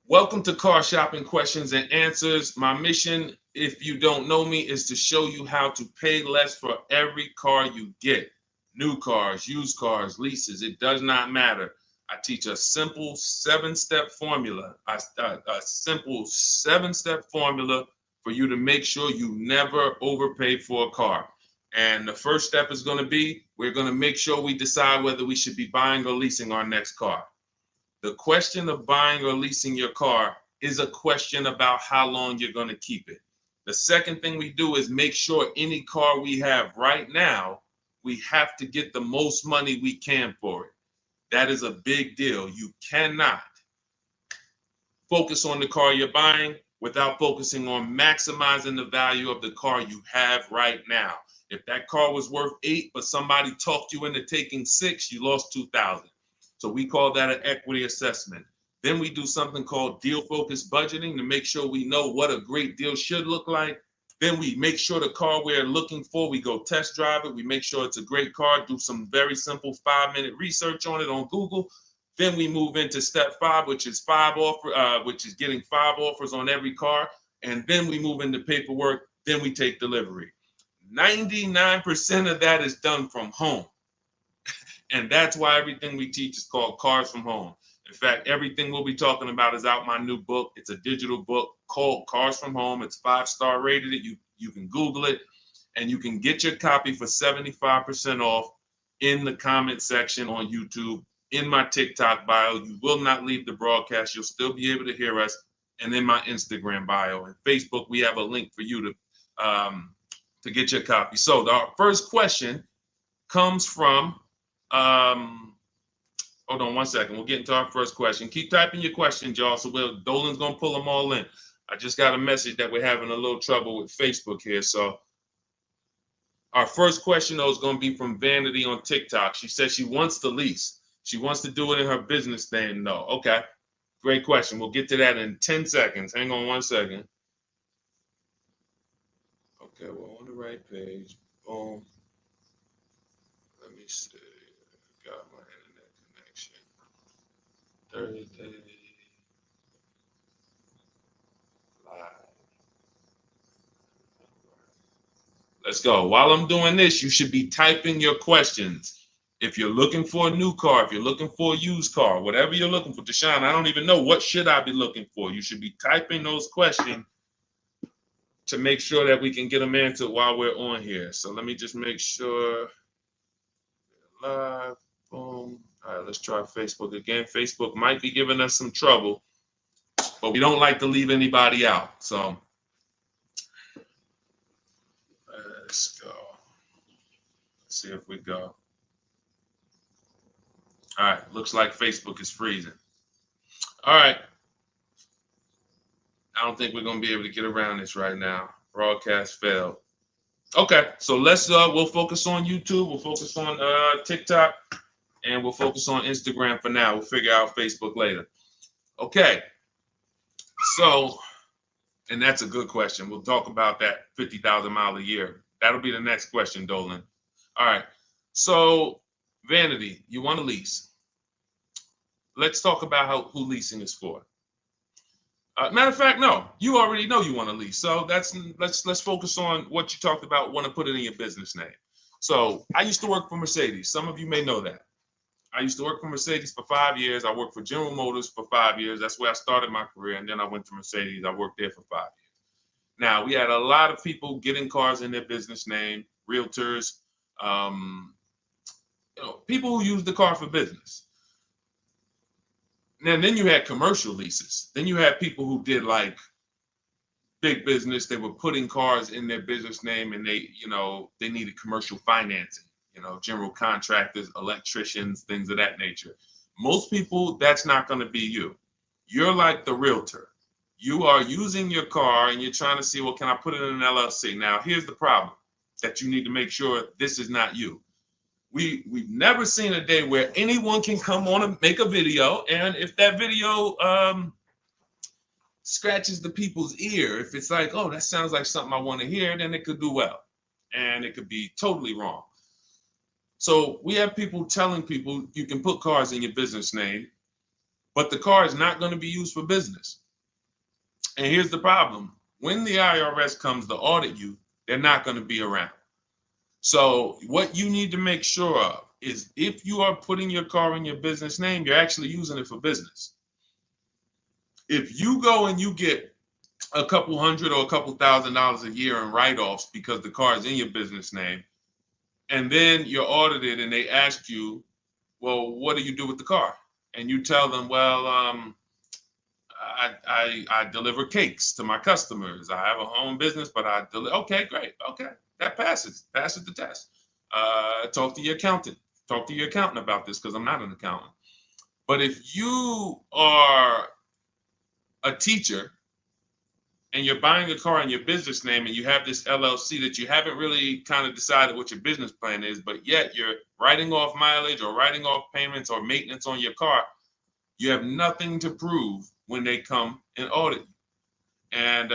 Welcome to Car Shopping Questions and Answers. My mission, if you don't know me, is to show you how to pay less for every car you get. New cars, used cars, leases, it does not matter. I teach a simple seven-step formula, a simple seven-step formula for you to make sure you never overpay for a car. And the first step is going to be, we're going to make sure we decide whether we should be buying or leasing our next car. The question of buying or leasing your car is a question about how long you're going to keep it. The second thing we do is make sure any car we have right now, we have to get the most money we can for it. That is a big deal. You cannot focus on the car you're buying without focusing on maximizing the value of the car you have right now. If that car was worth 8, but somebody talked you into taking 6, you lost 2,000. So we call that an equity assessment. Then we do something called deal focused budgeting to make sure we know what a great deal should look like. Then we make sure the car we're looking for, we go test drive it. We make sure it's a great car, do some very simple 5-minute research on it on Google. Then we move into step 5, which is getting 5 offers on every car. And then we move into paperwork. Then we take delivery. 99% of that is done from home. And that's why everything we teach is called Cars from Home. In fact, everything we'll be talking about is out my new book. It's a digital book called Cars from Home. It's 5-star rated. You can Google it, and you can get your copy for 75% off in the comment section on YouTube, in my TikTok bio. You will not leave the broadcast. You'll still be able to hear us. And in my Instagram bio and Facebook, we have a link for you to get your copy. So our first question comes from hold on one second. We'll get into our first question. Keep typing your questions, y'all. So Dolan's gonna pull them all in. I just got a message that we're having a little trouble with Facebook here. So our first question though is gonna be from Vanity on TikTok. She says she wants to lease. She wants to do it in her business name though. Okay, great question. We'll get to that in 10 seconds. Hang on one second. Okay, we're on the right page. Boom. Let me see. Got my internet connection. Thursday live. Let's go. While I'm doing this, you should be typing your questions. If you're looking for a new car, if you're looking for a used car, whatever you're looking for, Deshone, I don't even know what should I be looking for. You should be typing those questions to make sure that we can get them answered while we're on here. So let me just make sure. Live. Boom. All right, let's try Facebook again. Facebook might be giving us some trouble, but we don't like to leave anybody out. So let's go. Let's see if we go. All right, looks like Facebook is freezing. All right. I don't think we're going to be able to get around this right now. Broadcast failed. Okay, so we'll focus on YouTube. We'll focus on TikTok. And we'll focus on Instagram for now. We'll figure out Facebook later. Okay. So, and that's a good question. We'll talk about that 50,000 mile a year. That'll be the next question, Dolan. All right. So, Vanity, you want to lease. Let's talk about who leasing is for. Matter of fact, no, you already know you want to lease. So let's focus on what you talked about, want to put it in your business name. So I used to work for Mercedes. Some of you may know that. I used to work for Mercedes for 5 years. I worked for General Motors for 5 years. That's where I started my career. And then I went to Mercedes. I worked there for 5 years. Now, we had a lot of people getting cars in their business name, realtors, people who use the car for business. And then you had commercial leases. Then you had people who did like big business. They were putting cars in their business name and they needed commercial financing. General contractors, electricians, things of that nature. Most people, that's not going to be you. You're like the realtor. You are using your car and you're trying to see, well, can I put it in an LLC? Now, here's the problem that you need to make sure this is not you. We've never seen a day where anyone can come on and make a video, and if that video scratches the people's ear, if it's like, oh, that sounds like something I want to hear, then it could do well, and it could be totally wrong. So we have people telling people you can put cars in your business name. but the car is not going to be used for business. And here's the problem. When the IRS comes to audit you, they're not going to be around. So what you need to make sure of is if you are putting your car in your business name, you're actually using it for business. If you go and you get a couple hundred or a couple $1,000s a year in write-offs because the car is in your business name, and then you're audited and they ask you, well, what do you do with the car? And you tell them, well, I deliver cakes to my customers. I have a home business, but I deliver. Okay, great. Okay, that passes the test. Talk to your accountant. Talk to your accountant about this because I'm not an accountant. But if you are a teacher and you're buying a car in your business name and you have this LLC that you haven't really kind of decided what your business plan is, but yet you're writing off mileage or writing off payments or maintenance on your car, you have nothing to prove when they come and audit you. And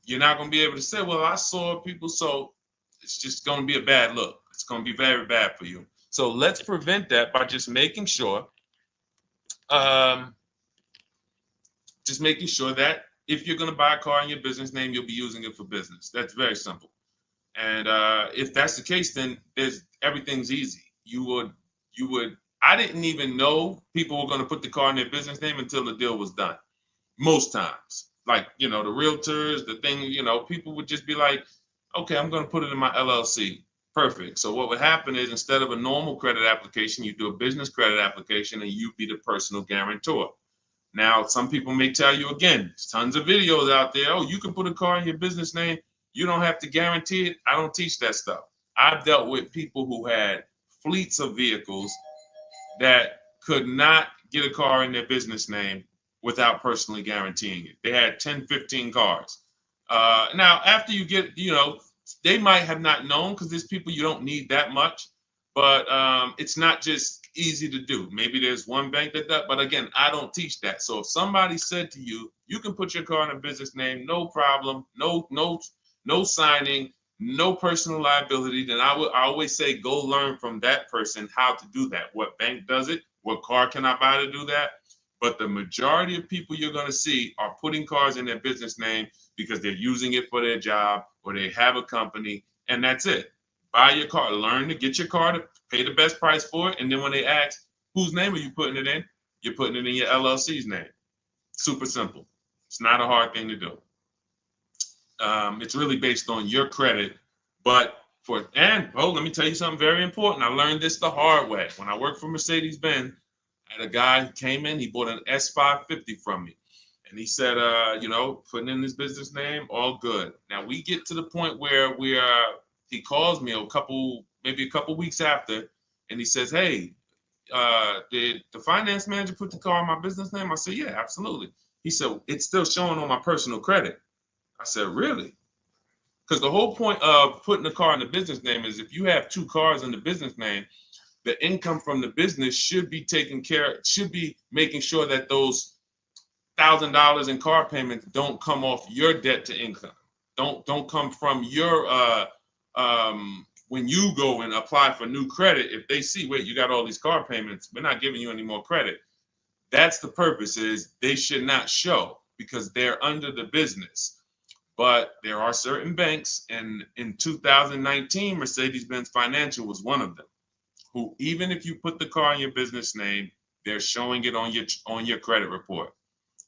you're not going to be able to say, well, I saw people. So it's just going to be a bad look. It's going to be very bad for you. So let's prevent that by just making sure that if you're going to buy a car in your business name, you'll be using it for business. That's very simple. And if that's the case, then everything's easy. I didn't even know people were going to put the car in their business name until the deal was done. Most times, like, the realtors, the thing, people would just be like, okay, I'm going to put it in my LLC. Perfect. So what would happen is instead of a normal credit application, you do a business credit application and you be the personal guarantor. Now, some people may tell you, again, there's tons of videos out there. Oh, you can put a car in your business name. You don't have to guarantee it. I don't teach that stuff. I've dealt with people who had fleets of vehicles that could not get a car in their business name without personally guaranteeing it. They had 10, 15 cars. Now, after you get, they might have not known because there's people you don't need that much, but it's not just easy to do. Maybe there's one bank that does, but again, I don't teach that. So if somebody said to you, you can put your car in a business name, no problem, no signing, no personal liability, then I always say go learn from that person how to do that. What bank does it? What car can I buy to do that? But the majority of people you're going to see are putting cars in their business name because they're using it for their job or they have a company, and that's it. Buy your car, learn to get your car to pay the best price for it, and then when they ask, whose name are you putting it in? You're putting it in your LLC's name. Super simple. It's not a hard thing to do. It's really based on your credit, but let me tell you something very important. I learned this the hard way. When I worked for Mercedes-Benz, I had a guy who came in, he bought an S550 from me. And he said, putting in his business name, all good. Now we get to the point where he calls me maybe a couple weeks after, and he says, hey, did the finance manager put the car in my business name? I said, yeah, absolutely. He said, it's still showing on my personal credit. I said, really? Because the whole point of putting the car in the business name is if you have two cars in the business name, the income from the business should be making sure that those $1,000 in car payments don't come off your debt to income. Don't come from your when you go and apply for new credit. If they see, wait, you got all these car payments, we're not giving you any more credit. That's the purpose, is they should not show because they're under the business. But there are certain banks, and in 2019, Mercedes-Benz Financial was one of them, who even if you put the car in your business name, they're showing it on your credit report.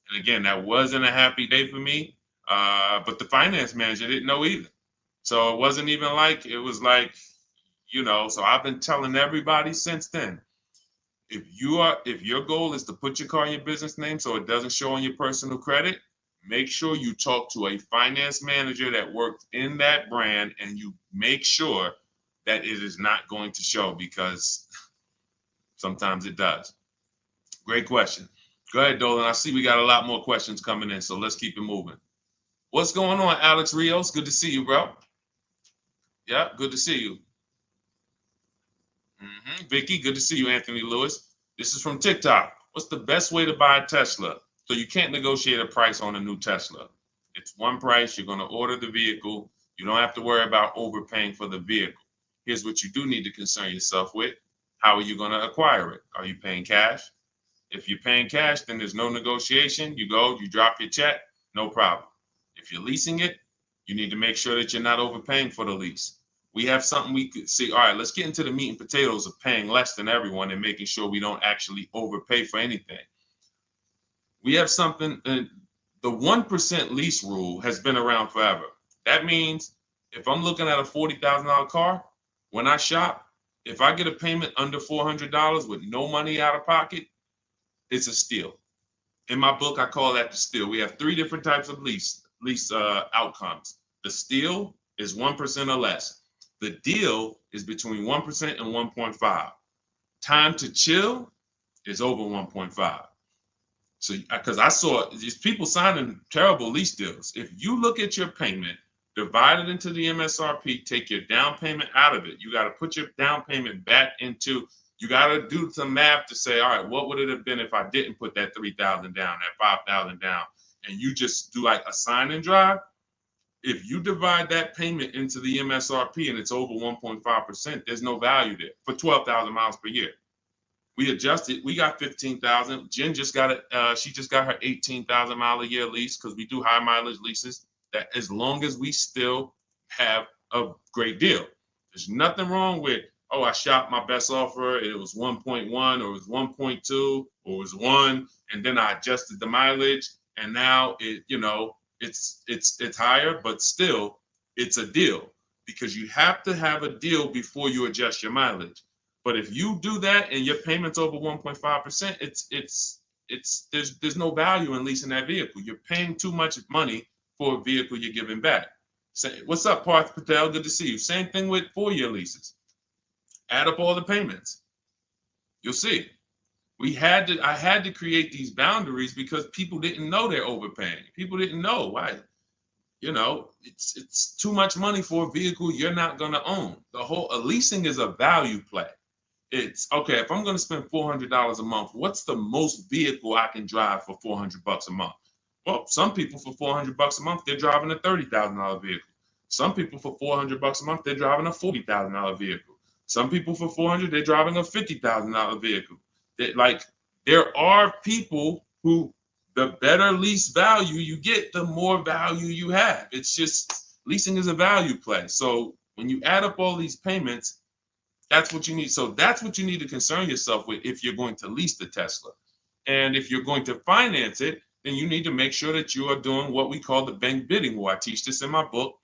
And again, that wasn't a happy day for me, but the finance manager didn't know either. So it wasn't even like, it was like, so I've been telling everybody since then, if your goal is to put your car in your business name so it doesn't show on your personal credit, make sure you talk to a finance manager that works in that brand and you make sure that it is not going to show, because sometimes it does. Great question. Go ahead, Dolan. I see we got a lot more questions coming in, so let's keep it moving. What's going on, Alex Rios? Good to see you, bro. Yeah, good to see you. Vicky, good to see you, Anthony Lewis. This is from TikTok. What's the best way to buy a Tesla? So you can't negotiate a price on a new Tesla. It's one price. You're going to order the vehicle. You don't have to worry about overpaying for the vehicle. Here's what you do need to concern yourself with. How are you going to acquire it? Are you paying cash? If you're paying cash, then there's no negotiation. You go, you drop your check, no problem. If you're leasing it, you need to make sure that you're not overpaying for the lease. We have something we could see. All right, let's get into the meat and potatoes of paying less than everyone and making sure we don't actually overpay for anything. We have something, the 1% lease rule has been around forever. That means if I'm looking at a $40,000 car, when I shop, if I get a payment under $400 with no money out of pocket, it's a steal. In my book, I call that the steal. We have 3 different types of lease outcomes. The steal is 1% or less. The deal is between 1% and 1.5. Time to chill is over 1.5. So, because I saw these people signing terrible lease deals. If you look at your payment, divide it into the MSRP, take your down payment out of it. You got to put your down payment back into, you got to do some math to say, all right, what would it have been if I didn't put that 3,000 down, that 5,000 down, and you just do like a sign and drive? If you divide that payment into the MSRP and it's over 1.5%, there's no value there for 12,000 miles per year. We adjusted. We got 15,000. Jen just got it. She just got her 18,000 mile a year lease because we do high mileage leases. That as long as we still have a great deal, there's nothing wrong with, oh, I shopped my best offer. It was 1.1 or it was 1.2 or it was 1, and then I adjusted the mileage, and now it, it's higher, but still it's a deal because you have to have a deal before you adjust your mileage. But if you do that and your payment's over 1.5%, there's no value in leasing that vehicle. You're paying too much money for a vehicle you're giving back. Say, what's up, Parth Patel? Good to see you. Same thing with 4-year leases. Add up all the payments. You'll see. I had to create these boundaries because people didn't know they're overpaying. People didn't know why. It's too much money for a vehicle you're not going to own. Leasing is a value play. It's okay, if I'm going to spend $400 a month, what's the most vehicle I can drive for $400 a month? Well, some people for $400 a month, they're driving a $30,000 vehicle. Some people for $400 a month, they're driving a $40,000 vehicle. Some people for $400, they're driving a $50,000 vehicle. There are people who, the better lease value you get, the more value you have. It's just, leasing is a value play. So when you add up all these payments, that's what you need. So that's what you need to concern yourself with if you're going to lease the Tesla. And if you're going to finance it, then you need to make sure that you are doing what we call the bank bidding war. I teach this in my book.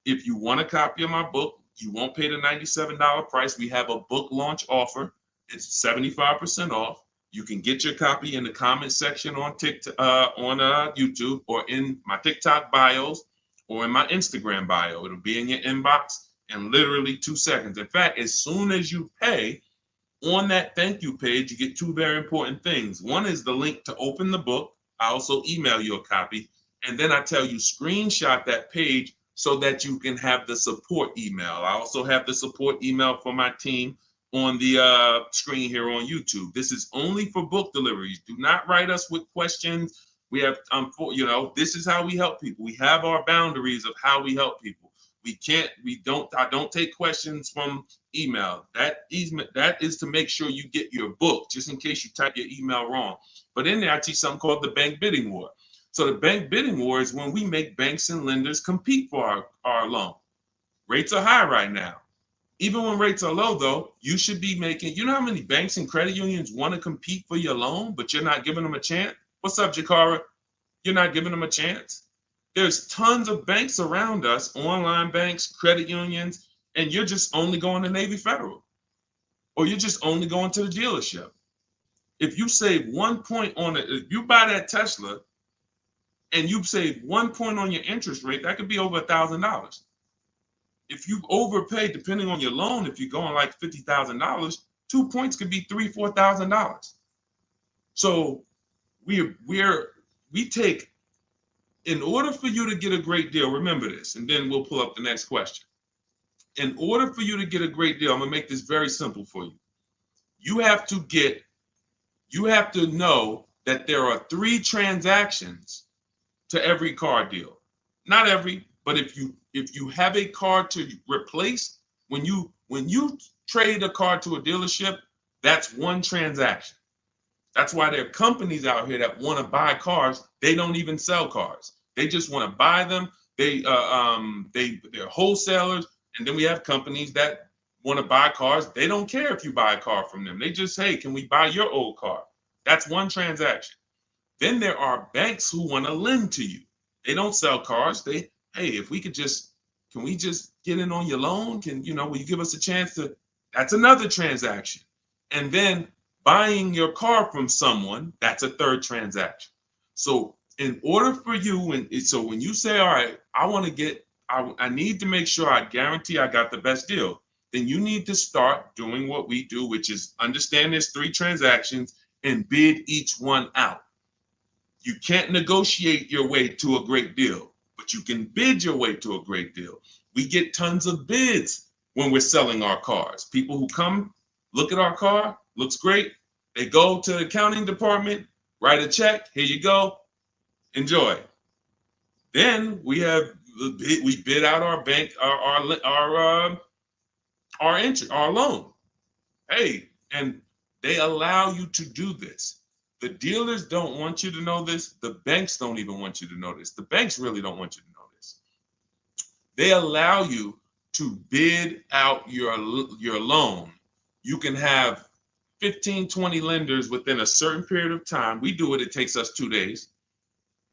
If you want a copy of my book, you won't pay the $97 price. We have a book launch offer. It's 75% off. You can get your copy in the comment section on TikTok, on YouTube, or in my TikTok bios, or in my Instagram bio. It'll be in your inbox in literally 2 seconds. In fact, as soon as you pay, on that thank you page, you get 2 very important things. One is the link to open the book. I also email you a copy. And then I tell you, screenshot that page so that you can have the support email. I also have the support email for my team on the screen here on YouTube. This is only for book deliveries. Do not write us with questions. We have, this is how we help people. We have our boundaries of how we help people. I don't take questions from email. That is to make sure you get your book, just in case you type your email wrong. But in there, I teach something called the bank bidding war. So the bank bidding war is when we make banks and lenders compete for our loan. Rates are high right now. Even when rates are low, though, you should be making, you know how many banks and credit unions want to compete for your loan, but you're not giving them a chance? What's up, Jakara? You're not giving them a chance? There's tons of banks around us, online banks, credit unions, and you're just only going to Navy Federal, or you're just only going to the dealership. If you save 1 point on it, if you buy that Tesla and you save 1 point on your interest rate, that could be over $1,000. If you overpay, depending on your loan, if you're going like $50,000, 2 points could be $3,000, $4,000. So we take, in order for you to get a great deal, remember this, and then we'll pull up the next question. In order for you to get a great deal, I'm gonna make this very simple for you. You have to know that there are 3 transactions to every car deal. Not every, but if you have a car to replace, when you trade a car to a dealership, that's 1 transaction. That's why there are companies out here that want to buy cars. They don't even sell cars. They just want to buy them. They're wholesalers, and then we have companies that want to buy cars. They don't care if you buy a car from them. They just, hey, can we buy your old car? That's one transaction. Then there are banks who want to lend to you. They don't sell cars. Hey, if we could just, can we just get in on your loan? Will you give us a chance to? That's another transaction. And then buying your car from someone, that's a third transaction. So in order for you, so when you say, all right, I need to make sure I guarantee I got the best deal, then you need to start doing what we do, which is understand there's 3 transactions and bid each one out. You can't negotiate your way to a great deal, but you can bid your way to a great deal. We get tons of bids when we're selling our cars. People who come, look at our car, looks great. They go to the accounting department, write a check. Here you go. Enjoy. Then we bid out our bank, our loan. Hey, and they allow you to do this. The dealers don't want you to know this. The banks don't even want you to know this. The banks really don't want you to know this. They allow you to bid out your loan. You can have 15, 20 lenders within a certain period of time. We do it. It takes us 2 days.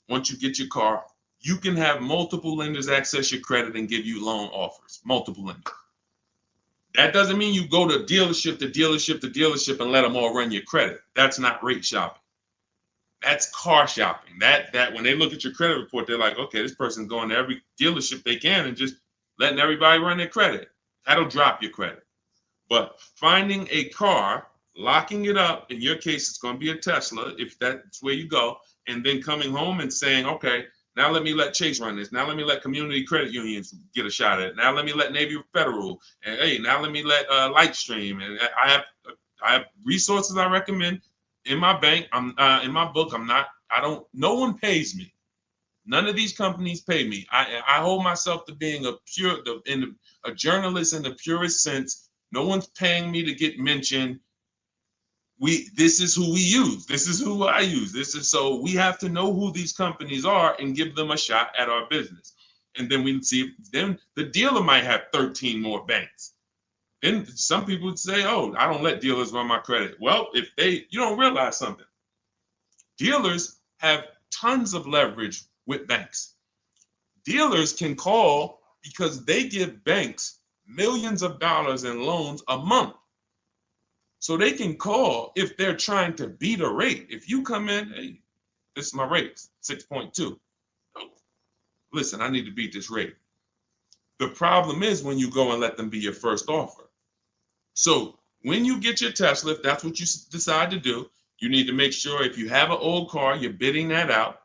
Once you get your car, you can have multiple lenders access your credit and give you loan offers. Multiple lenders. That doesn't mean you go to dealership to dealership to dealership and let them all run your credit. That's not rate shopping. That's car shopping. That when they look at your credit report, they're like, okay, this person's going to every dealership they can and just letting everybody run their credit. That'll drop your credit. But finding a car, locking it up, in your case, it's going to be a Tesla, if that's where you go, and then coming home and saying, okay, now let me let Chase run this. Now let me let community credit unions get a shot at it. Now let me let Navy Federal. And hey, now let me let Lightstream. And I have resources I recommend in my bank. In my book. No one pays me. None of these companies pay me. I hold myself to being a journalist in the purest sense. No one's paying me to get mentioned. This is who we use. This is who I use. So we have to know who these companies are and give them a shot at our business. And then we see, then the dealer might have 13 more banks. Then some people would say, oh, I don't let dealers run my credit. Well, you don't realize something. Dealers have tons of leverage with banks. Dealers can call because they give banks millions of dollars in loans a month. So they can call if they're trying to beat a rate. If you come in, hey, this is my rate, 6.2. Oh, listen, I need to beat this rate. The problem is when you go and let them be your first offer. So when you get your Tesla, if that's what you decide to do, you need to make sure if you have an old car, you're bidding that out.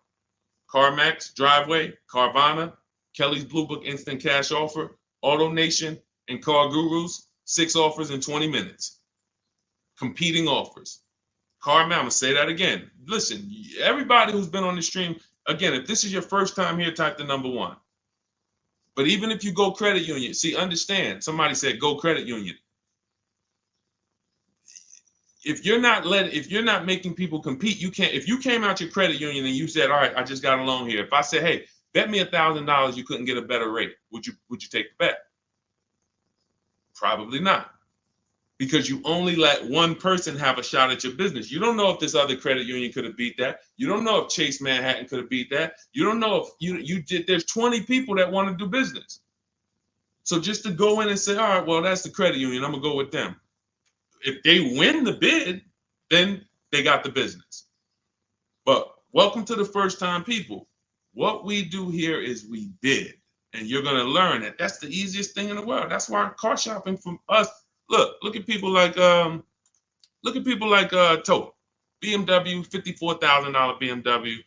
CarMax, Driveway, Carvana, Kelly's Blue Book Instant Cash Offer, AutoNation, and Car Gurus, 6 offers in 20 minutes. Competing offers. CarMax, I'm going to say that again. Listen, everybody who's been on the stream, again, if this is your first time here, type the number 1. But even if you go credit union, see, understand, somebody said go credit union. If you're not making people compete, you can't. If you came out your credit union and you said, all right, I just got a loan here. If I said, hey, bet me $1,000 you couldn't get a better rate, would you take the bet? Probably not. Because you only let one person have a shot at your business. You don't know if this other credit union could have beat that. You don't know if Chase Manhattan could have beat that. You don't know if you did. There's 20 people that want to do business. So just to go in and say, all right, well, that's the credit union, I'm going to go with them. If they win the bid, then they got the business. But welcome to the first time people. What we do here is we bid. And you're going to learn that that's the easiest thing in the world. That's why car shopping from us. Look at people like Tote, BMW, $54,000 BMW,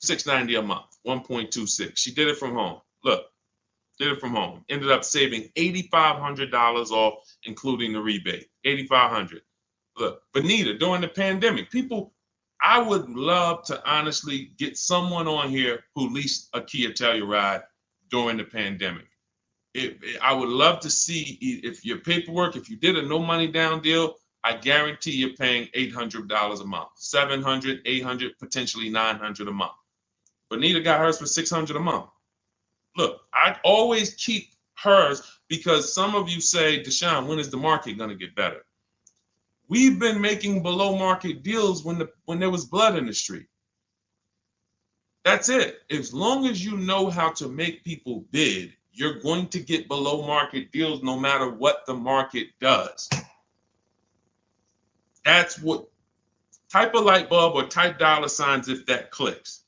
$690 a month, 1.26. She did it from home. Did it from home. Ended up saving $8,500 off, including the rebate. $8,500. Look, Benita, during the pandemic, I would love to honestly get someone on here who leased a Kia Telluride during the pandemic. I would love to see if your paperwork, if you did a no money down deal, I guarantee you're paying $800 a month, 700, 800, potentially 900 a month. Bonita got hers for 600 a month. Look, I always keep hers because some of you say, Deshone, when is the market going to get better? We've been making below market deals when there was blood in the street. That's it. As long as you know how to make people bid, you're going to get below market deals no matter what the market does. That's what, type a light bulb or type dollar signs if that clicks.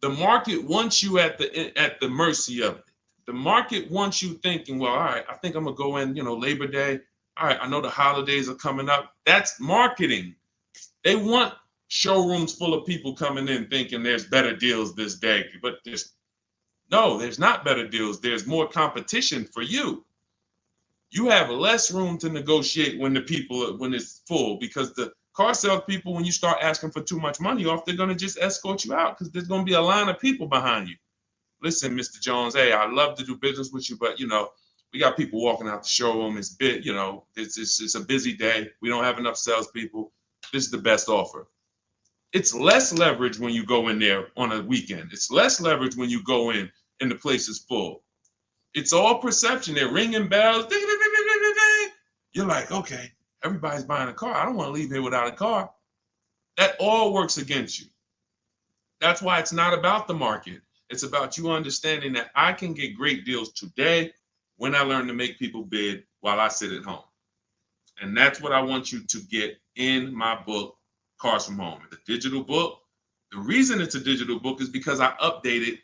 The market wants you at the mercy of it. The market wants you thinking, well, all right, I think I'm gonna go in, Labor Day. All right, I know the holidays are coming up. That's marketing. They want showrooms full of people coming in thinking there's better deals this day, but there's not better deals. There's more competition for you. You have less room to negotiate when it's full, because the car sales people, when you start asking for too much money off, they're going to just escort you out because there's going to be a line of people behind you. Listen, Mr. Jones, hey, I'd love to do business with you, but we got people walking out the showroom. It's it's a busy day. We don't have enough salespeople. This is the best offer. It's less leverage when you go in there on a weekend. It's less leverage when you go in and the place is full. It's all perception. They're ringing bells. Ding, ding, ding, ding, ding, ding. You're like, okay, everybody's buying a car. I don't want to leave here without a car. That all works against you. That's why it's not about the market. It's about you understanding that I can get great deals today when I learn to make people bid while I sit at home. And that's what I want you to get in my book, Cars from Home. It's a digital book. The reason it's a digital book is because I updated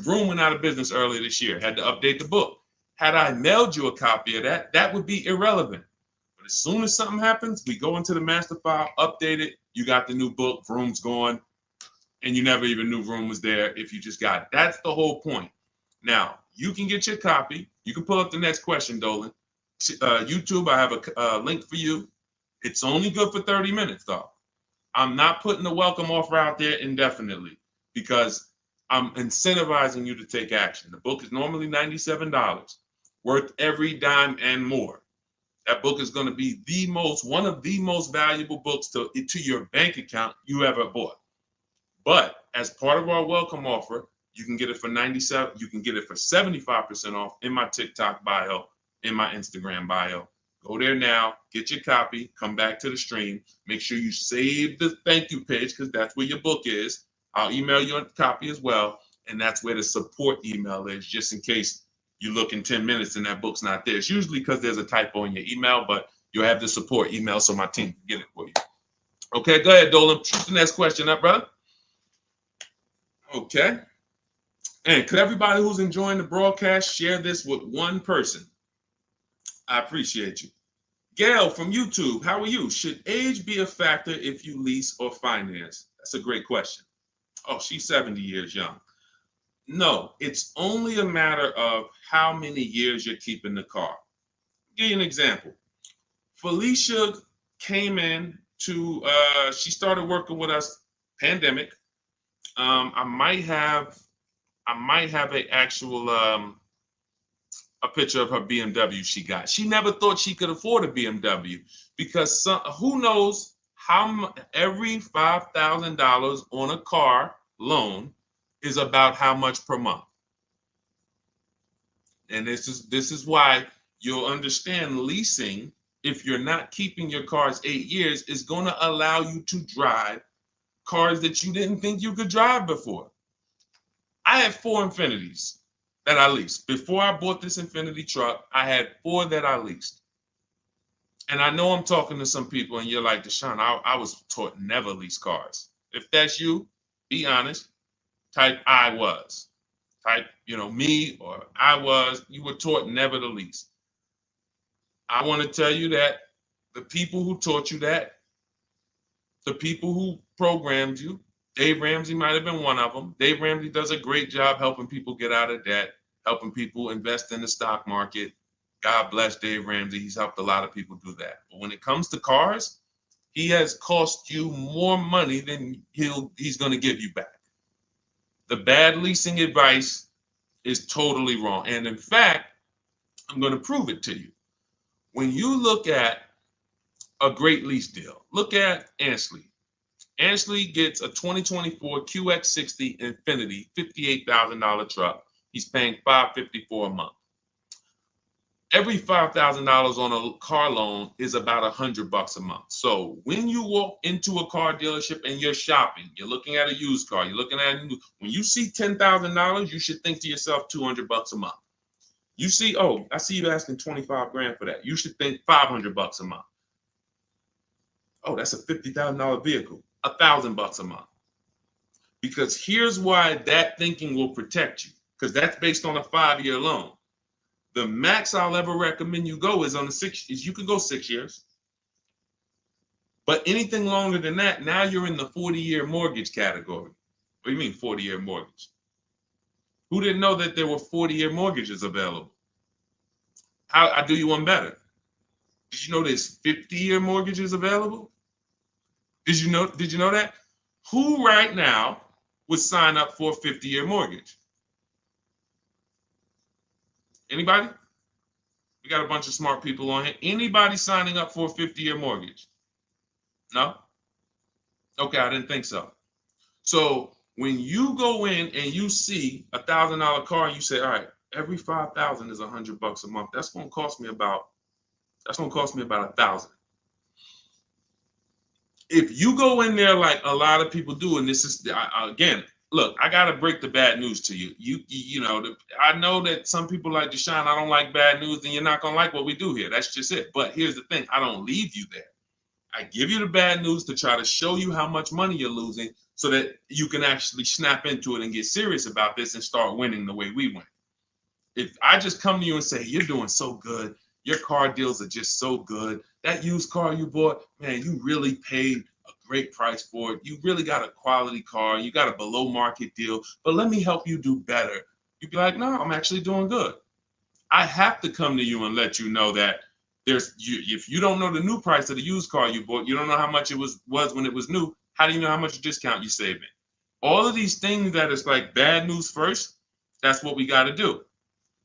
Vroom went out of business earlier this year. Had to update the book. Had I mailed you a copy of that would be irrelevant. But as soon as something happens, we go into the master file, update it. You got the new book. Vroom's gone, and you never even knew Vroom was there if you just got it. That's the whole point. Now you can get your copy. You can pull up the next question, Dolan. YouTube, I have a link for you. It's only good for 30 minutes, though. I'm not putting the welcome offer out there indefinitely because I'm incentivizing you to take action. The book is normally $97, worth every dime and more. That book is going to be one of the most valuable books to your bank account you ever bought. But as part of our welcome offer, you can get it for $97. You can get it for 75% off in my TikTok bio, in my Instagram bio. Go there now, get your copy, come back to the stream. Make sure you save the thank you page because that's where your book is. I'll email you a copy as well. And that's where the support email is, just in case you look in 10 minutes and that book's not there. It's usually because there's a typo in your email, but you'll have the support email so my team can get it for you. Okay, go ahead, Dolan. Shoot the next question up, brother. Okay. And could everybody who's enjoying the broadcast share this with one person? I appreciate you. Gail from YouTube, how are you? Should age be a factor if you lease or finance? That's a great question. Oh, she's 70 years young. No, it's only a matter of how many years you're keeping the car. I'll give you an example. Felicia came in she started working with us, pandemic. I might have a picture of her BMW she got. She never thought she could afford a BMW because who knows how every $5,000 on a car loan is about how much per month. And this is why you'll understand leasing, if you're not keeping your cars 8 years, is going to allow you to drive cars that you didn't think you could drive before. I had 4 Infinities that I leased. Before I bought this Infinity truck, I had 4 that I leased. And I know I'm talking to some people and you're like, Deshone, I was taught never lease cars. If that's you, be honest. Type I was. Type, me or I was. You were taught never to lease. I want to tell you that the people who taught you that, the people who programmed you, Dave Ramsey might have been one of them. Dave Ramsey does a great job helping people get out of debt, helping people invest in the stock market. God bless Dave Ramsey. He's helped a lot of people do that. But when it comes to cars, he has cost you more money than he's going to give you back. The bad leasing advice is totally wrong. And in fact, I'm going to prove it to you. When you look at a great lease deal. Look at Ansley. Ansley gets a 2024 QX60 Infinity $58,000 truck. He's paying $554 a month. Every $5,000 on a car loan is about $100 a month. So when you walk into a car dealership and you're shopping, you're looking at a used car, you're looking at a new, when you see $10,000, you should think to yourself $200 a month. You see, oh, I see you asking 25 grand for that. You should think $500 a month. Oh, that's a $50,000 vehicle, $1,000 a month. Because here's why that thinking will protect you, because that's based on a 5-year loan. The max I'll ever recommend you go is on the 6 years. You can go 6 years. But anything longer than that, now you're in the 40-year mortgage category. What do you mean 40-year mortgage? Who didn't know that there were 40-year mortgages available? I'll do you one better. Did you know there's 50-year mortgages available? Did you know that? Who right now would sign up for a 50-year mortgage? Anybody? We got a bunch of smart people on here. Anybody signing up for a 50-year mortgage? No? Okay, I didn't think so. So when you go in and you see $1,000 car and you say, all right, every 5,000 is $100 a month. That's gonna cost me about $1,000. If you go in there like a lot of people do, and this is again, look, I gotta break the bad news to you. I know that some people like Deshone, I don't like bad news, and you're not gonna like what we do here. That's just it. But here's the thing: I don't leave you there. I give you the bad news to try to show you how much money you're losing, so that you can actually snap into it and get serious about this and start winning the way we win. If I just come to you and say, you're doing so good, your car deals are just so good, that used car you bought, man, you really paid a great price for it. You really got a quality car. You got a below market deal, but let me help you do better. You'd be like, no, I'm actually doing good. I have to come to you and let you know that if you don't know the new price of the used car you bought, you don't know how much it was when it was new. How do you know how much discount you saving? All of these things that is like bad news first, that's what we got to do.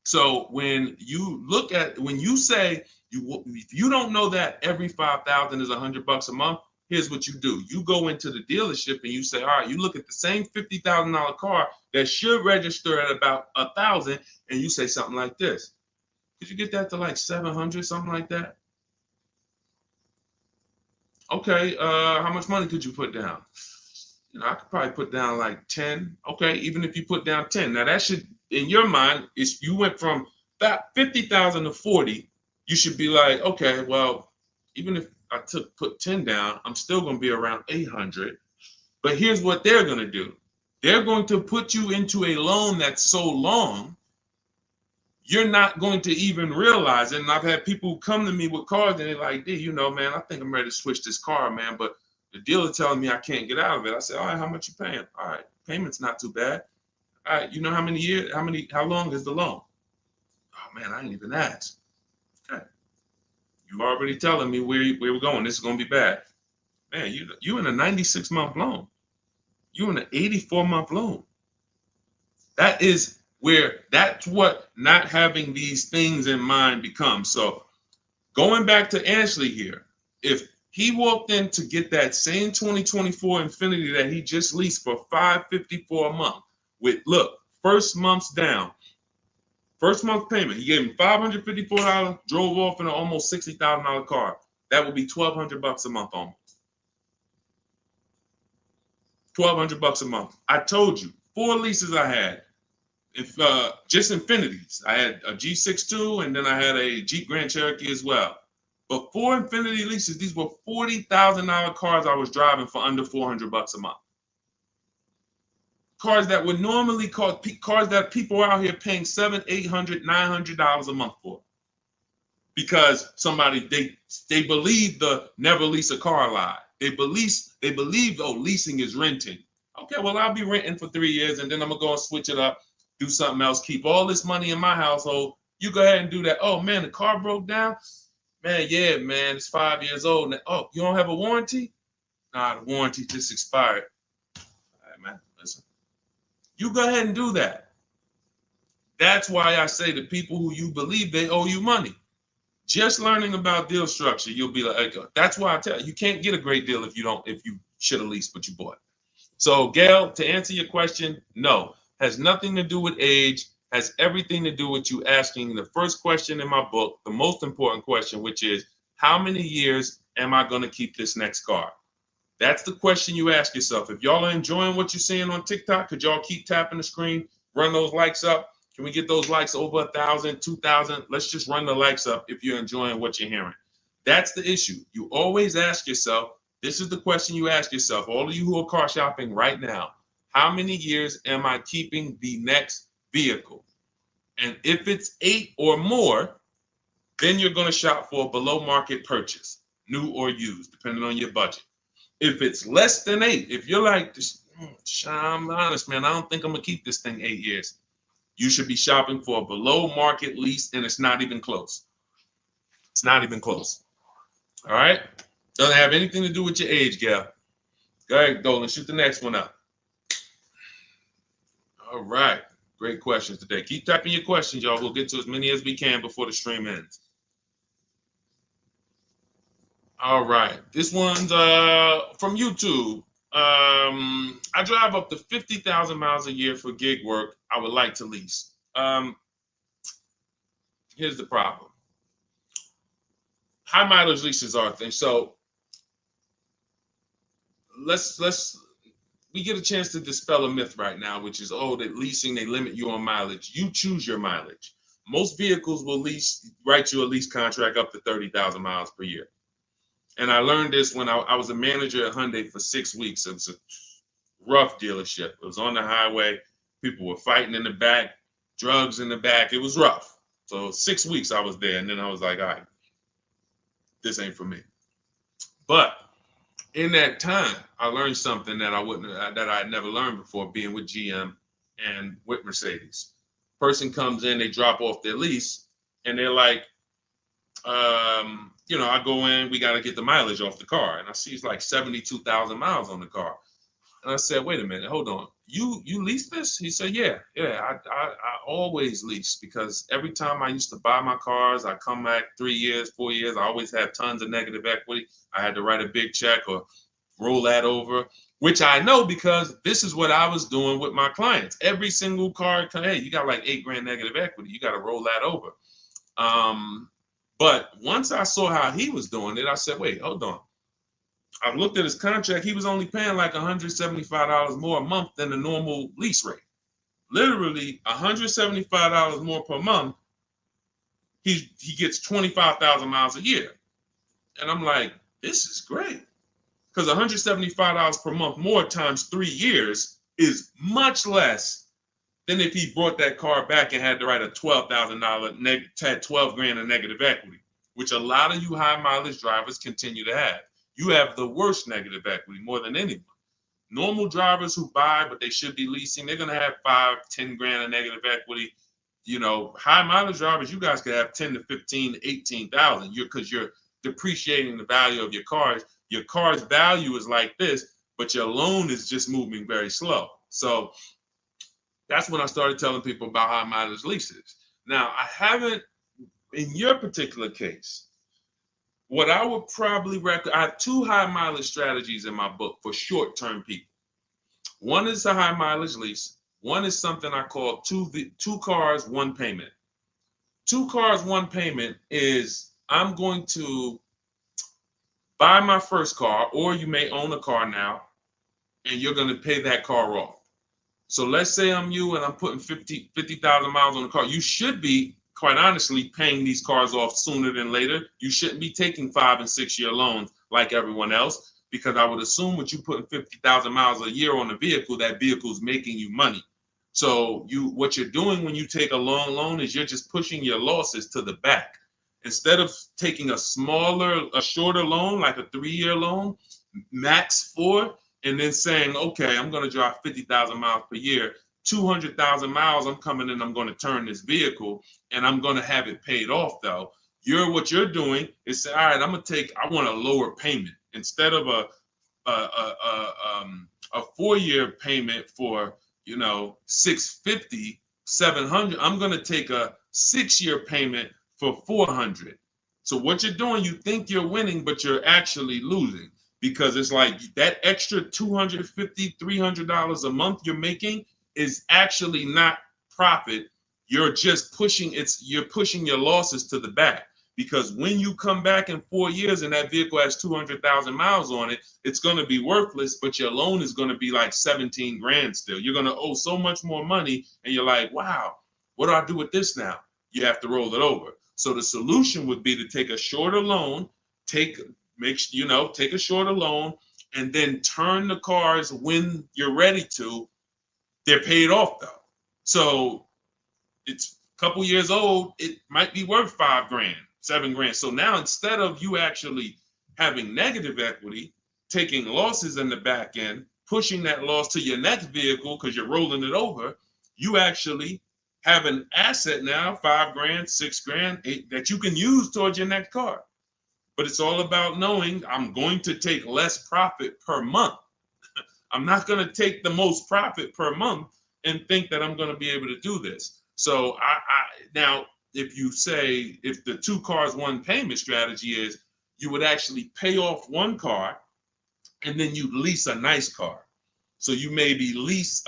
So when you say if you don't know that every 5,000 is $100 a month, here's what you do. You go into the dealership and you say, all right, you look at the same $50,000 car that should register at about 1,000, and you say something like this. Could you get that to like 700, something like that? Okay, how much money could you put down? I could probably put down like 10. Okay, even if you put down 10. Now that should, in your mind, if you went from that 50,000 to 40, you should be like, okay, well, even if I put 10 down, I'm still going to be around 800. But here's what they're going to do. They're going to put you into a loan that's so long, you're not going to even realize it. And I've had people come to me with cars and they're like, D, man, I think I'm ready to switch this car, man, but the dealer telling me I can't get out of it. I said, all right, how much you paying? All right, payment's not too bad. All right, you know how many years, how long is the loan? Oh man, I ain't even asked. Okay. You already telling me where we're going. This is gonna be bad. Man, you in a 96-month loan. You in an 84-month loan. That's what not having these things in mind becomes. So going back to Ashley here, if he walked in to get that same 2024 Infinity that he just leased for $554 a month with, look, first month's down, first month payment, he gave him $554, drove off in an almost $60,000 car. That would be $1,200 a month almost. $1,200 a month. I told you, 4 leases I had. Just Infinities. I had a G62 and then I had a Jeep Grand Cherokee as well. But 4 Infinity leases, these were $40,000 cars I was driving for under $400 a month. Cars that would normally cost, cars that people are out here paying $700, $800, $900 a month for. Because they believe the never lease a car lie. They believe, oh, leasing is renting. Okay, well, I'll be renting for 3 years and then I'm gonna go and switch it up, do something else, keep all this money in my household. You go ahead and do that. Oh man, the car broke down. Man, yeah, man, it's 5 years old. Now, oh, you don't have a warranty? Nah, the warranty just expired. All right, man, listen. You go ahead and do that. That's why I say to people who you believe they owe you money. Just learning about deal structure, you'll be like, that's why I tell you, you can't get a great deal if you should have leased what you bought. So, Gail, to answer your question, no, has nothing to do with age, has everything to do with you asking the first question in my book, the most important question, which is, how many years am I going to keep this next car? That's the question you ask yourself. If y'all are enjoying what you're seeing on TikTok, could y'all keep tapping the screen, run those likes up? Can we get those likes over 1,000, 2,000? Let's just run the likes up if you're enjoying what you're hearing. That's the issue. You always ask yourself, this is the question you ask yourself, all of you who are car shopping right now, how many years am I keeping the next vehicle? And if it's 8 or more, then you're going to shop for a below market purchase, new or used, depending on your budget. If it's less than 8, if you're like, I'm honest, man, I don't think I'm going to keep this thing 8 years. You should be shopping for a below market lease, and it's not even close. It's not even close. All right? Doesn't have anything to do with your age, Gail. Go ahead, Dolan, shoot the next one up. All right. Great questions today. Keep typing your questions, y'all. We'll get to as many as we can before the stream ends. All right. This one's from YouTube. I drive up to 50,000 miles a year for gig work. I would like to lease. Here's the problem. High mileage leases are a thing. So we get a chance to dispel a myth right now, which is, oh, that leasing, they limit you on mileage. You choose your mileage. Most vehicles will write you a lease contract up to 30,000 miles per year. And I learned this when I was a manager at Hyundai for 6 weeks. It was a rough dealership. It was on the highway. People were fighting in the back, drugs in the back. It was rough. So 6 weeks I was there, and then I was like, all right, this ain't for me. But in that time, I learned something that I had never learned before, being with GM and with Mercedes. Person comes in, they drop off their lease, and they're like, I go in, we got to get the mileage off the car. And I see it's like 72,000 miles on the car. And I said, wait a minute, hold on. You lease this? He said, yeah, I always lease, because every time I used to buy my cars, I come back 3 years, 4 years, I always had tons of negative equity. I had to write a big check or roll that over, which I know because this is what I was doing with my clients. Every single car, hey, you got like $8,000 negative equity. You got to roll that over. But once I saw how he was doing it, I said, wait, hold on. I looked at his contract. He was only paying like $175 more a month than the normal lease rate. Literally $175 more per month. He gets 25,000 miles a year. And I'm like, this is great. Because $175 per month more times 3 years is much less than if he brought that car back and had to write a $12,000 had $12,000 in negative equity, which a lot of you high mileage drivers continue to have. You have the worst negative equity more than anyone. Normal drivers who buy, but they should be leasing, they're going to have $5,000-10,000 in negative equity. High mileage drivers, you guys could have 10 to 15, 18,000 because you're depreciating the value of your cars. Your car's value is like this, but your loan is just moving very slow. So that's when I started telling people about high mileage leases. Now, I haven't, in your particular case, what I would probably recommend, I have 2 high mileage strategies in my book for short-term people. One is a high mileage lease. One is something I call two cars, one payment. 2 cars, one payment is I'm going to buy my first car, or you may own a car now, and you're going to pay that car off. So let's say I'm you and I'm putting 50,000 miles on the car. You should be, quite honestly, paying these cars off sooner than later. You shouldn't be taking 5- and 6-year loans like everyone else, because I would assume with you putting 50,000 miles a year on a vehicle, that vehicle is making you money. So what you're doing when you take a long loan is you're just pushing your losses to the back. Instead of taking a shorter loan, like a 3-year loan, max 4, and then saying, okay, I'm going to drive 50,000 miles per year, 200,000 miles, I'm coming in, I'm going to turn this vehicle, and I'm going to have it paid off, though. What you're doing is say, all right, I want a lower payment. Instead of a 4-year payment for, $650, $700, I'm going to take a 6-year payment for $400. So what you're doing, you think you're winning, but you're actually losing, because it's like that extra $250, $300 a month you're making is actually not profit. You're just you're pushing your losses to the back, because when you come back in 4 years and that vehicle has 200,000 miles on it, it's going to be worthless, but your loan is going to be like 17 grand still. You're going to owe so much more money, and you're like, wow, what do I do with this now? You have to roll it over. So the solution would be to take a shorter loan, take a shorter loan, and then turn the cars when you're ready to. They're paid off though. So it's a couple years old, it might be worth 5 grand, 7 grand. So now instead of you actually having negative equity, taking losses in the back end, pushing that loss to your next vehicle because you're rolling it over, you actually have an asset now, 5 grand, 6 grand, 8, that you can use towards your next car. But it's all about knowing I'm going to take less profit per month. I'm not going to take the most profit per month and think that I'm going to be able to do this. So now, if you say, if the 2 cars, 1 payment strategy is, you would actually pay off 1 car and then you lease a nice car. So you maybe lease,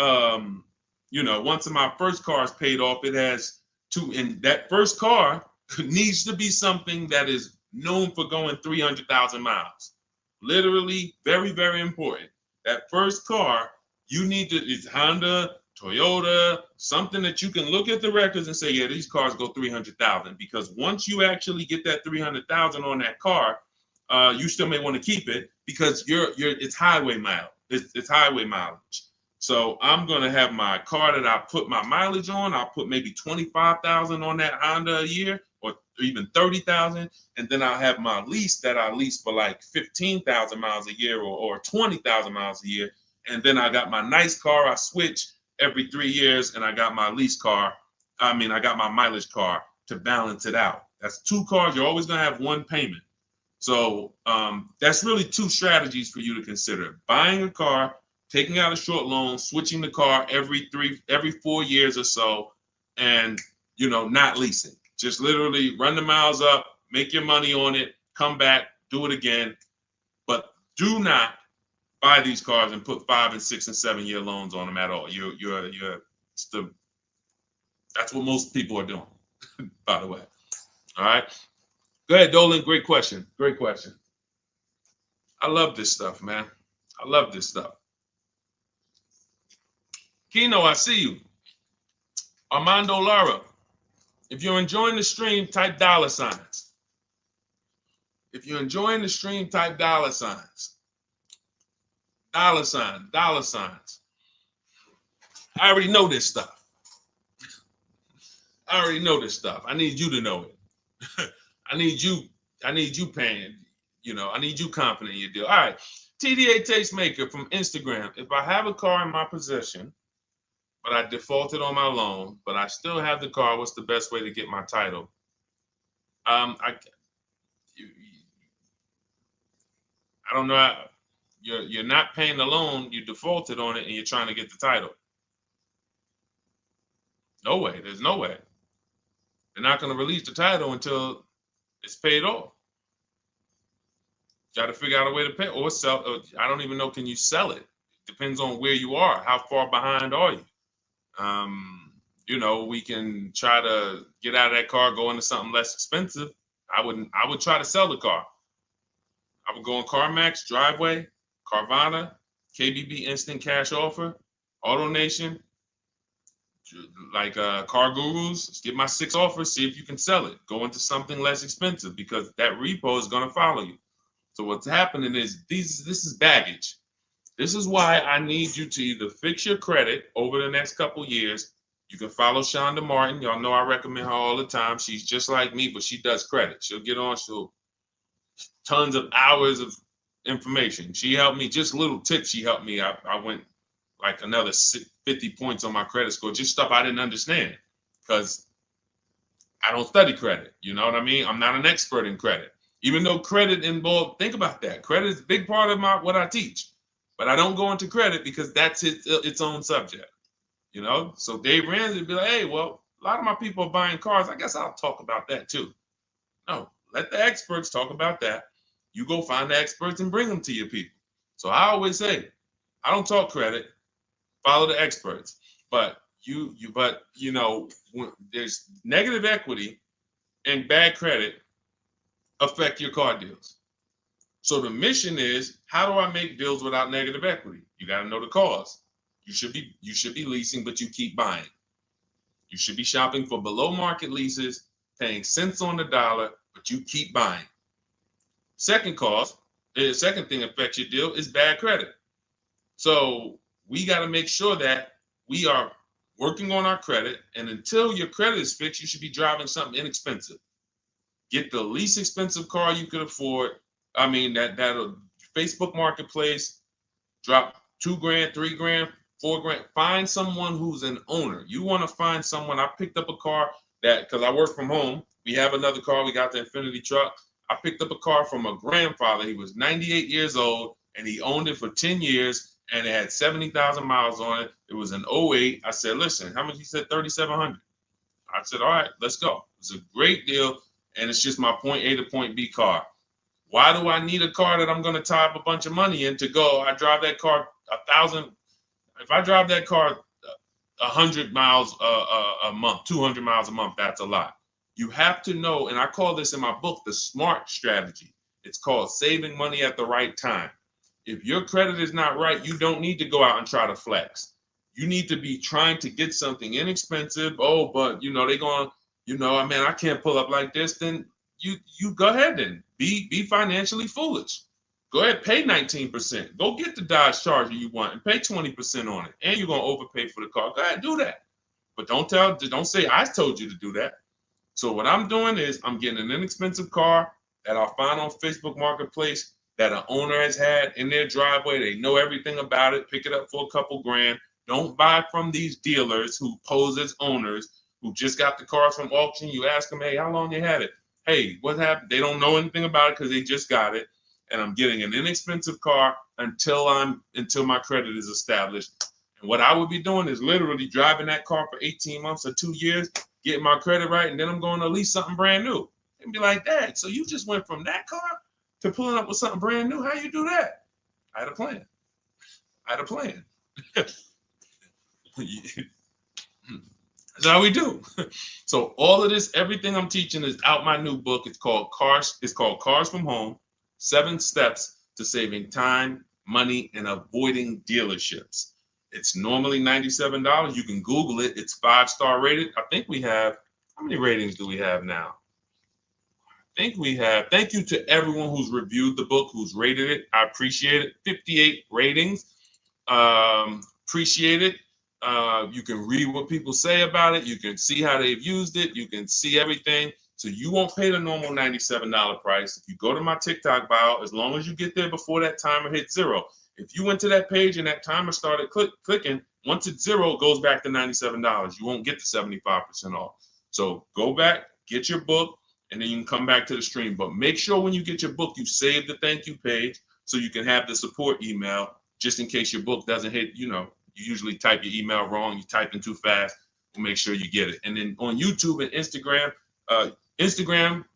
once my first car is paid off, it has 2, and that first car needs to be something that is known for going 300,000 miles. Literally, very, very important. That first car, you need to, it's Honda, Toyota, something that you can look at the records and say, yeah, these cars go 300,000. Because once you actually get that 300,000 on that car, you still may want to keep it because it's highway mileage. It's highway mileage. So I'm gonna have my car that I put my mileage on. I'll put maybe 25,000 on that Honda a year, or even 30,000, and then I'll have my lease that I lease for like 15,000 miles a year, or 20,000 miles a year. And then I got my nice car. I switch every 3 years, and I got my lease car. I got my mileage car to balance it out. That's 2 cars. You're always gonna have 1 payment. So that's really 2 strategies for you to consider: buying a car, taking out a short loan, switching the car every 4 years or so, and not leasing. Just literally run the miles up, make your money on it, come back, do it again. But do not buy these cars and put 5 and 6 and 7 year loans on them at all. That's what most people are doing, by the way. All right. Go ahead, Dolan. Great question. Great question. I love this stuff, man. I love this stuff. Kino, I see you. Armando Lara, if you're enjoying the stream, type $signs. If you're enjoying the stream, type $signs. $signs. I already know this stuff. I already know this stuff. I need you to know it. I need you paying, I need you confident in your deal. All right. TDA Tastemaker from Instagram. If I have a car in my possession, but I defaulted on my loan, but I still have the car, what's the best way to get my title? I don't know. You're not paying the loan, you defaulted on it, and you're trying to get the title. No way. There's no way. They're not going to release the title until it's paid off. Got to figure out a way to pay or sell. I don't even know. Can you sell it? Depends on where you are. How far behind are you? We can try to get out of that car, go into something less expensive. I would try to sell the car. I would go on CarMax, Driveway, Carvana, KBB Instant Cash Offer, AutoNation, like Car Gurus. Get my 6 offers, see if you can sell it. Go into something less expensive because that repo is going to follow you. So what's happening is this is baggage. This is why I need you to either fix your credit over the next couple years. You can follow Shonda Martin. Y'all know I recommend her all the time. She's just like me, but she does credit. She'll get on, tons of hours of information. She helped me, just little tips she helped me. I went like another 50 points on my credit score, just stuff I didn't understand because I don't study credit. You know what I mean? I'm not an expert in credit. Even though credit involved, think about that. Credit is a big part of what I teach. But I don't go into credit because that's its own subject. So Dave Ramsey would be like, hey, well, a lot of my people are buying cars. I guess I'll talk about that too. No, let the experts talk about that. You go find the experts and bring them to your people. So I always say, I don't talk credit, follow the experts. But when there's negative equity and bad credit affect your car deals. So the mission is, how do I make deals without negative equity? You got to know the cause. You should be leasing, but you keep buying. You should be shopping for below market leases, paying cents on the dollar, but you keep buying. Second cause, the second thing affects your deal is bad credit. So we got to make sure that we are working on our credit, and until your credit is fixed, you should be driving something inexpensive. Get the least expensive car you could afford. I mean, that'll Facebook Marketplace, drop $2,000, $3,000, $4,000. Find someone who's an owner. You want to find someone. I picked up a car because I work from home. We have another car. We got the Infinity truck. I picked up a car from a grandfather. He was 98 years old, and he owned it for 10 years, and it had 70,000 miles on it. It was an '08. I said, listen, how much? He said, $3,700. I said, all right, let's go. It's a great deal, and it's just my point A to point B car. Why do I need a car that I'm going to tie up a bunch of money in to go? I drive that car 1,000. If I drive that car 100 miles a month, 200 miles a month, that's a lot. You have to know, and I call this in my book, the SMART strategy. It's called saving money at the right time. If your credit is not right, you don't need to go out and try to flex. You need to be trying to get something inexpensive. Oh, but they're going, man, I can't pull up like this. Then you go ahead and be financially foolish. Go ahead, pay 19%. Go get the Dodge Charger you want and pay 20% on it. And you're gonna overpay for the car. Go ahead, do that. But don't say I told you to do that. So what I'm doing is I'm getting an inexpensive car that I'll find on Facebook Marketplace that an owner has had in their driveway. They know everything about it. Pick it up for a couple grand. Don't buy from these dealers who pose as owners who just got the cars from auction. You ask them, hey, how long you had it? Hey, what happened? They don't know anything about it because they just got it. And I'm getting an inexpensive car until my credit is established. And what I would be doing is literally driving that car for 18 months or 2 years, getting my credit right, and then I'm going to lease something brand new. And be like, Dad, so you just went from that car to pulling up with something brand new? How you do that? I had a plan. That's how we do. So all of this, everything I'm teaching is out my new book. It's called Cars from Home, 7 Steps to Saving Time, Money, and Avoiding Dealerships. It's normally $97. You can Google it. It's 5-star rated. I think we have, how many ratings do we have now? I think we have, thank you to everyone who's reviewed the book, who's rated it. I appreciate it. 58 ratings. Appreciate it. You can read what people say about it. You can see how they've used it. You can see everything. So you won't pay the normal $97 price. If you go to my TikTok bio, as long as you get there before that timer hits 0. If you went to that page and that timer started clicking, once it's 0, it goes back to $97. You won't get the 75% off. So go back, get your book, and then you can come back to the stream. But make sure when you get your book, you save the thank you page so you can have the support email just in case your book doesn't hit, you usually type your email wrong, you type in too fast. We'll make sure you get it. And then on YouTube and Instagram,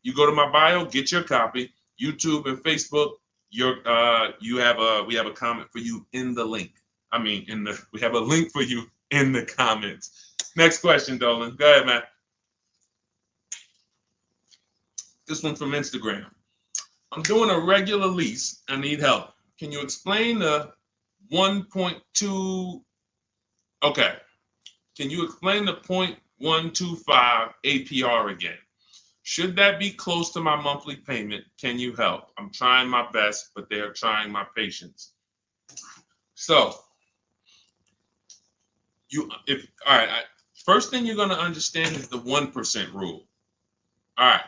you go to my bio, get your copy. YouTube and Facebook, we have a comment for you in the link. We have a link for you in the comments. Next question, Dolan. Go ahead, man. This one from Instagram. I'm doing a regular lease. I need help. Can you explain the 1.2? Okay. Can you explain the 0.125 APR again? Should that be close to my monthly payment? Can you help? I'm trying my best, but they're trying my patience. So, first thing you're going to understand is the 1% rule. All right.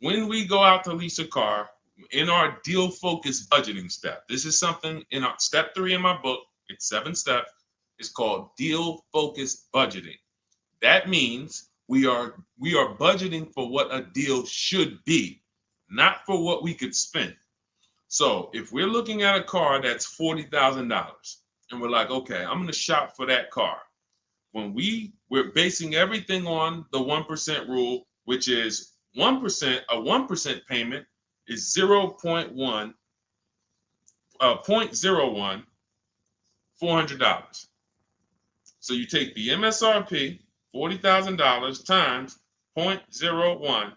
When we go out to lease a car, in our deal focused budgeting step, this is something in our step 3 in my book. It's 7 steps. It's called deal focused budgeting. That means we are budgeting for what a deal should be, not for what we could spend. So if we're looking at a car that's $40,000 and we're like, okay, I'm going to shop for that car. When we're basing everything on the 1% rule, which is 1%, a 1% payment is 0.01, 0.01, $400. So you take the MSRP, $40,000 times 0.01,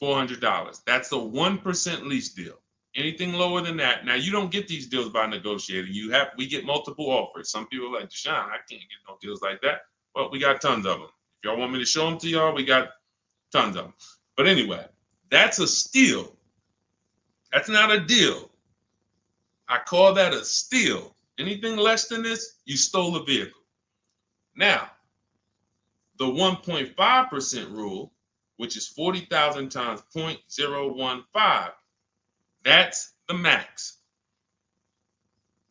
$400. That's the 1% lease deal. Anything lower than that, now you don't get these deals by negotiating. We get multiple offers. Some people are like, Deshone, I can't get no deals like that. Well, we got tons of them. If y'all want me to show them to y'all, we got tons of them. But anyway, that's a steal. That's not a deal. I call that a steal. Anything less than this, you stole a vehicle. Now, the 1.5% rule, which is 40,000 times 0.015, that's the max.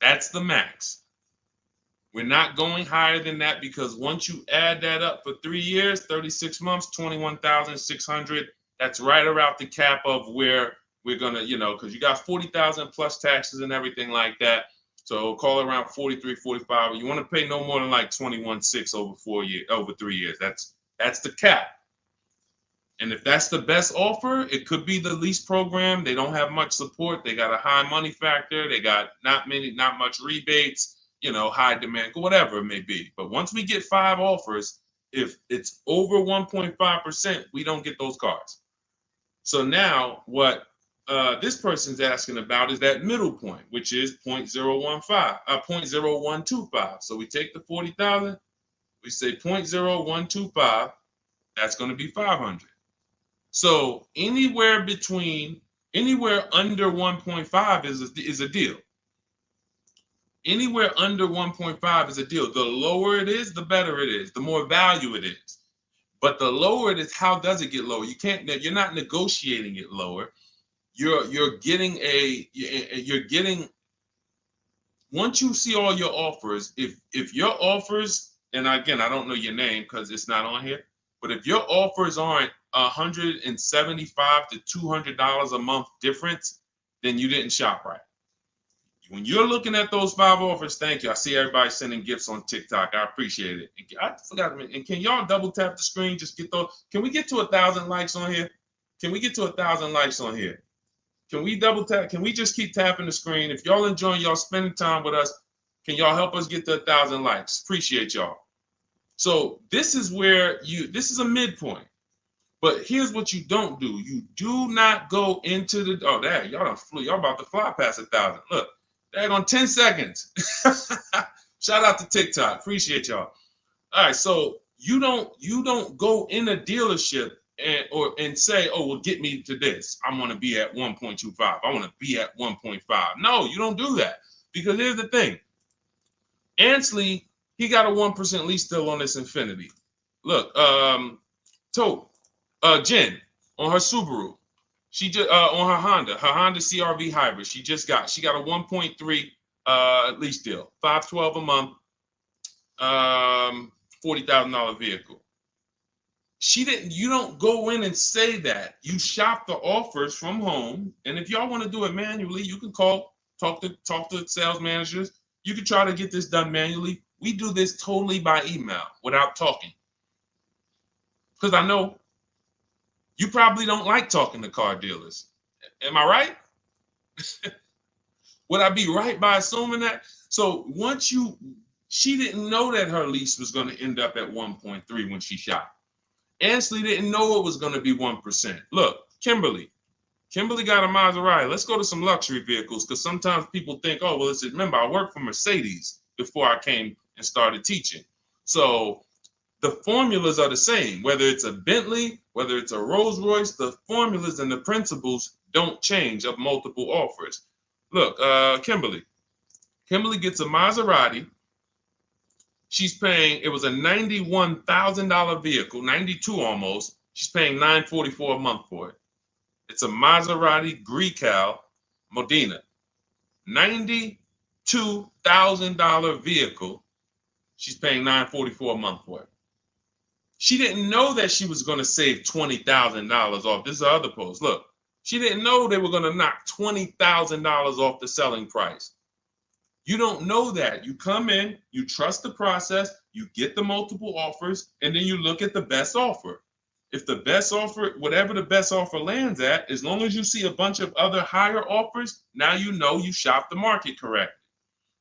That's the max. We're not going higher than that because once you add that up for 3 years, 36 months, 21,600, that's right around the cap of where we're gonna, because you got 40,000 plus taxes and everything like that. So call it around 43, 45. You want to pay no more than like 21.6 over 3 years. That's the cap. And if that's the best offer, it could be the lease program. They don't have much support. They got a high money factor. They got not much rebates, high demand, whatever it may be. But once we get 5 offers, if it's over 1.5%, we don't get those cars. So now what this person's asking about is that middle point, which is 0.0125. So we take the 40,000, we say 0.0125, that's going to be 500. So anywhere under 1.5 is a deal. Anywhere under 1.5 is a deal. The lower it is, the better it is, the more value it is. But the lower it is, how does it get lower? You're not negotiating it lower. You're getting once you see all your offers, if your offers, and again, I don't know your name because it's not on here, but if your offers aren't $175 to $200 a month difference, then you didn't shop right. When you're looking at those 5 offers, thank you. I see everybody sending gifts on TikTok. I appreciate it. I forgot. And can y'all double tap the screen? Just get those. Can we get to 1,000 likes on here? Can we get to 1,000 likes on here? Can we double tap? Can we just keep tapping the screen? If y'all enjoying y'all spending time with us, can y'all help us get to 1,000 likes? Appreciate y'all. So this is where this is a midpoint. But here's what you don't do. You do not go into the, y'all done flew. Y'all about to fly past 1,000. Look, on 10 seconds. Shout out to TikTok. Appreciate y'all. All right, so you don't go in a dealership and say, oh, well, get me to this. I want to be at 1.25. I want to be at 1.5. No, you don't do that. Because here's the thing. Ansley, he got a 1% lease deal on this Infiniti. Look, Jen on her Subaru. She just on her Honda CRV hybrid. She got a 1.3 lease deal, $512 a month, $40,000 vehicle. You don't go in and say that. You shop the offers from home, and if y'all want to do it manually, you can talk to sales managers. You can try to get this done manually. We do this totally by email without talking, because I know you probably don't like talking to car dealers. Am I right? Would I be right by assuming that? So she didn't know that her lease was going to end up at 1.3 when she shopped. Ansley didn't know it was going to be 1%. Look, Kimberly got a Maserati. Let's go to some luxury vehicles, because sometimes people think, oh, well, remember, I worked for Mercedes before I came and started teaching. So the formulas are the same, whether it's a Bentley, whether it's a Rolls Royce, the formulas and the principles don't change of multiple offers. Look, Kimberly gets a Maserati. She's paying, it was a $91,000 vehicle, 92 almost. She's paying $944 a month for it. It's a Maserati Grecal Modena, $92,000 vehicle. She's paying $944 a month for it. She didn't know that she was going to save $20,000 off. This is the other post. Look, she didn't know they were going to knock $20,000 off the selling price. You don't know that. You come in, you trust the process, you get the multiple offers, and then you look at the best offer. If the best offer, whatever the best offer lands at, as long as you see a bunch of other higher offers, now you know you shopped the market correctly.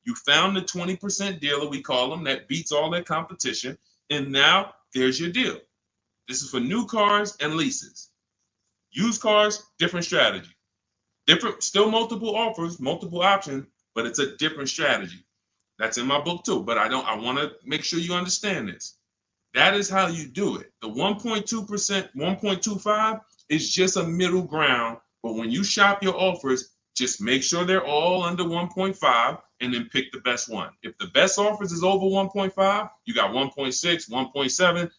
You found the 20% dealer, we call them, that beats all their competition, and now there's your deal. This is for new cars and leases. Used cars, different strategy. Different, still multiple offers, multiple options, but it's a different strategy. That's in my book too, but I want to make sure you understand this. That is how you do it. The 1.2%, 1.25 is just a middle ground, but when you shop your offers, just make sure they're all under 1.5 and then pick the best one. If the best offers is over 1.5, you got 1.6, 1.7,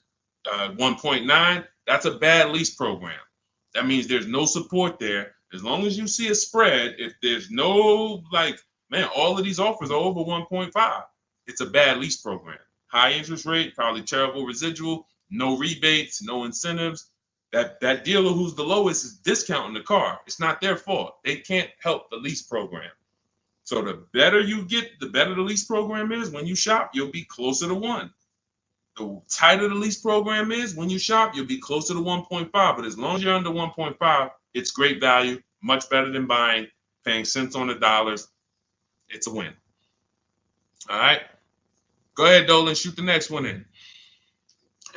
1.9. That's a bad lease program. That means there's no support there. As long as you see a spread, if there's no, like, man, all of these offers are over 1.5, it's a bad lease program. High interest rate, probably terrible residual, no rebates, no incentives. That dealer who's the lowest is discounting the car. It's not their fault. They can't help the lease program. So the better you get, the better the lease program is. When you shop, you'll be closer to 1. The tighter the lease program is, when you shop, you'll be closer to 1.5. But as long as you're under 1.5, it's great value, much better than buying, paying cents on the dollars. It's a win. All right. Go ahead, Dolan, shoot the next one in.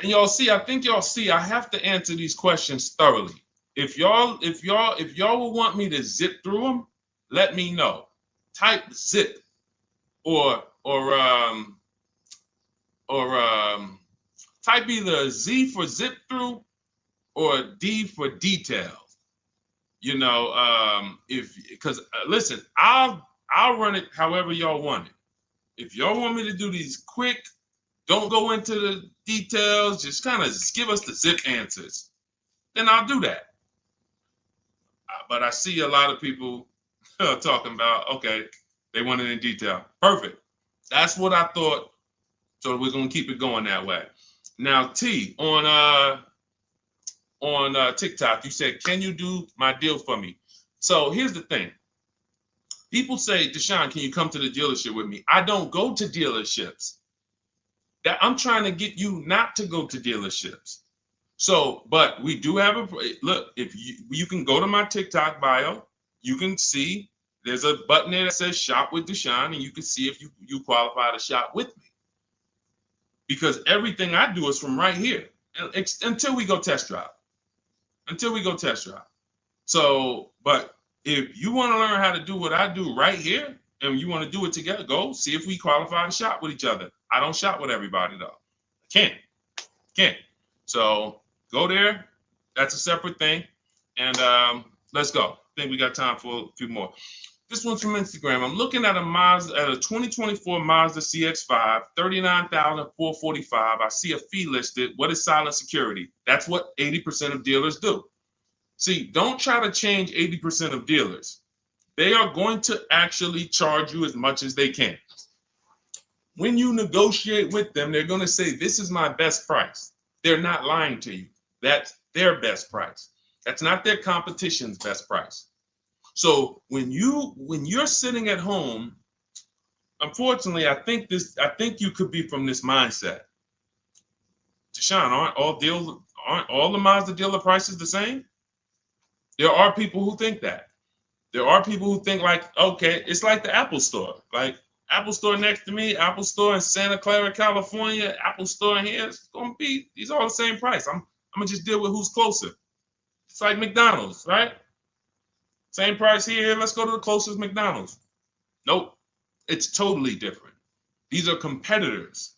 And I think y'all see, I have to answer these questions thoroughly. If y'all will want me to zip through them, let me know. Type zip or type either Z for zip through or D for details. You know, because listen, I'll run it however y'all want it. If y'all want me to do these quick, don't go into the details, just kind of give us the zip answers, then I'll do that. But I see a lot of people talking about, okay, they want it in detail. Perfect. That's what I thought. So we're gonna keep it going that way. Now, T, on TikTok, you said, "Can you do my deal for me?" So here's the thing. People say, "Deshone, can you come to the dealership with me?" I don't go to dealerships. That I'm trying to get you not to go to dealerships. So, but we do have a look. If you can go to my TikTok bio, you can see there's a button there that says "Shop with Deshone," and you can see if you qualify to shop with me. Because everything I do is from right here until we go test drive. Until we go test drive. So, but if you want to learn how to do what I do right here, and you want to do it together, go see if we qualify to shop with each other. I don't shop with everybody though. I can't. So go there. That's a separate thing. And let's go. I think we got time for a few more. This one's from Instagram. I'm looking at a 2024 Mazda CX-5, $39,445. I see a fee listed. What is silent security? That's what 80% of dealers do. See, don't try to change 80% of dealers. They are going to actually charge you as much as they can. When you negotiate with them, they're going to say, "This is my best price." They're not lying to you. That's their best price. That's not their competition's best price. So when you're sitting at home, unfortunately, I think you could be from this mindset. Deshone, aren't all the Mazda dealer prices the same? There are people who think that. There are people who think like, okay, it's like the Apple Store. Like Apple Store next to me, Apple Store in Santa Clara, California, Apple Store in here, it's gonna be, these are all the same price. I'm gonna just deal with who's closer. It's like McDonald's, right? Same price here, let's go to the closest McDonald's. Nope, it's totally different. These are competitors.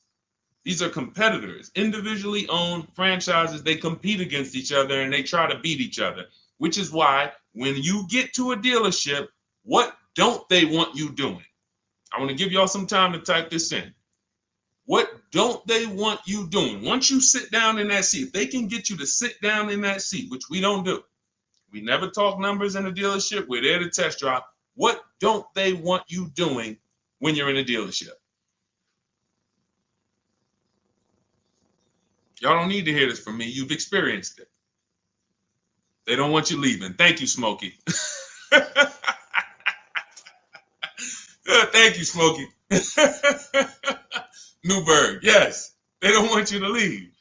These are competitors, individually owned franchises. They compete against each other and they try to beat each other, which is why when you get to a dealership, what don't they want you doing? I want to give y'all some time to type this in. What don't they want you doing? Once you sit down in that seat, if they can get you to sit down in that seat, which we don't do. We never talk numbers in a dealership. We're there to test drive. What don't they want you doing when you're in a dealership? Y'all don't need to hear this from me. You've experienced it. They don't want you leaving. Thank you, Smokey. Thank you, Smokey. Newberg, yes. They don't want you to leave.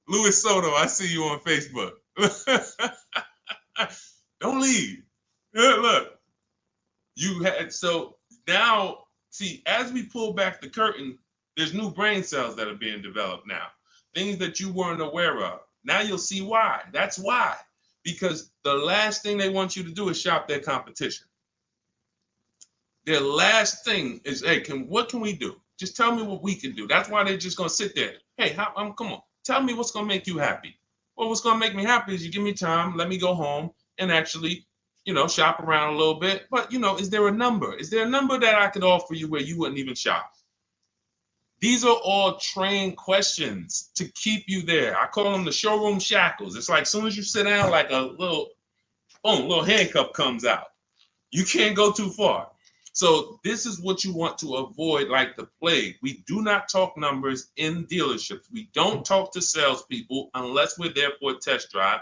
Luis Soto, I see you on Facebook. Don't leave. Look, you had, so now, see, as we pull back the curtain, there's new brain cells that are being developed now, things that you weren't aware of. Now you'll see why. That's why. Because the last thing they want you to do is shop their competition. Their last thing is, hey, what can we do? Just tell me what we can do. That's why they're just gonna sit there. Hey, come on, tell me what's gonna make you happy. Well, what's gonna make me happy is you give me time, let me go home and actually, shop around a little bit. But is there a number? Is there a number that I could offer you where you wouldn't even shop? These are all trained questions to keep you there. I call them the showroom shackles. It's like as soon as you sit down, like a little, boom, little handcuff comes out. You can't go too far. So this is what you want to avoid like the plague. We do not talk numbers in dealerships. We don't talk to salespeople unless we're there for a test drive.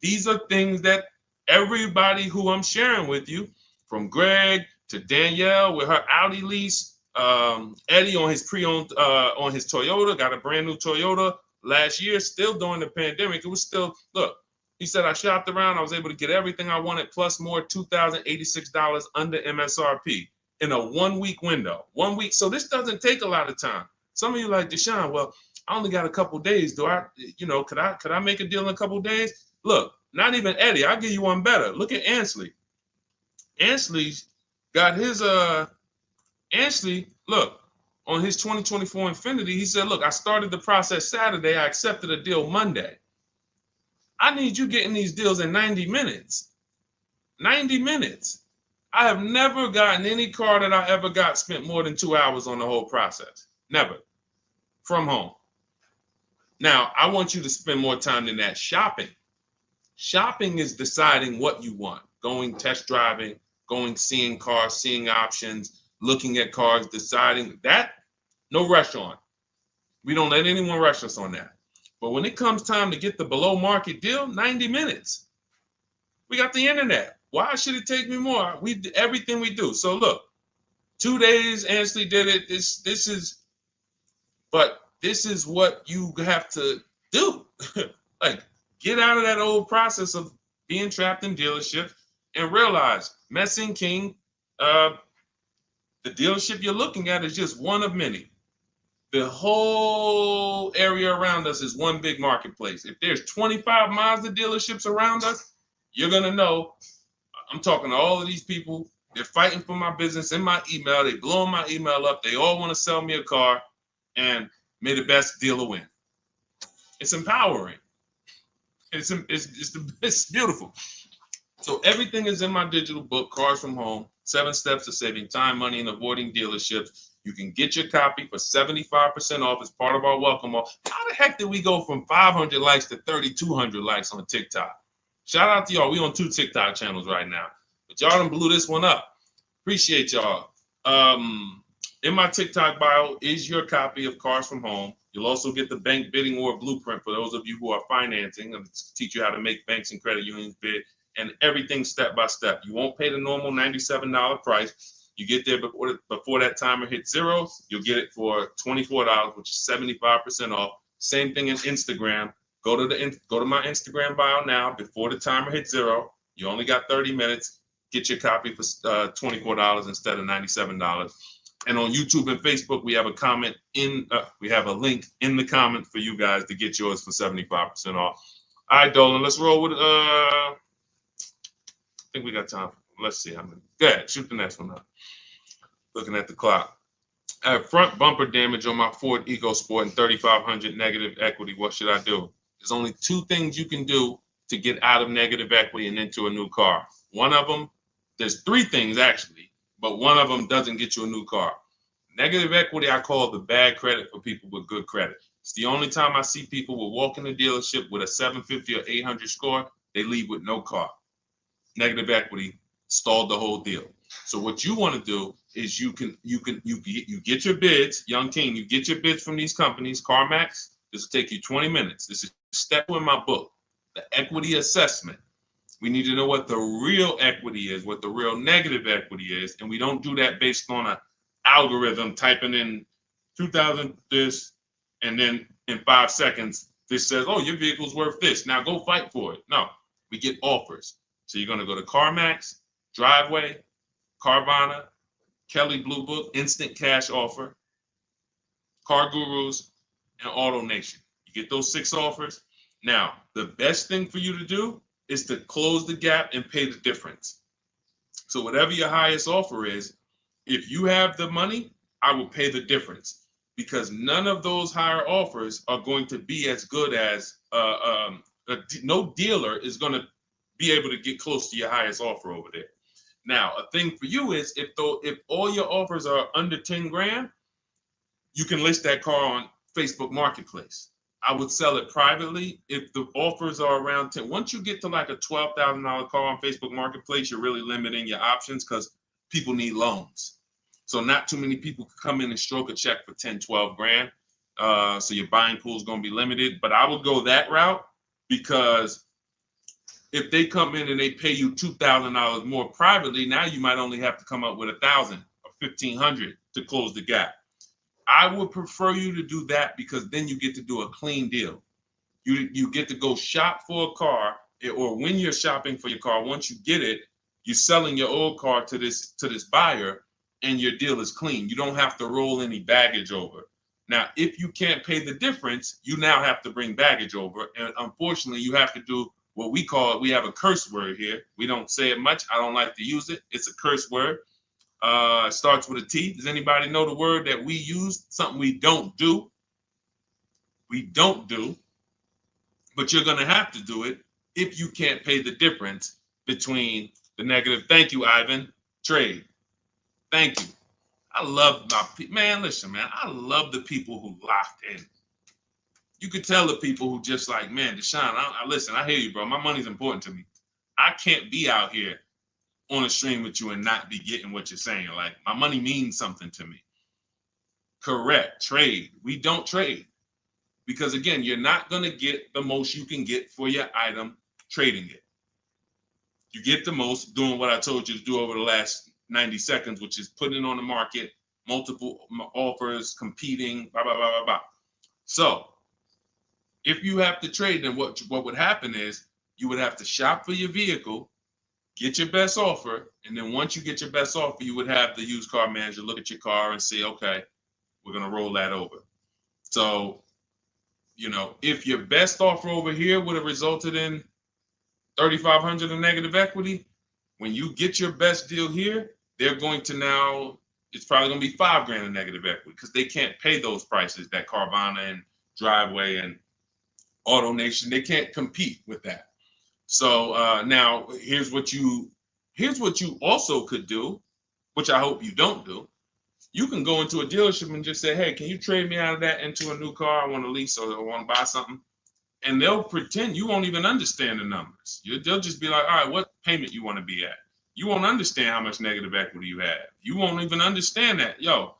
These are things that everybody who I'm sharing with you, from Greg to Danielle with her Audi lease, Eddie on his pre-owned, on his Toyota, got a brand new Toyota last year, still during the pandemic. It was still, look, he said, I shopped around. I was able to get everything I wanted, plus more, $2,086 under MSRP in a 1 week window. 1 week. So this doesn't take a lot of time. Some of you like, Deshone, well, I only got a couple days. Could I make a deal in a couple days? Look, not even Eddie. I'll give you one better. Look at Ansley. Ansley's got his, Ansley, look, on his 2024 Infiniti, he said, look, I started the process Saturday. I accepted a deal Monday. I need you getting these deals in 90 minutes. 90 minutes. I have never gotten any car that I ever got spent more than 2 hours on the whole process. Never. From home. Now, I want you to spend more time than that shopping. Shopping is deciding what you want. Going test driving, going seeing cars, seeing options, looking at cars, deciding that. No rush on. We don't let anyone rush us on that. But when it comes time to get the below market deal, 90 minutes. We got the internet. Why should it take me more? We do everything we do. So look, 2 days, Ansley did it. This is what you have to do. Like, get out of that old process of being trapped in dealership and realize, Messing King, the dealership you're looking at is just one of many. The whole area around us is one big marketplace. If there's 25 Mazda dealerships around us, you're going to know. I'm talking to all of these people. They're fighting for my business in my email. They blowing my email up. They all want to sell me a car, and may the best dealer win. It's empowering. It's beautiful. So everything is in my digital book, Cars from Home, 7 Steps to Saving Time, Money, and Avoiding Dealerships. You can get your copy for 75% off as part of our welcome offer. How the heck did we go from 500 likes to 3,200 likes on TikTok? Shout out to y'all. We on 2 TikTok channels right now. But y'all done blew this one up. Appreciate y'all. In my TikTok bio is your copy of Cars from Home. You'll also get the bank bidding war blueprint for those of you who are financing, and teach you how to make banks and credit unions bid, and everything step by step. You won't pay the normal $97 price. You get there before that timer hits 0. You'll get it for $24, which is 75% off. Same thing in Instagram. Go to my Instagram bio now. Before the timer hits 0, you only got 30 minutes. Get your copy for $24 instead of $97. And on YouTube and Facebook, we have a link in the comment for you guys to get yours for 75% off. All right, Dolan, let's roll with I think we got time. Let's see how many. Go ahead, shoot the next one up. Looking at the clock. I have front bumper damage on my Ford EcoSport and 3,500 negative equity. What should I do? There's only 2 things you can do to get out of negative equity and into a new car. One of them, there's 3 things actually, but one of them doesn't get you a new car. Negative equity, I call the bad credit for people with good credit. It's the only time I see people will walk in the dealership with a 750 or 800 score, they leave with no car. Negative equity stalled the whole deal. So what you want to do is you get your bids, Young King, you get your bids from these companies, CarMax. This will take you 20 minutes. This is step 2 in my book, the equity assessment. We need to know what the real equity is, what the real negative equity is, and we don't do that based on an algorithm typing in 2,000 this, and then in 5 seconds This says, oh, your vehicle's worth this. Now go fight for it. No, we get offers. So you're going to go to CarMax, Driveway, Carvana, Kelly Blue Book, Instant Cash Offer, Car Gurus, and Auto Nation. You get those 6 offers. Now, the best thing for you to do is to close the gap and pay the difference. So whatever your highest offer is, if you have the money, I will pay the difference, because none of those higher offers are going to be as good as no dealer is going to be able to get close to your highest offer over there. Now, a thing for you is if all your offers are under 10 grand, you can list that car on Facebook Marketplace. I would sell it privately if the offers are around 10. Once you get to like a $12,000 car on Facebook Marketplace, you're really limiting your options because people need loans. So not too many people can come in and stroke a check for 10, 12 grand. So your buying pool is going to be limited. But I would go that route, because if they come in and they pay you $2,000 more privately, now you might only have to come up with $1,000 or $1,500 to close the gap. I would prefer you to do that, because then you get to do a clean deal. You get to go shop for a car, or when you're shopping for your car, once you get it, you're selling your old car to this buyer, and your deal is clean. You don't have to roll any baggage over. Now, if you can't pay the difference, you now have to bring baggage over. And unfortunately, you have to do what we have a curse word here. We don't say it much. I don't like to use it. It's a curse word. It starts with a T. Does anybody know the word that we use? Something we don't do. We don't do. But you're going to have to do it if you can't pay the difference between the negative. Thank you, Ivan. Trade. Thank you. I love my people. Man, listen, man. I love the people who locked in. You could tell the people who just like, man, Deshone, listen, I hear you, bro. My money's important to me. I can't be out here on a stream with you and not be getting what you're saying. Like, my money means something to me. Correct. Trade. We don't trade, because again, you're not going to get the most you can get for your item trading it. You get the most doing what I told you to do over the last 90 seconds, which is putting it on the market, multiple offers, competing, blah, blah, blah, blah, blah. So if you have to trade, then what would happen is you would have to shop for your vehicle, get your best offer, and then once you get your best offer, you would have the used car manager look at your car and say, okay, we're going to roll that over. So, you know, if your best offer over here would have resulted in $3,500 in negative equity, when you get your best deal here, they're going to now, it's probably going to be $5 grand in negative equity, because they can't pay those prices that Carvana and Driveway and Auto Nation, they can't compete with that. So now here's what you also could do, which I hope you don't do. You can go into a dealership and just say, hey, can you trade me out of that into a new car? I want to lease or I want to buy something. And they'll pretend you won't even understand the numbers. They'll just be like, all right, what payment you want to be at? You won't understand how much negative equity you have. You won't even understand that. Yo,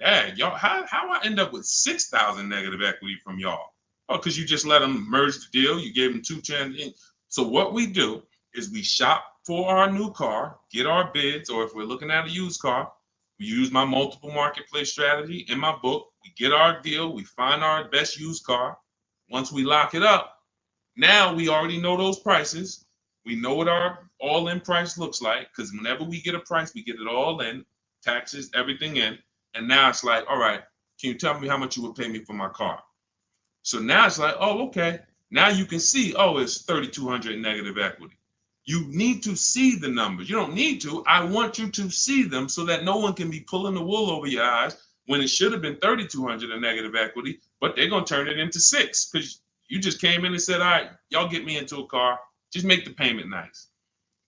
dad, y'all, how I end up with 6,000 negative equity from y'all? Oh, because you just let them merge the deal. You gave them 2 chances. So what we do is we shop for our new car, get our bids, or if we're looking at a used car, we use my multiple marketplace strategy in my book. We get our deal. We find our best used car. Once we lock it up, now we already know those prices. We know what our all-in price looks like, because whenever we get a price, we get it all in, taxes, everything in. And now it's like, all right, can you tell me how much you would pay me for my car? So now it's like, oh, okay. Now you can see, oh, it's 3,200 in negative equity. You need to see the numbers. You don't need to. I want you to see them so that no one can be pulling the wool over your eyes when it should have been 3,200 in negative equity, but they're going to turn it into 6 because you just came in and said, all right, y'all get me into a car. Just make the payment nice.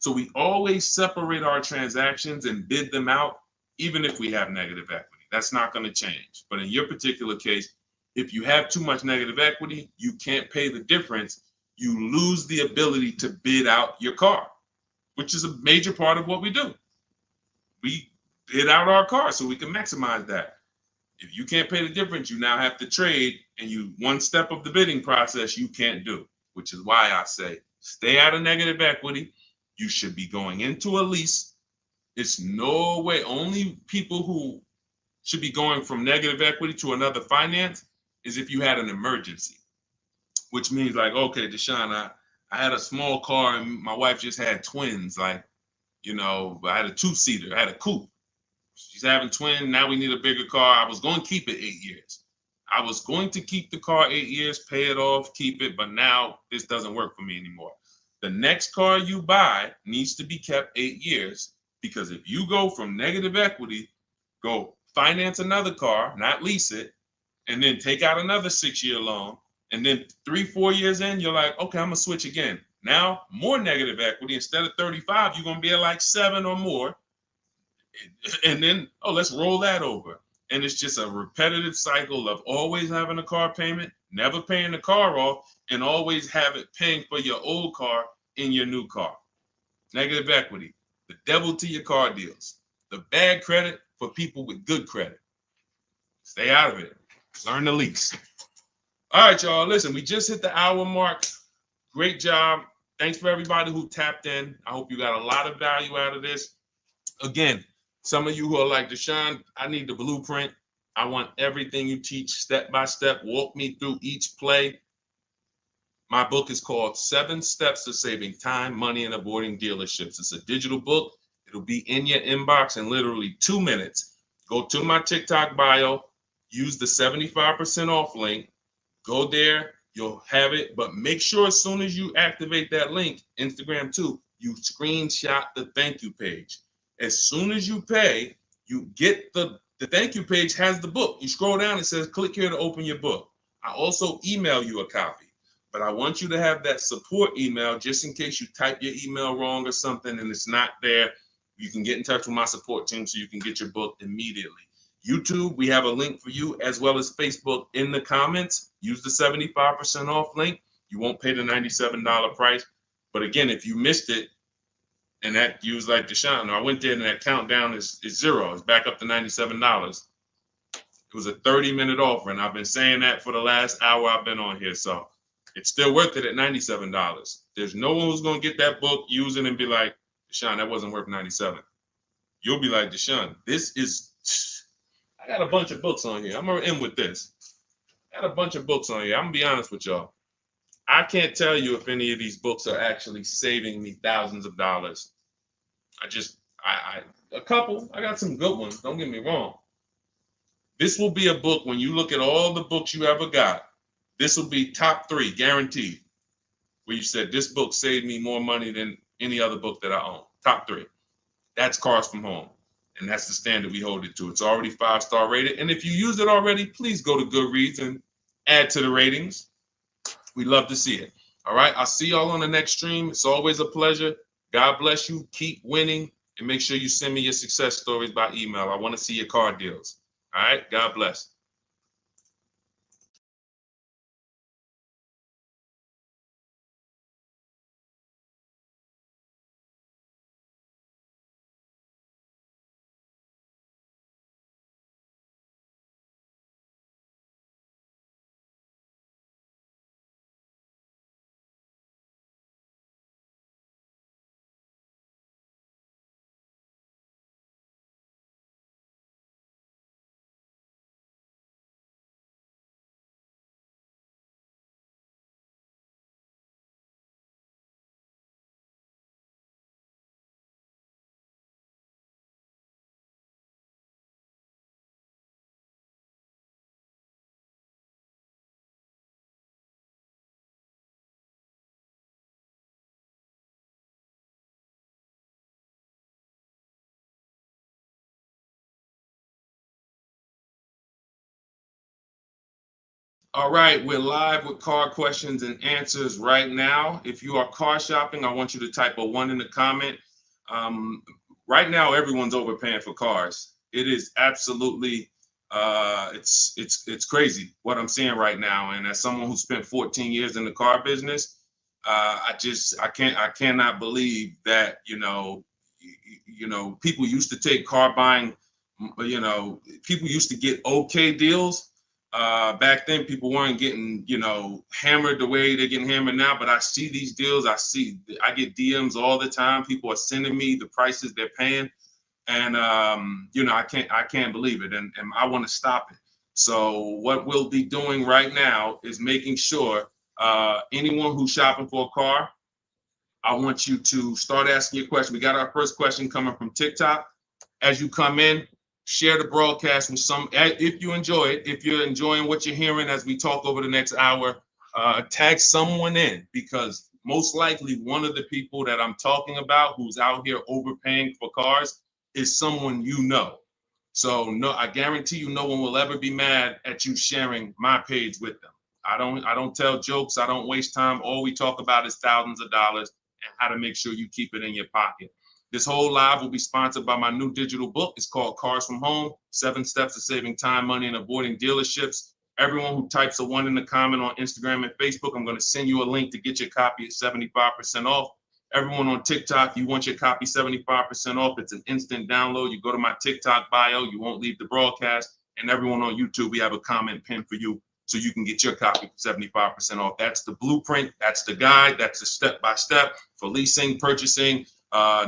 So we always separate our transactions and bid them out, even if we have negative equity. That's not going to change. But in your particular case, if you have too much negative equity, you can't pay the difference. You lose the ability to bid out your car, which is a major part of what we do. We bid out our car so we can maximize that. If you can't pay the difference, you now have to trade, and one step of the bidding process you can't do, which is why I say stay out of negative equity. You should be going into a lease. It's no way. Only people who should be going from negative equity to another finance is if you had an emergency. which means like, okay, Deshone, I had a small car and my wife just had twins. Like, you know, I had a two-seater, I had a coupe. She's having twins. Now we need a bigger car. I was going to keep it 8 years. I was going to keep the car 8 years, pay it off, keep it, but now this doesn't work for me anymore. The next car you buy needs to be kept 8 years, because if you go from negative equity, go finance another car, not lease it, and then take out another 6-year loan, and then 3-4 years in, you're like, okay, I'm gonna switch again. Now more negative equity. Instead of 35, you're gonna be at like 7 or more. And then, oh, let's roll that over. And it's just a repetitive cycle of always having a car payment, never paying the car off, and always have it paying for your old car in your new car. Negative equity, the devil to your car deals. The bad credit for people with good credit. Stay out of it. Learn the lease. All right, y'all. Listen, we just hit the hour mark. Great job. Thanks for everybody who tapped in. I hope you got a lot of value out of this. Again, some of you who are like, Deshone, I need the blueprint. I want everything you teach step by step. Walk me through each play. My book is called 7 Steps to Saving Time, Money, and Avoiding Dealerships. It's a digital book. It'll be in your inbox in literally 2 minutes. Go to my TikTok bio, use the 75% off link. Go there, you'll have it. But make sure as soon as you activate that link, Instagram too, you screenshot the thank you page. As soon as you pay, you get the thank you page has the book. You scroll down, it says click here to open your book. I also email you a copy, but I want you to have that support email just in case you type your email wrong or something and it's not there. You can get in touch with my support team so you can get your book immediately. YouTube, we have a link for you, as well as Facebook in the comments. Use the 75% off link. You won't pay the $97 price. But again, if you missed it, and that you was like, Deshone, I went there and that countdown is 0. It's back up to $97. It was a 30-minute offer, and I've been saying that for the last hour I've been on here. So it's still worth it at $97. There's no one who's going to get that book, use it, and be like, Deshone, that wasn't worth $97. You'll be like, Deshone, this is, I got a bunch of books on here. I'm going to end with this. I got a bunch of books on here. I'm going to be honest with y'all. I can't tell you if any of these books are actually saving me thousands of dollars. A couple. I got some good ones. Don't get me wrong. This will be a book, when you look at all the books you ever got, this will be top 3, guaranteed. Where you said, this book saved me more money than any other book that I own. Top 3. That's Cars from Home. And that's the standard we hold it to. It's already 5-star rated. And if you use it already, please go to Goodreads and add to the ratings. We'd love to see it. All right. I'll see y'all on the next stream. It's always a pleasure. God bless you. Keep winning. And make sure you send me your success stories by email. I want to see your car deals. All right. God bless. All right, we're live with car questions and answers right now. If you are car shopping, I want you to type a 1 in the comment. Right now, everyone's overpaying for cars. It is absolutely, it's crazy what I'm seeing right now. And as someone who spent 14 years in the car business, I cannot believe that people used to take car buying. People used to get okay deals. Back then, people weren't getting, hammered the way they're getting hammered now. But I see these deals. I get DMs all the time. People are sending me the prices they're paying, and I can't believe it, and I want to stop it. So what we'll be doing right now is making sure Anyone who's shopping for a car, I want you to start asking your question. We got our first question coming from TikTok. As you come in, share the broadcast with some, if you enjoy it, if you're enjoying what you're hearing as we talk over the next hour, tag someone in, because most likely one of the people that I'm talking about who's out here overpaying for cars is someone you know. So no, I guarantee you no one will ever be mad at you sharing my page with them. I don't tell jokes. I don't waste time. All we talk about is thousands of dollars and how to make sure you keep it in your pocket. This whole live will be sponsored by my new digital book. It's called Cars from Home, 7 Steps to Saving Time, Money, and Avoiding Dealerships. Everyone who types a 1 in the comment on Instagram and Facebook, I'm going to send you a link to get your copy at 75% off. Everyone on TikTok, you want your copy 75% off. It's an instant download. You go to my TikTok bio, you won't leave the broadcast. And everyone on YouTube, we have a comment pin for you so you can get your copy for 75% off. That's the blueprint. That's the guide. That's the step-by-step for leasing, purchasing,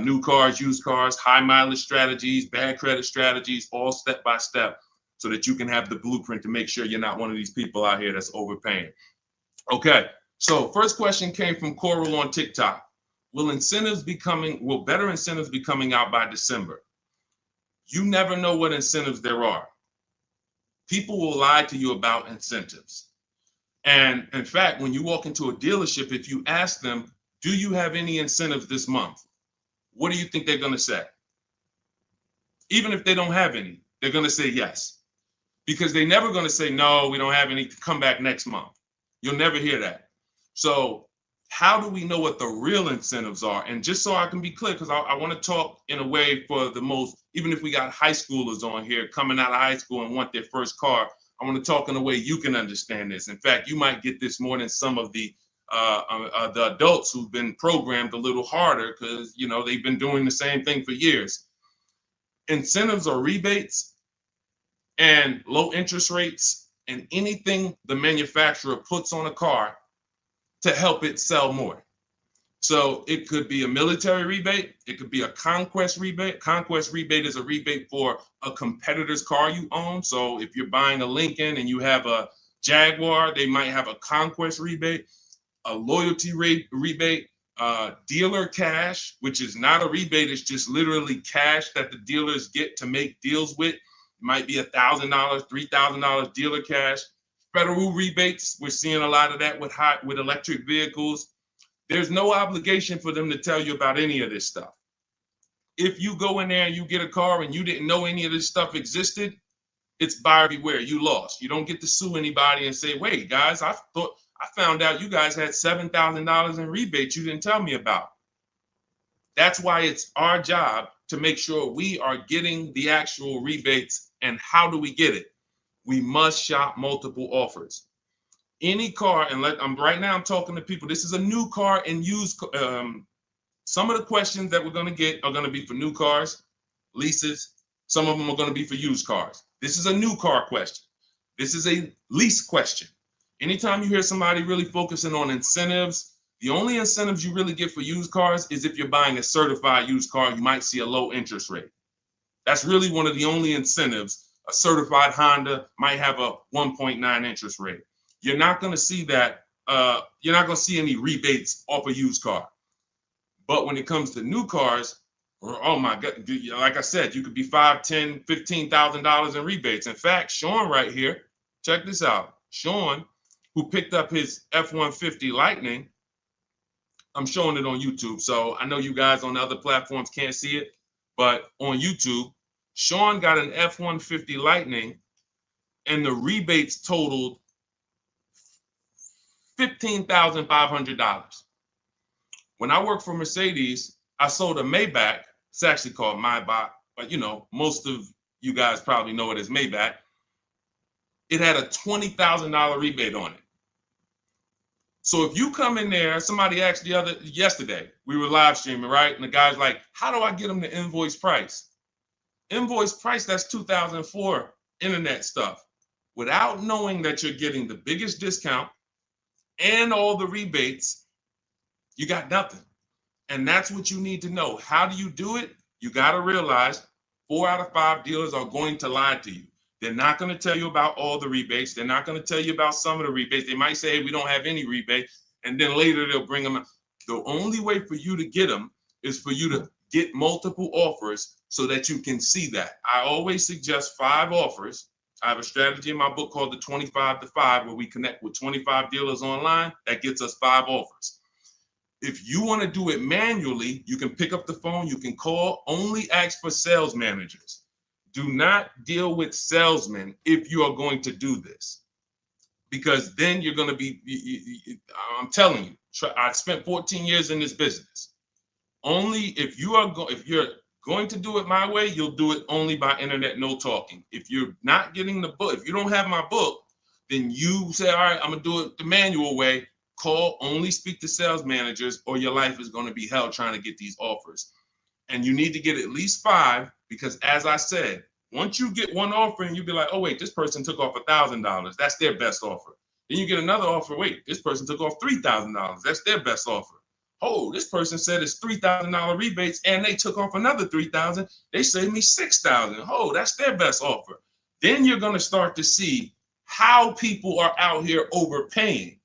new cars, used cars, high mileage strategies, bad credit strategies, all step-by-step so that you can have the blueprint to make sure you're not one of these people out here that's overpaying. Okay, so first question came from Coral on TikTok. Will better incentives be coming out by December? You never know what incentives there are. People will lie to you about incentives. And in fact, when you walk into a dealership, if you ask them, do you have any incentives this month? What do you think they're going to say? Even if they don't have any, they're going to say yes. Because they're never going to say, no, we don't have any, come back next month. You'll never hear that. So how do we know what the real incentives are? And just so I can be clear, because I want to talk in a way for the most, even if we got high schoolers on here coming out of high school and want their first car, I want to talk in a way you can understand this. In fact, you might get this more than some of the adults who've been programmed a little harder because, you know, they've been doing the same thing for years. Incentives or rebates and low interest rates and anything the manufacturer puts on a car to help it sell more. So it could be a military rebate. It could be a conquest rebate. Conquest rebate is a rebate for a competitor's car you own. So if you're buying a Lincoln and you have a Jaguar, they might have a conquest rebate, a loyalty rebate, dealer cash, which is not a rebate. It's just literally cash that the dealers get to make deals with. It might be $1,000, $3,000 dealer cash. Federal rebates, we're seeing a lot of that with electric vehicles. There's no obligation for them to tell you about any of this stuff. If you go in there and you get a car and you didn't know any of this stuff existed, it's buyer beware. You lost. You don't get to sue anybody and say, wait, guys, I found out you guys had $7,000 in rebates you didn't tell me about. That's why it's our job to make sure we are getting the actual rebates. And how do we get it? We must shop multiple offers. Any car, and right now I'm talking to people. This is a new car and used. Some of the questions that we're going to get are going to be for new cars, leases. Some of them are going to be for used cars. This is a new car question. This is a lease question. Anytime you hear somebody really focusing on incentives, the only incentives you really get for used cars is if you're buying a certified used car, you might see a low interest rate. That's really one of the only incentives. A certified Honda might have a 1.9 interest rate. You're not going to see that. You're not going to see any rebates off a used car. But when it comes to new cars, oh my God, like I said, you could be $5,000, $10,000, $15,000 in rebates. In fact, Sean right here, check this out. Sean, who picked up his F-150 Lightning, I'm showing it on YouTube. So I know you guys on the other platforms can't see it, but on YouTube, Sean got an F-150 Lightning and the rebates totaled $15,500. When I worked for Mercedes, I sold a Maybach. It's actually called Maybach, but you know, most of you guys probably know it as Maybach. It had a $20,000 rebate on it. So if you come in there, somebody asked yesterday, we were live streaming, right? And the guy's like, how do I get them the invoice price? Invoice price, that's 2004 internet stuff. Without knowing that you're getting the biggest discount and all the rebates, you got nothing. And that's what you need to know. How do you do it? You got to realize 4 out of 5 dealers are going to lie to you. They're not going to tell you about all the rebates. They're not going to tell you about some of the rebates. They might say, hey, we don't have any rebate. And then later they'll bring them. The only way for you to get them is for you to get multiple offers so that you can see that. I always suggest 5 offers. I have a strategy in my book called the 25 to 5, where we connect with 25 dealers online. That gets us 5 offers. If you want to do it manually, you can pick up the phone, you can call, only ask for sales managers. Do not deal with salesmen if you are going to do this, because then you're going to be, I'm telling you, I spent 14 years in this business. Only if you're going to do it my way, you'll do it only by internet, no talking. If you're not getting the book, if you don't have my book, then you say, all right, I'm going to do it the manual way. Call, only speak to sales managers, or your life is going to be hell trying to get these offers. And you need to get at least 5, because as I said, once you get one offer and you be like, oh, wait, this person took off $1,000. That's their best offer. Then you get another offer. Wait, this person took off $3,000. That's their best offer. Oh, this person said it's $3,000 rebates and they took off another $3,000. They saved me $6,000. Oh, that's their best offer. Then you're going to start to see how people are out here overpaying,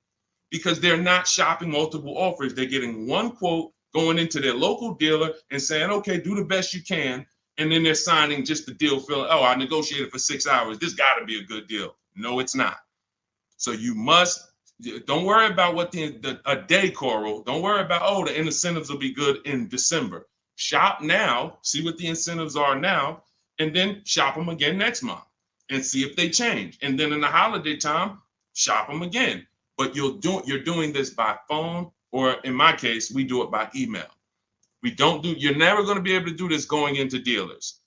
because they're not shopping multiple offers. They're getting one quote, going into their local dealer and saying, okay, do the best you can. And then they're signing just the deal, feeling, oh, I negotiated for 6 hours. This got to be a good deal. No, it's not. So you must, don't worry about what a day, Coral. Don't worry about, oh, the incentives will be good in December. Shop now, see what the incentives are now, and then shop them again next month and see if they change. And then in the holiday time, shop them again. But you're doing this by phone, or in my case, we do it by email. You're never going to be able to do this going into dealers.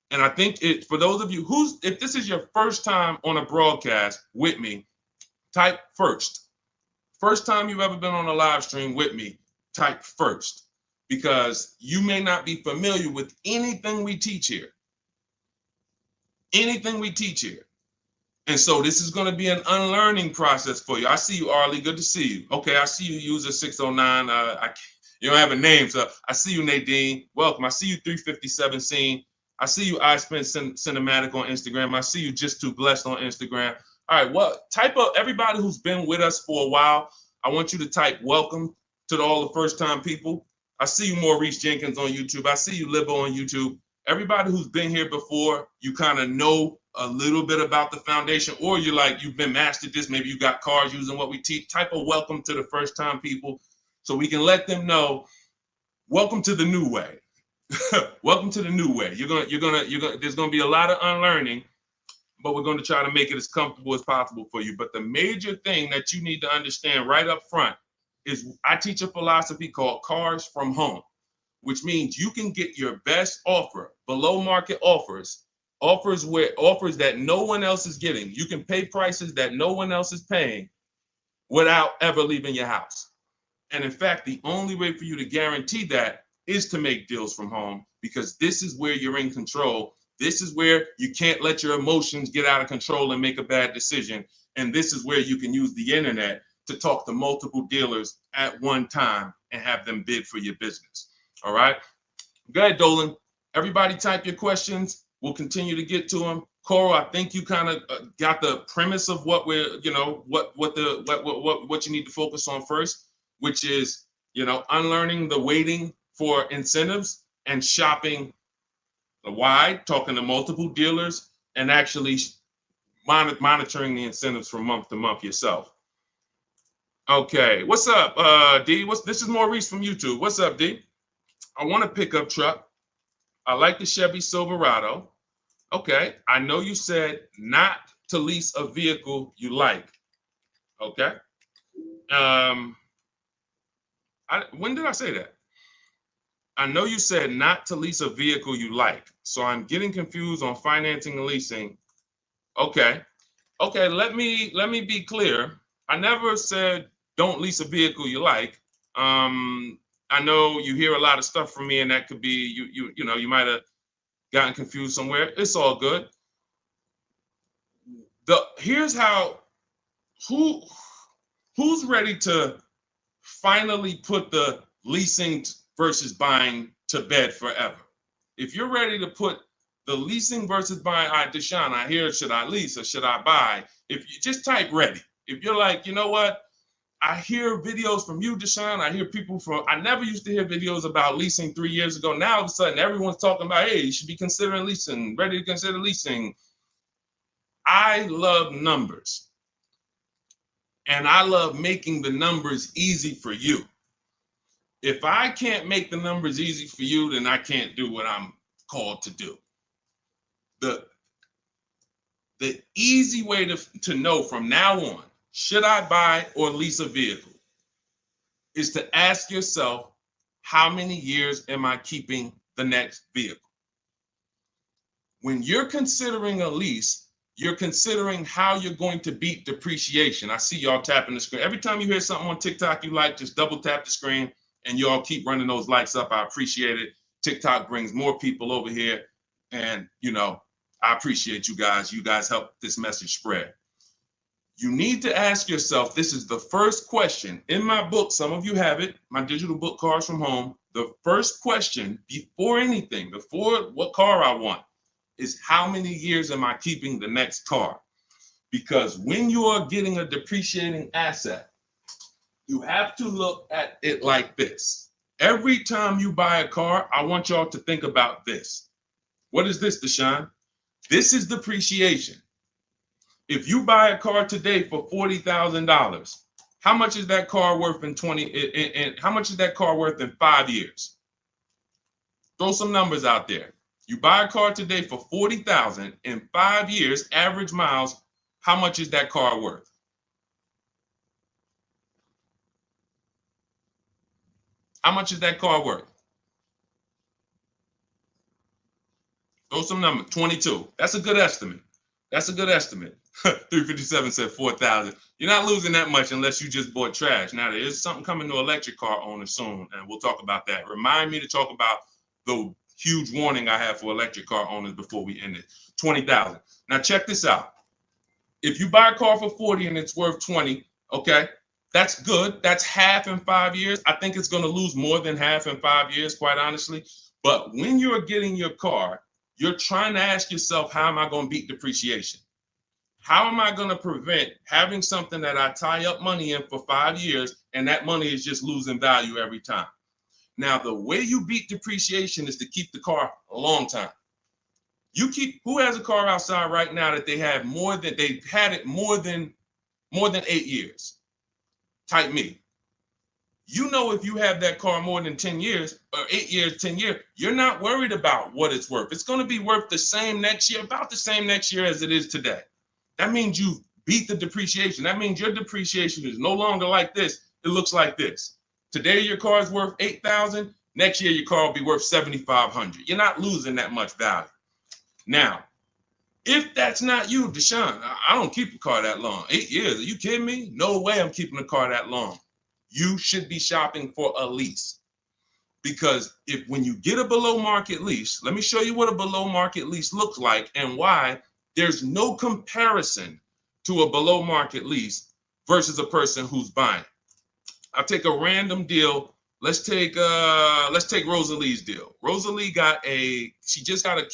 And I think for those of you if this is your first time on a broadcast with me, type first. First time you've ever been on a live stream with me, type first, because you may not be familiar with anything we teach here. Anything we teach here. And so this is going to be an unlearning process for you. I see you, Arlie. Good to see you. Okay, I see you, user 609. You don't have a name, so I see you, Nadine. Welcome. I see you, 357 Scene. I see you, I Spent Cinematic on Instagram. I see you, Just Too Blessed on Instagram. All right, well, type up everybody who's been with us for a while. I want you to type welcome to all the first-time people. I see you, Maurice Jenkins on YouTube. I see you, Libo on YouTube. Everybody who's been here before, you kind of know a little bit about the foundation, or you've been mastered this. Maybe you got cars using what we teach. Type a welcome to the first-time people, so we can let them know, welcome to the new way. Welcome to the new way. There's gonna be a lot of unlearning, but we're going to try to make it as comfortable as possible for you. But the major thing that you need to understand right up front is I teach a philosophy called cars from home, which means you can get your best offer, below market offers that no one else is getting. You can pay prices that no one else is paying without ever leaving your house. And in fact, the only way for you to guarantee that is to make deals from home, because this is where you're in control. This is where you can't let your emotions get out of control and make a bad decision. And this is where you can use the internet to talk to multiple dealers at one time and have them bid for your business. All right. Go ahead, Dolan. Everybody type your questions. We'll continue to get to them. Coral, I think you kind of got the premise of what we're, what you need to focus on first, which is, unlearning the waiting for incentives and shopping wide, talking to multiple dealers, and actually monitoring the incentives from month to month yourself. Okay, what's up, D? This is Maurice from YouTube. What's up, D? I want a pickup truck. I like the Chevy Silverado. Okay, I know you said not to lease a vehicle you like. Okay. When did I say that? I know you said not to lease a vehicle you like. So I'm getting confused on financing and leasing. Okay. Okay, let me be clear. I never said don't lease a vehicle you like. I know you hear a lot of stuff from me, and that could be you might have gotten confused somewhere. It's all good. Here's how who's ready to finally put the leasing versus buying to bed forever. If you're ready to put The leasing versus buying. All right, Deshone, I hear, should I lease or should I buy? If you just type ready. If you're like, you know what? I hear videos from you, Deshone. I hear people from, I never used to hear videos about leasing 3 years ago. Now all of a sudden everyone's talking about, hey, you should be considering leasing, ready to consider leasing. I love numbers. And I love making the numbers easy for you. If I can't make the numbers easy for you, then I can't do what I'm called to do. The easy way to know from now on, should I buy or lease a vehicle, is to ask yourself, how many years am I keeping the next vehicle? When you're considering a lease, you're considering how you're going to beat depreciation. I see y'all tapping the screen. Every time you hear something on TikTok you like, just double tap the screen and y'all keep running those likes up. I appreciate it. TikTok brings more people over here. And, you know, I appreciate you guys. You guys help this message spread. You need to ask yourself, this is the first question. In my book, some of you have it, my digital book, Cars from Home. The first question before anything, before what car I want, is how many years am I keeping the next car? Because when you are getting a depreciating asset, you have to look at it like this. Every time you buy a car, I want y'all to think about this. What is this, Deshone? This is depreciation. If you buy a car today for $40,000, how much is that car worth in how much is that car worth in 5 years? Throw some numbers out there. You buy a car today for $40,000 in 5 years, average miles, how much is that car worth? How much is that car worth? Throw some numbers. 22. That's a good estimate. That's a good estimate. 357 said 4,000. You're not losing that much unless you just bought trash. Now, there is something coming to electric car owners soon, and we'll talk about that. Remind me to talk about the huge warning I have for electric car owners before we end it. 20,000. Now, check this out. If you buy a car for 40 and it's worth 20, okay, that's good. That's half in 5 years. I think it's going to lose more than half in 5 years, quite honestly. But when you're getting your car, you're trying to ask yourself, how am I going to beat depreciation? How am I going to prevent having something that I tie up money in for 5 years and that money is just losing value every time? Now, the way you beat depreciation is to keep the car a long time. Who has a car outside right now that they've had it more than 8 years? Type me. You know, if you have that car more than 10 years or 8 years, 10 years, you're not worried about what it's worth. It's going to be worth the same next year, about the same next year as it is today. That means you beat the depreciation. That means your depreciation is no longer like this. It looks like this. Today, your car is worth $8,000. Next year, your car will be worth $7,500. You're not losing that much value. Now, if that's not you, Deshone, I don't keep a car that long. 8 years, are you kidding me? No way I'm keeping a car that long. You should be shopping for a lease. Because when you get a below market lease, let me show you what a below market lease looks like and why there's no comparison to a below market lease versus a person who's buying. I'll take a random deal. Let's take Rosalie's deal. Rosalie she just got an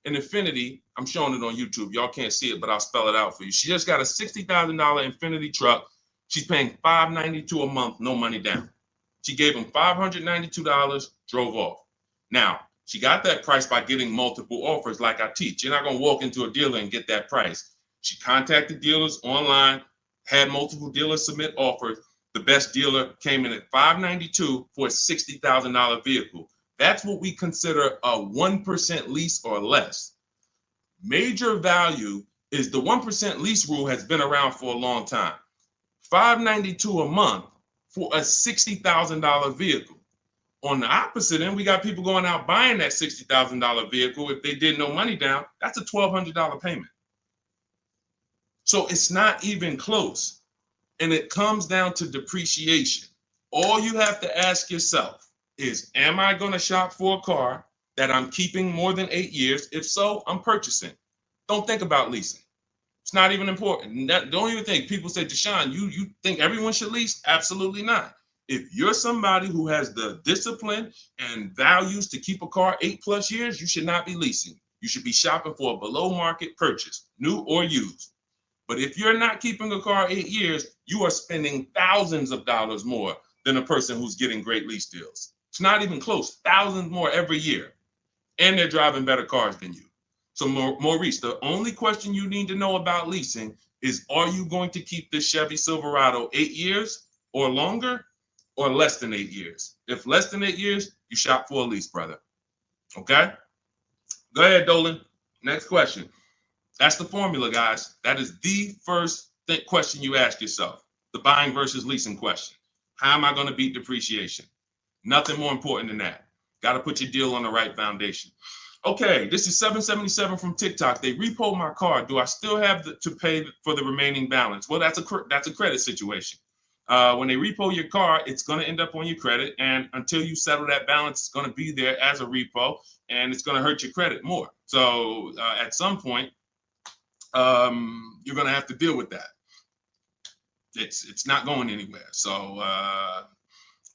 Infiniti. I'm showing it on YouTube. Y'all can't see it, but I'll spell it out for you. She just got a $60,000 Infiniti truck. She's paying $592 a month, no money down. She gave him $592, drove off. Now, she got that price by getting multiple offers like I teach. You're not going to walk into a dealer and get that price. She contacted dealers online, had multiple dealers submit offers. The best dealer came in at $592 for a $60,000 vehicle. That's what we consider a 1% lease or less. Major value is the 1% lease rule has been around for a long time. $592 a month for a $60,000 vehicle. On the opposite end, we got people going out buying that $60,000 vehicle. If they did no money down, that's a $1,200 payment. So it's not even close. And it comes down to depreciation. All you have to ask yourself is, am I going to shop for a car that I'm keeping more than 8 years? If so, I'm purchasing. Don't think about leasing. It's not even important. Don't even think. People say, Deshone, you think everyone should lease? Absolutely not. If you're somebody who has the discipline and values to keep a car 8+ years, you should not be leasing. You should be shopping for a below market purchase, new or used. But if you're not keeping a car 8 years, you are spending thousands of dollars more than a person who's getting great lease deals. It's not even close, thousands more every year. And they're driving better cars than you. So Maurice, the only question you need to know about leasing is, are you going to keep this Chevy Silverado 8 years or longer, or less than 8 years? If less than 8 years, you shop for a lease, brother. Okay? Go ahead, Dolan. Next question. That's the formula, guys. That is the first question you ask yourself. The buying versus leasing question. How am I going to beat depreciation? Nothing more important than that. Got to put your deal on the right foundation. Okay, this is 777 from TikTok. They repoed my car. Do I still have to pay for the remaining balance? Well, that's a credit situation. When they repo your car, it's going to end up on your credit, and until you settle that balance, it's going to be there as a repo, and it's going to hurt your credit more. So at some point, you're going to have to deal with that. It's not going anywhere. So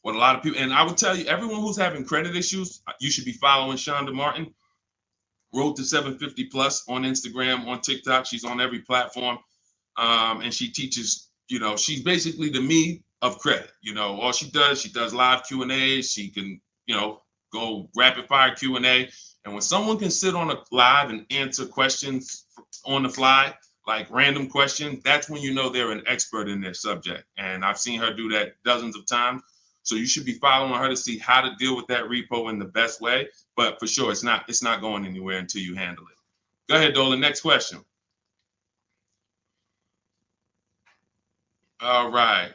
what a lot of people, and I would tell you, everyone who's having credit issues, you should be following Shonda Martin, Road to 750 Plus on Instagram, on TikTok. She's on every platform, and she teaches. She's basically the me of credit. All she does live Q&As. She can, go rapid fire Q&A. And when someone can sit on a live and answer questions on the fly, like random questions, that's when you know they're an expert in their subject. And I've seen her do that dozens of times. So you should be following her to see how to deal with that repo in the best way. But for sure, it's not going anywhere until you handle it. Go ahead, Dolan. Next question. All right.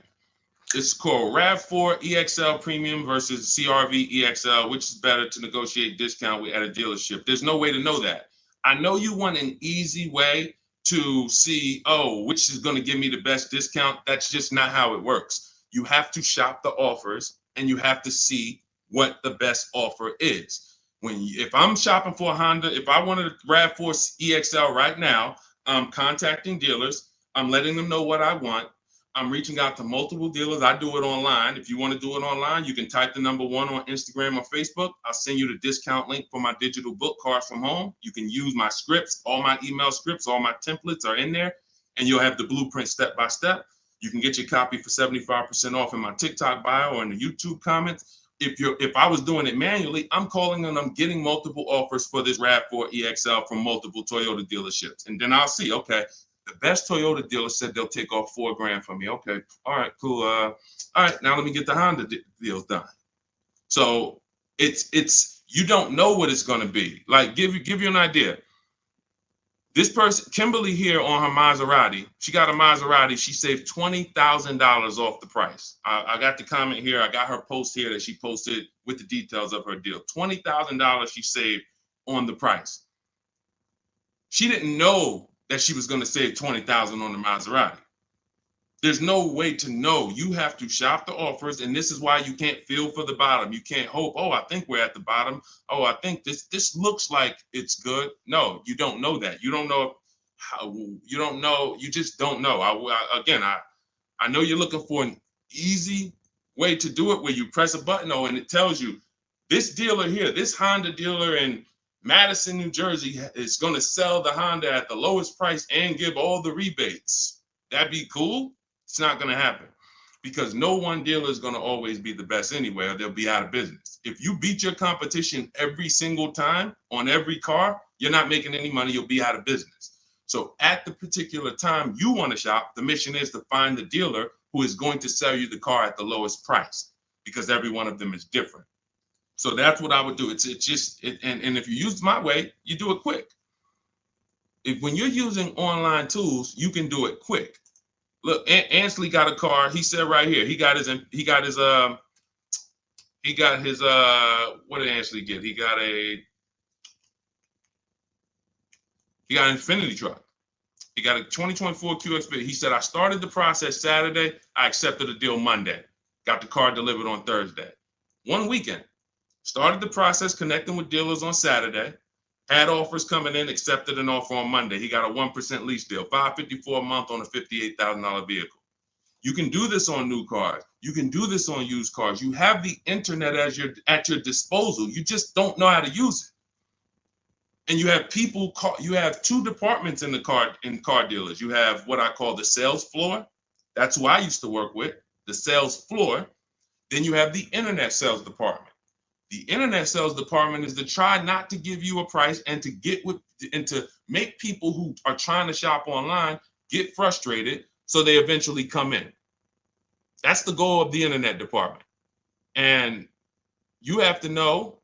This is called RAV4 EXL Premium versus CRV EXL. Which is better to negotiate discount with at a dealership? There's no way to know that. I know you want an easy way to see, which is going to give me the best discount. That's just not how it works. You have to shop the offers, and you have to see what the best offer is. If I'm shopping for a Honda, if I wanted a RAV4 EXL right now, I'm contacting dealers. I'm letting them know what I want. I'm reaching out to multiple dealers. I do it online. If you want to do it online, you can type the number 1 on Instagram or Facebook. I'll send you the discount link for my digital book, Cars from Home. You can use my scripts. All my email scripts, all my templates are in there, and you'll have the blueprint step by step. You can get your copy for 75% off in my TikTok bio or in the YouTube comments. If I was doing it manually, I'm calling and I'm getting multiple offers for this RAV4 EXL from multiple Toyota dealerships. And then I'll see, okay, the best Toyota dealer said they'll take off $4,000 from me. Okay, all right, cool. All right, now let me get the Honda deals done. So it's you don't know what it's going to be. Like give you an idea. This person, Kimberly here on her Maserati, she got a Maserati. She saved $20,000 off the price. I got the comment here. I got her post here that she posted with the details of her deal. $20,000 she saved on the price. She didn't know that she was going to save $20,000 on the Maserati. There's no way to know. You have to shop the offers, and this is why you can't feel for the bottom. You can't hope, I think we're at the bottom. I think this looks like it's good. No, you don't know that. You don't know how. You don't know. You just don't know. I know you're looking for an easy way to do it where you press a button, and it tells you this dealer here, this Honda dealer in Madison, New Jersey, is going to sell the Honda at the lowest price and give all the rebates. That'd be cool. It's not going to happen because no one dealer is going to always be the best anyway, or they'll be out of business. If you beat your competition every single time on every car, you're not making any money. You'll be out of business. So at the particular time you want to shop, the mission is to find the dealer who is going to sell you the car at the lowest price, because every one of them is different. So that's what I would do. And if you use my way, you do it quick. When you're using online tools, you can do it quick. Look, Ansley got a car. He said right here, he got his what did Ansley get? He got an Infinity truck. He got a 2024 QX. He said, I started the process Saturday. I accepted a deal Monday. Got the car delivered on Thursday. One weekend. Started the process connecting with dealers on Saturday. Had offers coming in, accepted an offer on Monday. He got a 1% lease deal, $554 a month on a $58,000 vehicle. You can do this on new cars. You can do this on used cars. You have the internet as at your disposal. You just don't know how to use it. And you have people you have two departments in car dealers. You have what I call the sales floor. That's who I used to work with, the sales floor. Then you have the internet sales department. The internet sales department is to try not to give you a price and to make people who are trying to shop online get frustrated so they eventually come in. That's the goal of the internet department. And you have to know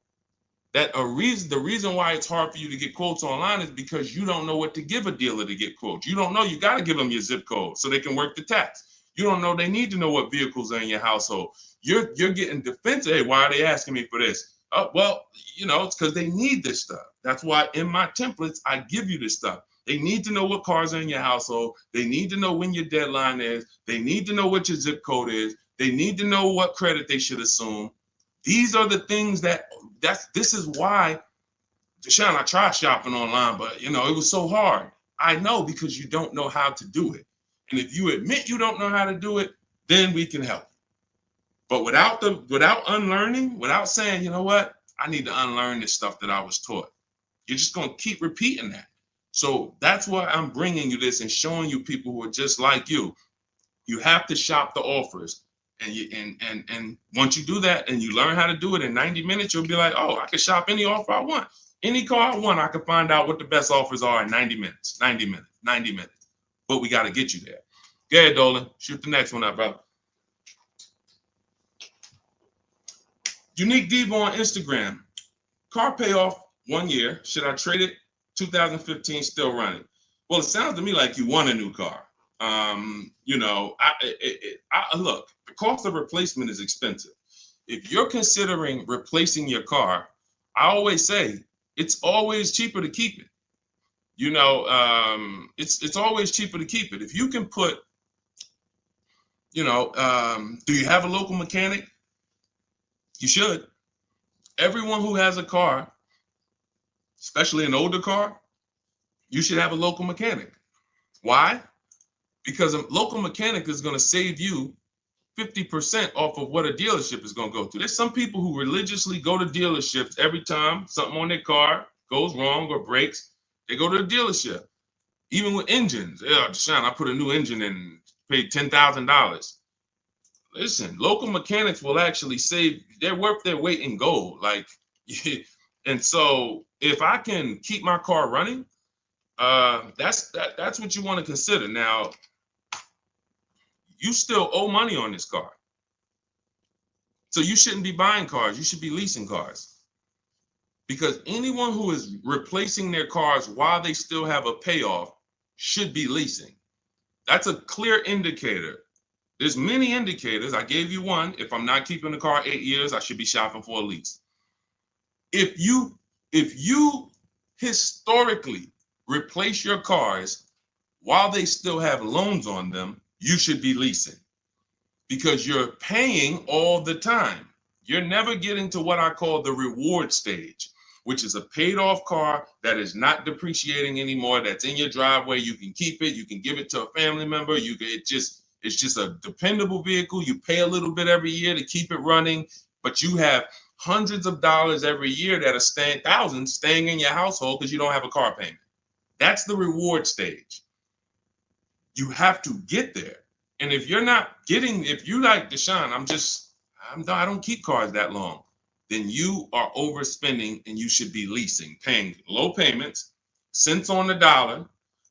that the reason why it's hard for you to get quotes online is because you don't know what to give a dealer to get quotes. You don't know. You got to give them your zip code so they can work the tax. You don't know. They need to know what vehicles are in your household. You're getting defensive. Hey, why are they asking me for this? Well, it's because they need this stuff. That's why in my templates, I give you this stuff. They need to know what cars are in your household. They need to know when your deadline is. They need to know what your zip code is. They need to know what credit they should assume. These are the things this is why, Deshone, I tried shopping online, but it was so hard. I know, because you don't know how to do it. And if you admit you don't know how to do it, then we can help. But without unlearning, without saying, you know what, I need to unlearn this stuff that I was taught, you're just going to keep repeating that. So that's why I'm bringing you this and showing you people who are just like you. You have to shop the offers. And once you do that and you learn how to do it in 90 minutes, you'll be like, oh, I can shop any offer I want. Any car I want, I can find out what the best offers are in 90 minutes. But we got to get you there. Go ahead, Dolan. Shoot the next one up, bro. Unique Devo on Instagram. Car payoff 1 year. Should I trade it? 2015 still running. Well, it sounds to me like you want a new car. Look, the cost of replacement is expensive. If you're considering replacing your car, I always say it's always cheaper to keep it. It's always cheaper to keep it. If you can put, do you have a local mechanic? You should. Everyone who has a car, especially an older car, you should have a local mechanic. Why? Because a local mechanic is going to save you 50% off of what a dealership is going to go through. There's some people who religiously go to dealerships every time something on their car goes wrong or breaks. They go to the dealership. Even with engines. Yeah, Deshone, I put a new engine in and paid $10,000. Listen, local mechanics will actually save. They're worth their weight in gold. And so if I can keep my car running, that's what you want to consider. Now, you still owe money on this car. So you shouldn't be buying cars. You should be leasing cars. Because anyone who is replacing their cars while they still have a payoff should be leasing. That's a clear indicator. There's many indicators. I gave you one. If I'm not keeping the car 8 years, I should be shopping for a lease. If you historically replace your cars while they still have loans on them, you should be leasing, because you're paying all the time. You're never getting to what I call the reward stage, which is a paid off car that is not depreciating anymore, that's in your driveway. You can keep it. You can give it to a family member. It's just a dependable vehicle. You pay a little bit every year to keep it running, but you have hundreds of dollars every year that are thousands staying in your household because you don't have a car payment. That's the reward stage. You have to get there. And if you're like Deshone, I don't keep cars that long, then you are overspending and you should be leasing, paying low payments, cents on the dollar.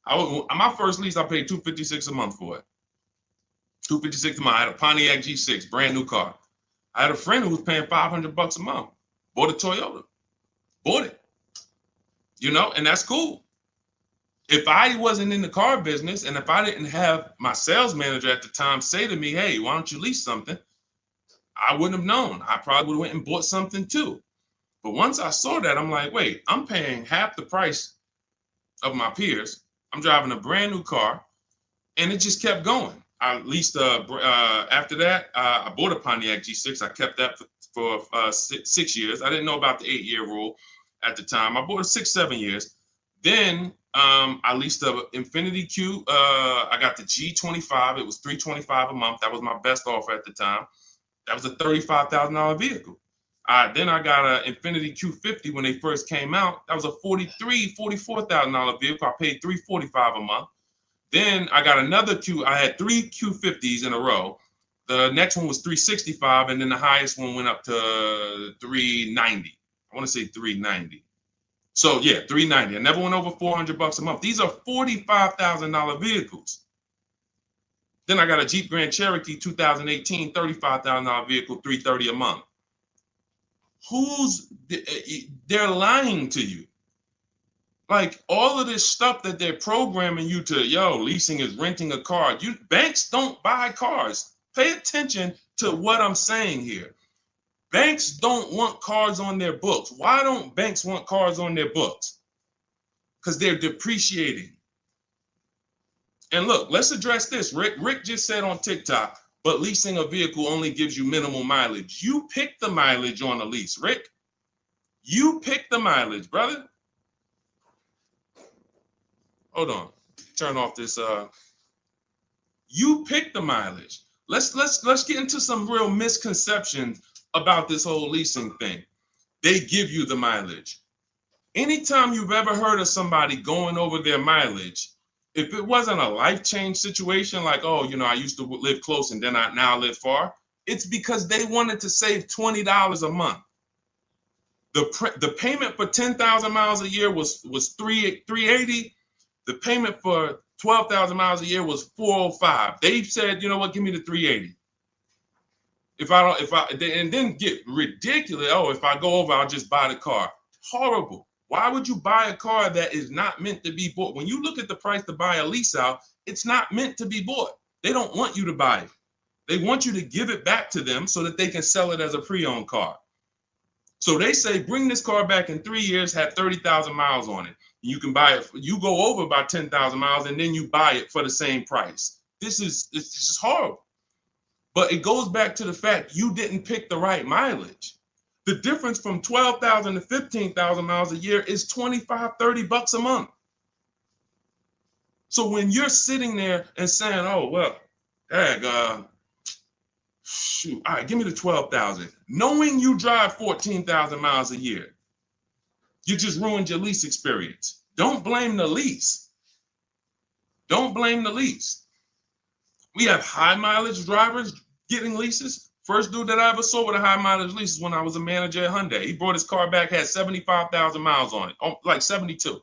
My first lease, I paid $256 a month for it. $256 a month. I had a Pontiac G6, brand new car. I had a friend who was paying $500 a month. Bought a Toyota. Bought it. And that's cool. If I wasn't in the car business and if I didn't have my sales manager at the time say to me, hey, why don't you lease something? I wouldn't have known. I probably would have went and bought something too. But once I saw that, I'm like, wait, I'm paying half the price of my peers. I'm driving a brand new car, and it just kept going. I leased after that, I bought a Pontiac G6. I kept that for 6 years. I didn't know about the 8-year rule at the time. I bought it 6, 7 years. Then I leased a Infiniti Q. I got the G25. It was $325 a month. That was my best offer at the time. That was a $35,000 vehicle. Then I got an Infiniti Q50 when they first came out. That was a $44,000 vehicle. I paid $345 a month. Then I got another Q. I had 3 Q50s in a row. The next one was $365, and then the highest one went up to $390. I want to say $390. So yeah, $390. I never went over $400 a month. These are $45,000 vehicles. Then I got a Jeep Grand Cherokee 2018, $35,000 vehicle, $330 a month. They're lying to you. Like all of this stuff that they're programming you to, leasing is renting a car. Banks don't buy cars. Pay attention to what I'm saying here. Banks don't want cars on their books. Why don't banks want cars on their books? Because they're depreciating. And look, let's address this. Rick just said on TikTok, but leasing a vehicle only gives you minimal mileage. You pick the mileage on a lease, Rick. You pick the mileage, brother. Hold on. Turn off this. You pick the mileage. Let's get into some real misconceptions about this whole leasing thing. They give you the mileage. Anytime you've ever heard of somebody going over their mileage, if it wasn't a life change situation, like, I used to live close and then I now live far, it's because they wanted to save $20 a month. The payment for 10,000 miles a year was $380. The payment for 12,000 miles a year was $405. They said, you know what, give me the $380. And then get ridiculous. If I go over, I'll just buy the car. Horrible. Why would you buy a car that is not meant to be bought? When you look at the price to buy a lease out, it's not meant to be bought. They don't want you to buy it. They want you to give it back to them so that they can sell it as a pre-owned car. So they say, bring this car back in 3 years, have 30,000 miles on it. You can buy it. You go over by 10,000 miles and then you buy it for the same price. It's just horrible. But it goes back to the fact you didn't pick the right mileage. The difference from 12,000 to 15,000 miles a year is $25-30 a month. So when you're sitting there and saying, shoot, all right, give me the 12,000, knowing you drive 14,000 miles a year, you just ruined your lease experience. Don't blame the lease. Don't blame the lease. We have high mileage drivers getting leases. First dude that I ever saw with a high mileage lease is when I was a manager at Hyundai. He brought his car back, had 75,000 miles on it, like 72.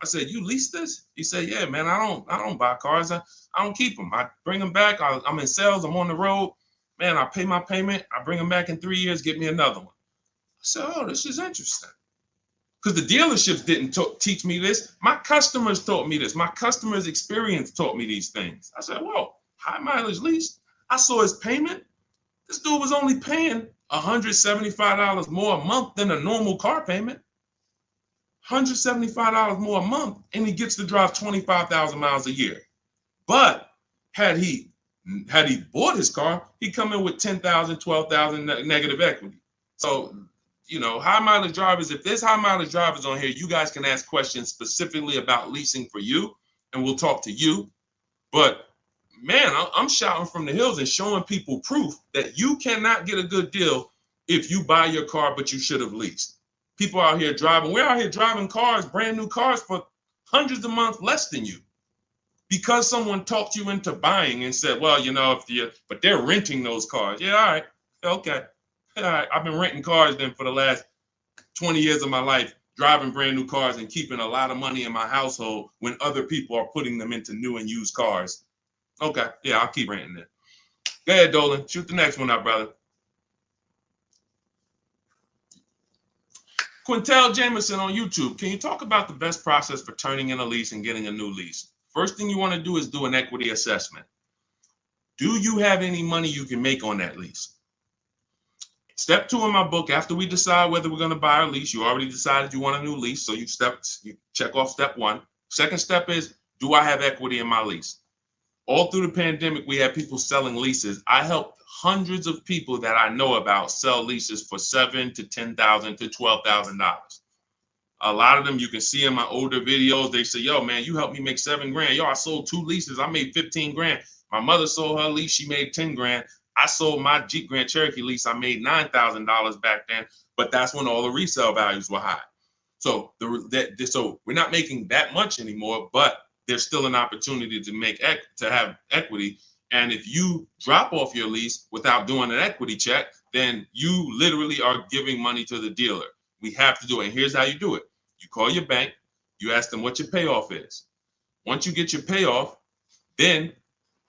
I said, you lease this? He said, yeah, man, I don't buy cars. I don't keep them. I bring them back. I'm in sales. I'm on the road. Man, I pay my payment. I bring them back in 3 years, get me another one. I said, this is interesting. Because the dealerships didn't teach me this. My customers taught me this. My customers' experience taught me these things. I said, whoa, high mileage lease. I saw his payment. This dude was only paying $175 more a month than a normal car payment. $175 more a month, and he gets to drive 25,000 miles a year. But had he bought his car, he'd come in with 10,000, 12,000 negative equity. So, high mileage drivers, if there's high mileage drivers on here, you guys can ask questions specifically about leasing for you, and we'll talk to you. But man, I'm shouting from the hills and showing people proof that you cannot get a good deal if you buy your car, but you should have leased. People out here driving, we're out here driving cars, brand new cars for hundreds a month less than you. Because someone talked you into buying and said, well, but they're renting those cars. Yeah, all right, okay. All right, I've been renting cars then for the last 20 years of my life, driving brand new cars and keeping a lot of money in my household when other people are putting them into new and used cars. Okay, yeah, I'll keep renting it. Go ahead, Dolan. Shoot the next one up, brother. Quintel Jameson on YouTube. Can you talk about the best process for turning in a lease and getting a new lease? First thing you want to do is do an equity assessment. Do you have any money you can make on that lease? Step 2 in my book, after we decide whether we're going to buy a lease, you already decided you want a new lease, so you check off step 1. Second step is, do I have equity in my lease? All through the pandemic, we had people selling leases. I helped hundreds of people that I know about sell leases for $7,000 to $10,000 to $12,000. A lot of them you can see in my older videos. They say, yo, man, you helped me make 7 grand. Yo, I sold 2 leases. I made 15 grand. My mother sold her lease. She made 10 grand. I sold my Jeep Grand Cherokee lease. I made $9,000 back then. But that's when all the resale values were high. So so we're not making that much anymore, but there's still an opportunity to have equity. And if you drop off your lease without doing an equity check, then you literally are giving money to the dealer. We have to do it. And here's how you do it. You call your bank, you ask them what your payoff is. Once you get your payoff, then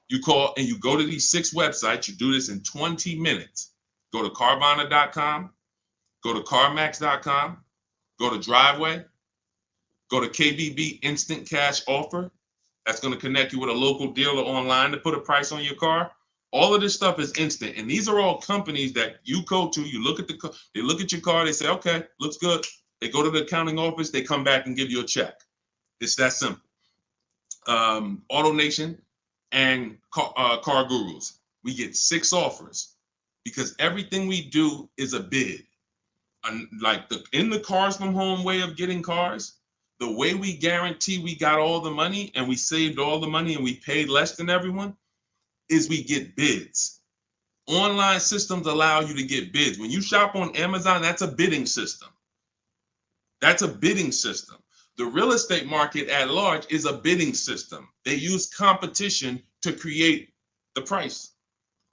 you call and you go to these 6 websites. You do this in 20 minutes. Go to Carvana.com, go to CarMax.com, go to Driveway, go to KBB Instant Cash Offer. That's going to connect you with a local dealer online to put a price on your car. All of this stuff is instant. And these are all companies that you go to, you look at they look at your car, they say, okay, looks good. They go to the accounting office, they come back and give you a check. It's that simple. AutoNation and Car Gurus, we get 6 offers because everything we do is a bid. Like in the Cars from Home way of getting cars, the way we guarantee we got all the money and we saved all the money and we paid less than everyone is we get bids. Online systems allow you to get bids. When you shop on Amazon, that's a bidding system. That's a bidding system. The real estate market at large is a bidding system. They use competition to create the price.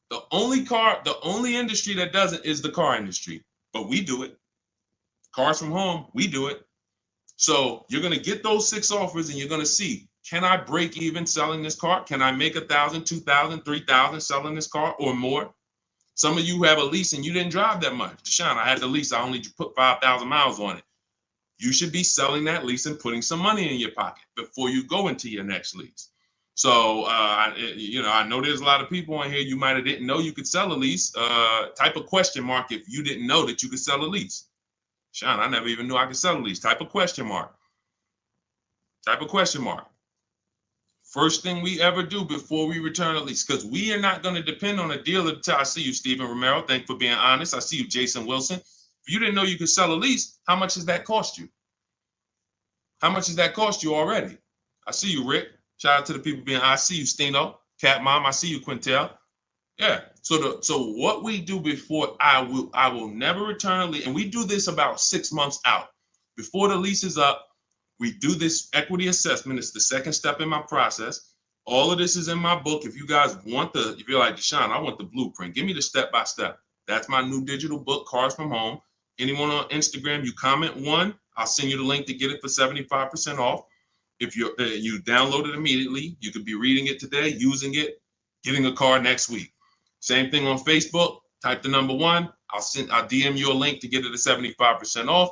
The only industry that doesn't is the car industry, but we do it. Cars from Home, we do it. So you're going to get those 6 offers and you're going to see, can I break even selling this car? Can I make 1,000, 2,000, 3,000 selling this car or more? Some of you have a lease and you didn't drive that much. Deshone, I had the lease. I only put 5,000 miles on it. You should be selling that lease and putting some money in your pocket before you go into your next lease. So, I know there's a lot of people on here. You might have didn't know you could sell a lease. Type a question mark if you didn't know that you could sell a lease. Sean, I never even knew I could sell a lease. Type a question mark. Type a question mark. First thing we ever do before we return a lease, because we are not going to depend on a dealer. I see you, Stephen Romero. Thank you for being honest. I see you, Jason Wilson. If you didn't know you could sell a lease, how much does that cost you? How much does that cost you already? I see you, Rick. Shout out to the people being. I see you, Stino, Cat Mom. I see you, Quintel. Yeah. So what we do before I will never return a lease, and we do this about 6 months out before the lease is up. We do this equity assessment. It's the second step in my process. All of this is in my book. If you guys want if you're like, Deshone, I want the blueprint. Give me the step-by-step. That's my new digital book, Cars from Home. Anyone on Instagram, you comment 1, I'll send you the link to get it for 75% off. If you download it immediately, you could be reading it today, using it, getting a car next week. Same thing on Facebook. Type the number 1. I'll DM you a link to get it at 75% off.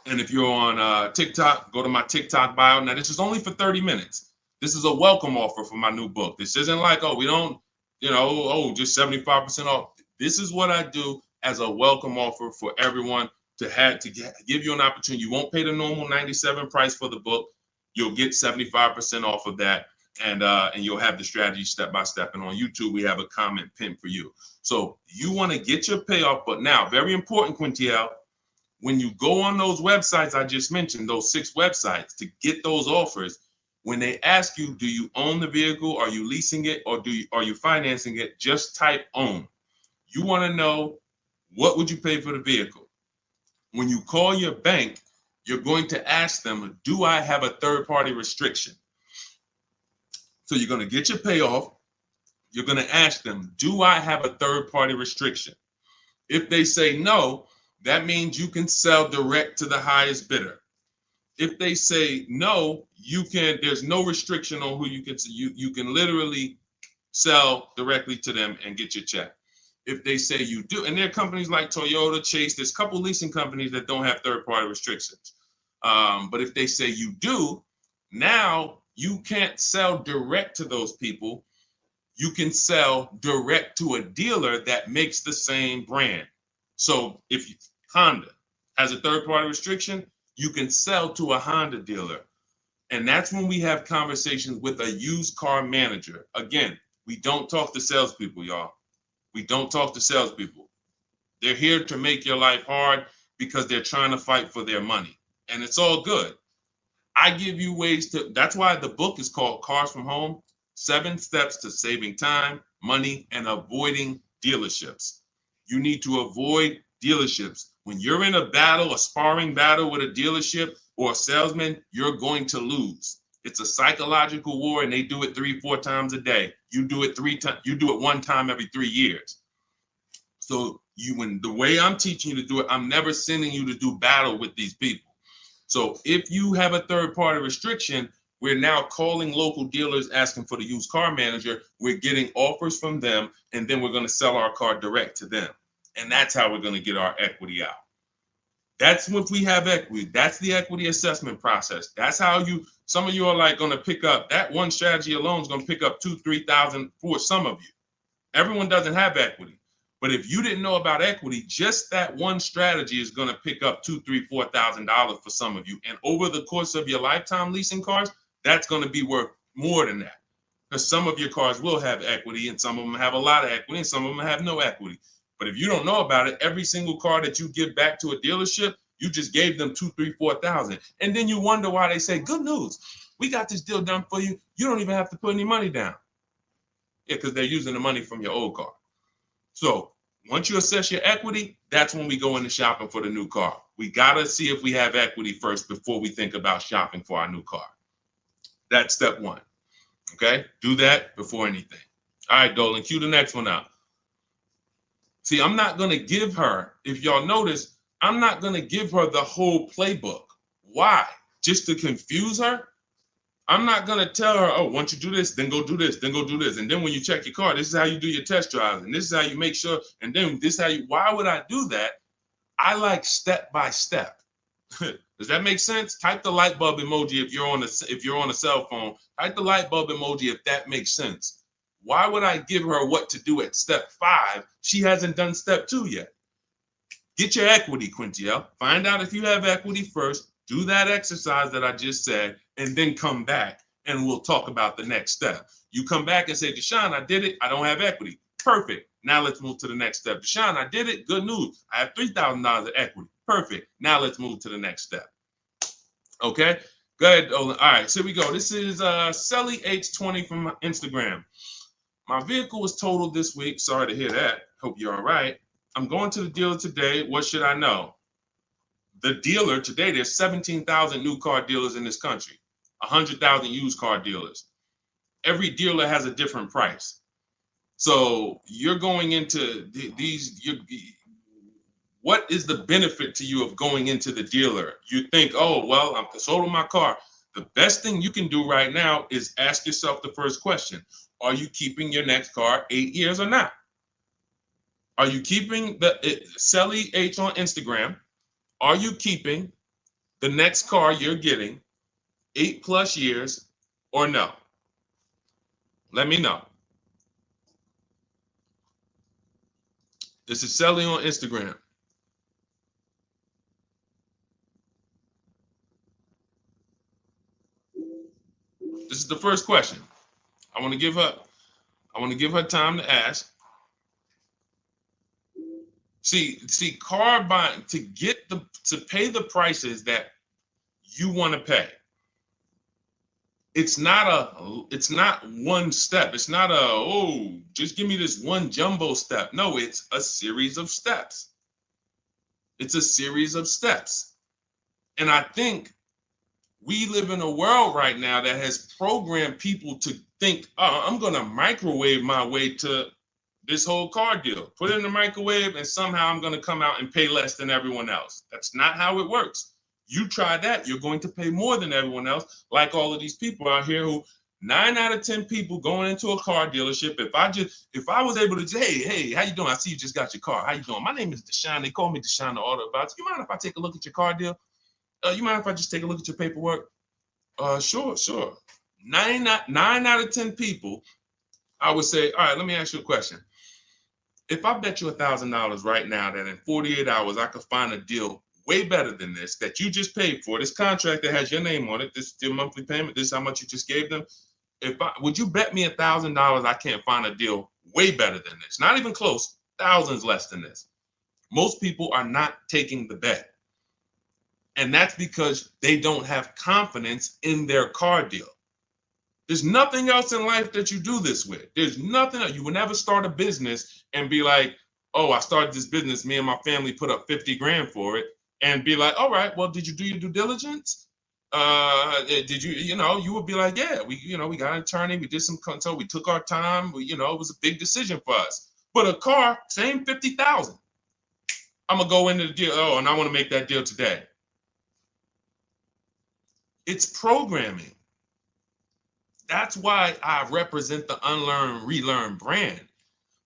And if you're on TikTok, go to my TikTok bio. Now, this is only for 30 minutes. This is a welcome offer for my new book. This isn't like, oh, we don't, just 75% off. This is what I do as a welcome offer for everyone to give you an opportunity. You won't pay the normal $97 price for the book. You'll get 75% off of that. And you'll have the strategy step by step. And on YouTube, we have a comment pinned for you. So you want to get your payoff. But now, very important, Quintiel, when you go on those websites I just mentioned, those 6 websites to get those offers, when they ask you, do you own the vehicle? Are you leasing it? Or are you financing it? Just type own. You want to know, what would you pay for the vehicle? When you call your bank, you're going to ask them, do I have a third-party restriction? So you're going to get your payoff. You're going to ask them, do I have a third-party restriction? If they say no, that means you can sell direct to the highest bidder. If they say no, there's no restriction on who you can sell. You can literally sell directly to them and get your check. If they say you do, and there are companies like Toyota, Chase, there's a couple leasing companies that don't have third-party restrictions. But if they say you do, now you can't sell direct to those people. You can sell direct to a dealer that makes the same brand. So if Honda has a third-party restriction, you can sell to a Honda dealer. And that's when we have conversations with a used car manager. Again, we don't talk to salespeople, y'all. We don't talk to salespeople. They're here to make your life hard because they're trying to fight for their money. and it's all good. I give you ways to, that's why the book is called Cars from Home, 7 Steps to Saving Time, Money, and Avoiding Dealerships. You need to avoid dealerships. When you're in a battle, a sparring battle with a dealership or a salesman, you're going to lose. It's a psychological war, and they do it 3-4 times a day. You do it 3 times, you do it 1 time every 3 years. So when the way I'm teaching you to do it, I'm never sending you to do battle with these people. So if you have a third-party restriction, we're now calling local dealers asking for the used car manager. We're getting offers from them, and then we're going to sell our car direct to them. And that's how we're going to get our equity out. That's if we have equity. That's the equity assessment process. That's how some of you are like going to pick up, that one strategy alone is going to pick up $2,000-$3,000 for some of you. Everyone doesn't have equity. But if you didn't know about equity, just that one strategy is going to pick up $2,000, $3,000, $4,000 for some of you. And over the course of your lifetime leasing cars, that's going to be worth more than that. Because some of your cars will have equity, and some of them have a lot of equity, and some of them have no equity. But if you don't know about it, every single car that you give back to a dealership, you just gave them $2,000, $3,000, $4,000. And then you wonder why they say, good news, we got this deal done for you. You don't even have to put any money down. Yeah, because they're using the money from your old car. So once you assess your equity, that's when we go into shopping for the new car. We got to see if we have equity first before we think about shopping for our new car. That's step 1. Okay? Do that before anything. All right, Dolan, cue the next one out. See, I'm not going to give her, if y'all notice, I'm not going to give her the whole playbook. Why? Just to confuse her? I'm not going to tell her, oh, once you do this, then go do this, then go do this. And then when you check your car, this is how you do your test drives. And this is how you make sure. And then this is how you, why would I do that? I like step by step. Does that make sense? Type the light bulb emoji if you're on a cell phone. Type the light bulb emoji if that makes sense. Why would I give her what to do at step 5? She hasn't done step 2 yet. Get your equity, Quintiel. Find out if you have equity first. Do that exercise that I just said, and then come back and we'll talk about the next step. You come back and say, Deshone, I did it. I don't have equity. Perfect. Now let's move to the next step. Deshone, I did it. Good news. I have $3,000 of equity. Perfect. Now let's move to the next step. Okay. Go ahead, Olin. All right. So here we go. This is Selly H20 from Instagram. My vehicle was totaled this week. Sorry to hear that. Hope you're all right. I'm going to the dealer today. What should I know? The dealer today, there's 17,000 new car dealers in this country, 100,000 used car dealers. Every dealer has a different price. So you're going into what is the benefit to you of going into the dealer? You think, oh, well, I'm sold on my car. The best thing you can do right now is ask yourself the first question. Are you keeping your next car 8 years or not? Are you keeping Selly H on Instagram? Are you keeping the next car you're getting 8+ years or no? Let me know. This is Selly on Instagram. This is the first question. I want to give her time to ask. See, car buying, to pay the prices that you want to pay. It's not one step. It's not just give me this one jumbo step. No, it's a series of steps. It's a series of steps. And I think we live in a world right now that has programmed people to think, oh, I'm going to microwave my way to this whole car deal. Put it in the microwave and somehow I'm going to come out and pay less than everyone else. That's not how it works. You try that, you're going to pay more than everyone else, like all of these people out here who 9 out of 10 people going into a car dealership. If I was able to say, hey, how you doing? I see you just got your car. How you doing? My name is Deshone. They call me Deshone the Auto Advisor. You mind if I take a look at your car deal? You mind if I just take a look at your paperwork? Sure. 9 out of 10 people, I would say, all right, let me ask you a question. If I bet you $1,000 right now that in 48 hours I could find a deal way better than this that you just paid for, this contract that has your name on it, this is your monthly payment, this is how much you just gave them. Would you bet me $1,000 I can't find a deal way better than this? Not even close, thousands less than this. Most people are not taking the bet. And that's because they don't have confidence in their car deal. There's nothing else in life that you do this with. There's nothing else. You will never start a business and be like, oh, I started this business. Me and my family put up 50 grand for it, and be like, all right, well, did you do your due diligence? Did you, you would be like, yeah, we got an attorney. We did some consult. We took our time. It was a big decision for us. But a car, same 50,000. I'm going to go into the deal. Oh, and I want to make that deal today. It's programming. That's why I represent the unlearn, relearn brand,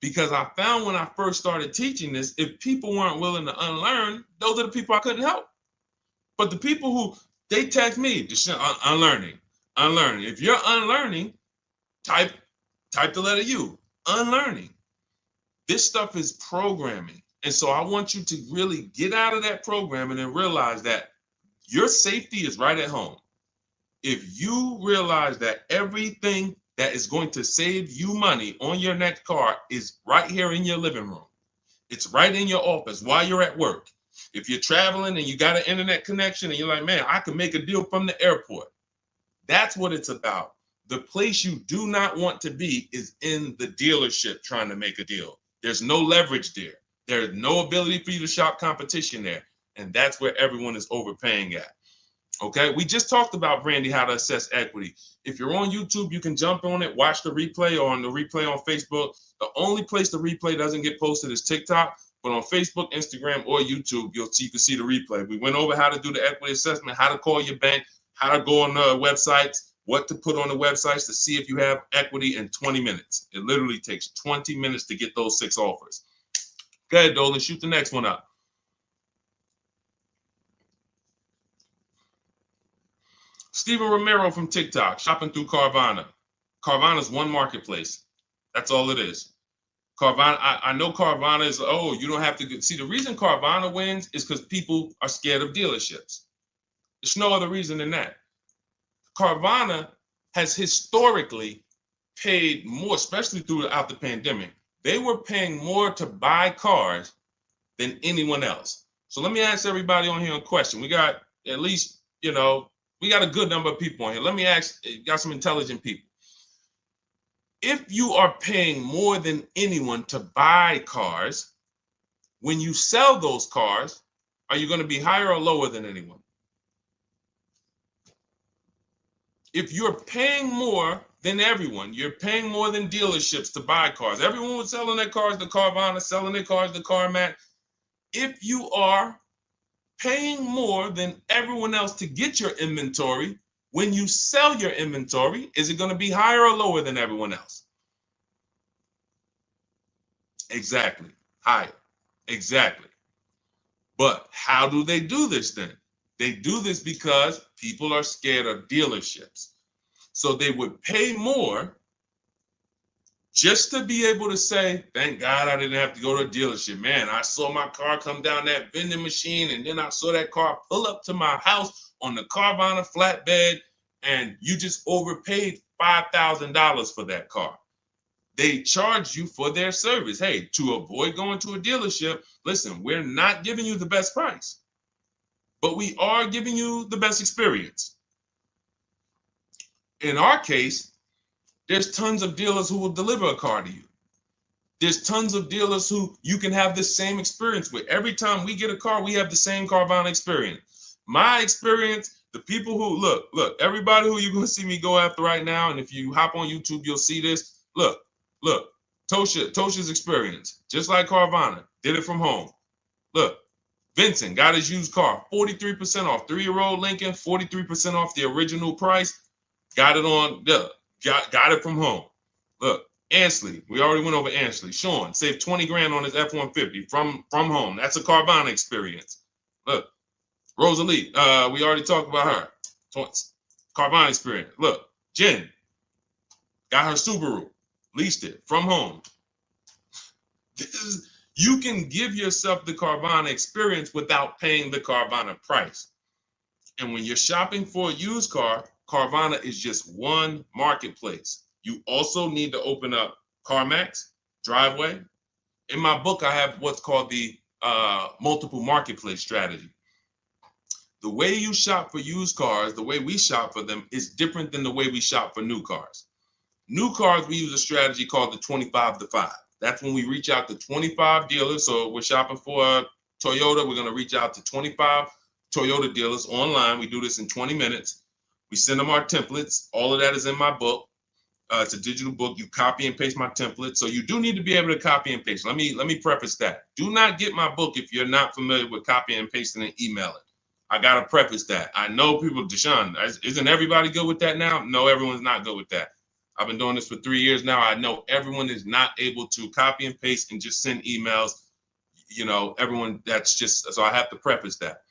because I found when I first started teaching this, if people weren't willing to unlearn, those are the people I couldn't help. But the people who, they text me, unlearning. If you're unlearning, type the letter U, unlearning. This stuff is programming. And so I want you to really get out of that programming and realize that your safety is right at home. If you realize that everything that is going to save you money on your next car is right here in your living room, it's right in your office while you're at work. If you're traveling and you got an internet connection and you're like, man, I can make a deal from the airport. That's what it's about. The place you do not want to be is in the dealership trying to make a deal. There's no leverage there. There's no ability for you to shop competition there. And that's where everyone is overpaying at. Okay, we just talked about, Brandy, how to assess equity. If you're on YouTube, you can jump on it, watch the replay, or on the replay on Facebook. The only place the replay doesn't get posted is TikTok, but on Facebook, Instagram, or YouTube, you can see the replay. We went over how to do the equity assessment, how to call your bank, how to go on the websites, what to put on the websites to see if you have equity in 20 minutes. It literally takes 20 minutes to get those 6 offers. Go ahead, Dolan, shoot the next one up. Steven Romero from TikTok, shopping through Carvana. Carvana is one marketplace. That's all it is. Carvana, I know Carvana is, oh, you don't have to see, the reason Carvana wins is because people are scared of dealerships. There's no other reason than that. Carvana has historically paid more, especially throughout the pandemic. They were paying more to buy cars than anyone else. So let me ask everybody on here a question. We got at least, we got a good number of people on here. Let me ask, got some intelligent people. If you are paying more than anyone to buy cars, when you sell those cars, are you going to be higher or lower than anyone? If you're paying more than everyone, you're paying more than dealerships to buy cars. Everyone was selling their cars to Carvana, selling their cars to CarMax. If you are paying more than everyone else to get your inventory, when you sell your inventory, is it going to be higher or lower than everyone else? Exactly. Higher. Exactly. But how do they do this then? They do this because people are scared of dealerships. So they would pay more just to be able to say, thank God I didn't have to go to a dealership. Man, I saw my car come down that vending machine, and then I saw that car pull up to my house on the Carvana flatbed, and you just overpaid $5,000 for that car. They charge you for their service. Hey, to avoid going to a dealership, listen, we're not giving you the best price, but we are giving you the best experience. In our case, there's tons of dealers who will deliver a car to you. There's tons of dealers who you can have the same experience with. Every time we get a car, we have the same Carvana experience. My experience, the people who, look, everybody who you're going to see me go after right now, and if you hop on YouTube, you'll see this. Look, Tosha's experience, just like Carvana, did it from home. Look, Vincent got his used car, 43% off, 3-year-old Lincoln, 43% off the original price. Got it on, got it from home. Look, Ansley, we already went over Ansley. Sean saved 20 grand on his F-150 from home. That's a Carvana experience. Look, Rosalie, we already talked about her. Carvana experience. Look, Jen got her Subaru, leased it from home. You can give yourself the Carvana experience without paying the Carvana price. And when you're shopping for a used car, Carvana is just one marketplace. You also need to open up CarMax, Driveway. In my book, I have what's called the multiple marketplace strategy. The way you shop for used cars, the way we shop for them, is different than the way we shop for new cars. New cars, we use a strategy called the 25 to 5. That's when we reach out to 25 dealers. So we're shopping for a Toyota. We're going to reach out to 25 Toyota dealers online. We do this in 20 minutes. We send them our templates. All of that is in my book. It's a digital book. You copy and paste my template. So you do need to be able to copy and paste. Let me preface that. Do not get my book if you're not familiar with copying and pasting and emailing. I got to preface that. I know people, Deshone, isn't everybody good with that now? No, everyone's not good with that. I've been doing this for 3 years now. I know everyone is not able to copy and paste and just send emails. You know, everyone, that's just, so I have to preface that.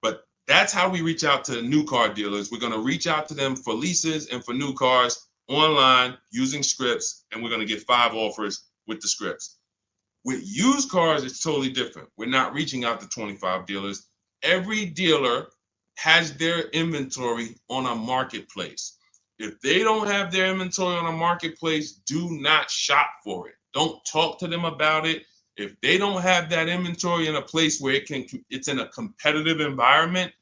But that's how we reach out to new car dealers. We're going to reach out to them for leases and for new cars online using scripts, and we're going to get 5 offers with the scripts. With used cars, it's totally different. We're not reaching out to 25 dealers. Every dealer has their inventory on a marketplace. If they don't have their inventory on a marketplace, do not shop for it. Don't talk to them about it. If they don't have that inventory in a place where it's in a competitive environment,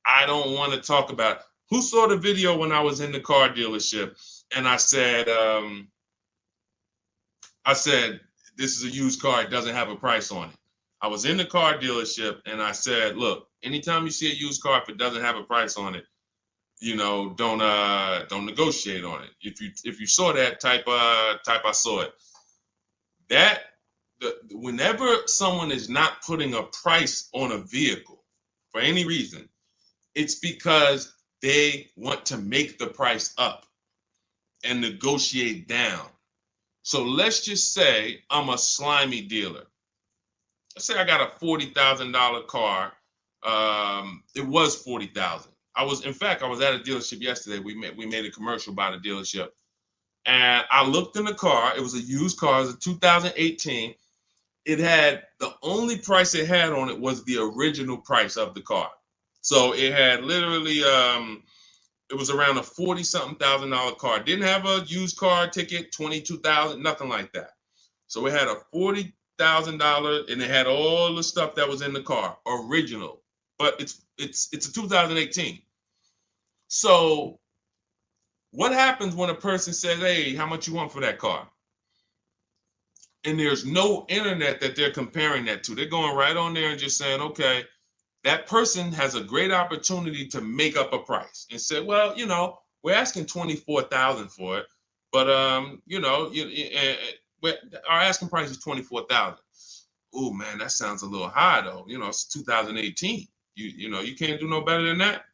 I don't want to talk about it. Who saw the video when I was in the car dealership and I said, this is a used car, it doesn't have a price on it. I was in the car dealership and I said, look, anytime you see a used car, if it doesn't have a price on it, you know, don't negotiate on it. If you saw that, type I saw it. Whenever someone is not putting a price on a vehicle for any reason, it's because they want to make the price up and negotiate down. So let's just say I'm a slimy dealer. Let's say I got a $40,000 car. It was $40,000. I was at a dealership yesterday. We made a commercial about a dealership, and I looked in the car. It was a used car. It was a 2018. It had, the only price it had on it was the original price of the car. So it had literally, it was around a $40-something thousand car. It didn't have a used car ticket, $22,000, nothing like that. So it had a $40,000, and it had all the stuff that was in the car, original. But it's a 2018. So what happens when a person says, hey, how much you want for that car? And there's no internet that they're comparing that to. They're going right on there and just saying, okay, that person has a great opportunity to make up a price and say, well, you know, we're asking $24,000 for it, but you know, our asking price is $24,000. Oh man, that sounds a little high though. You know, it's 2018. You know, you can't do no better than that.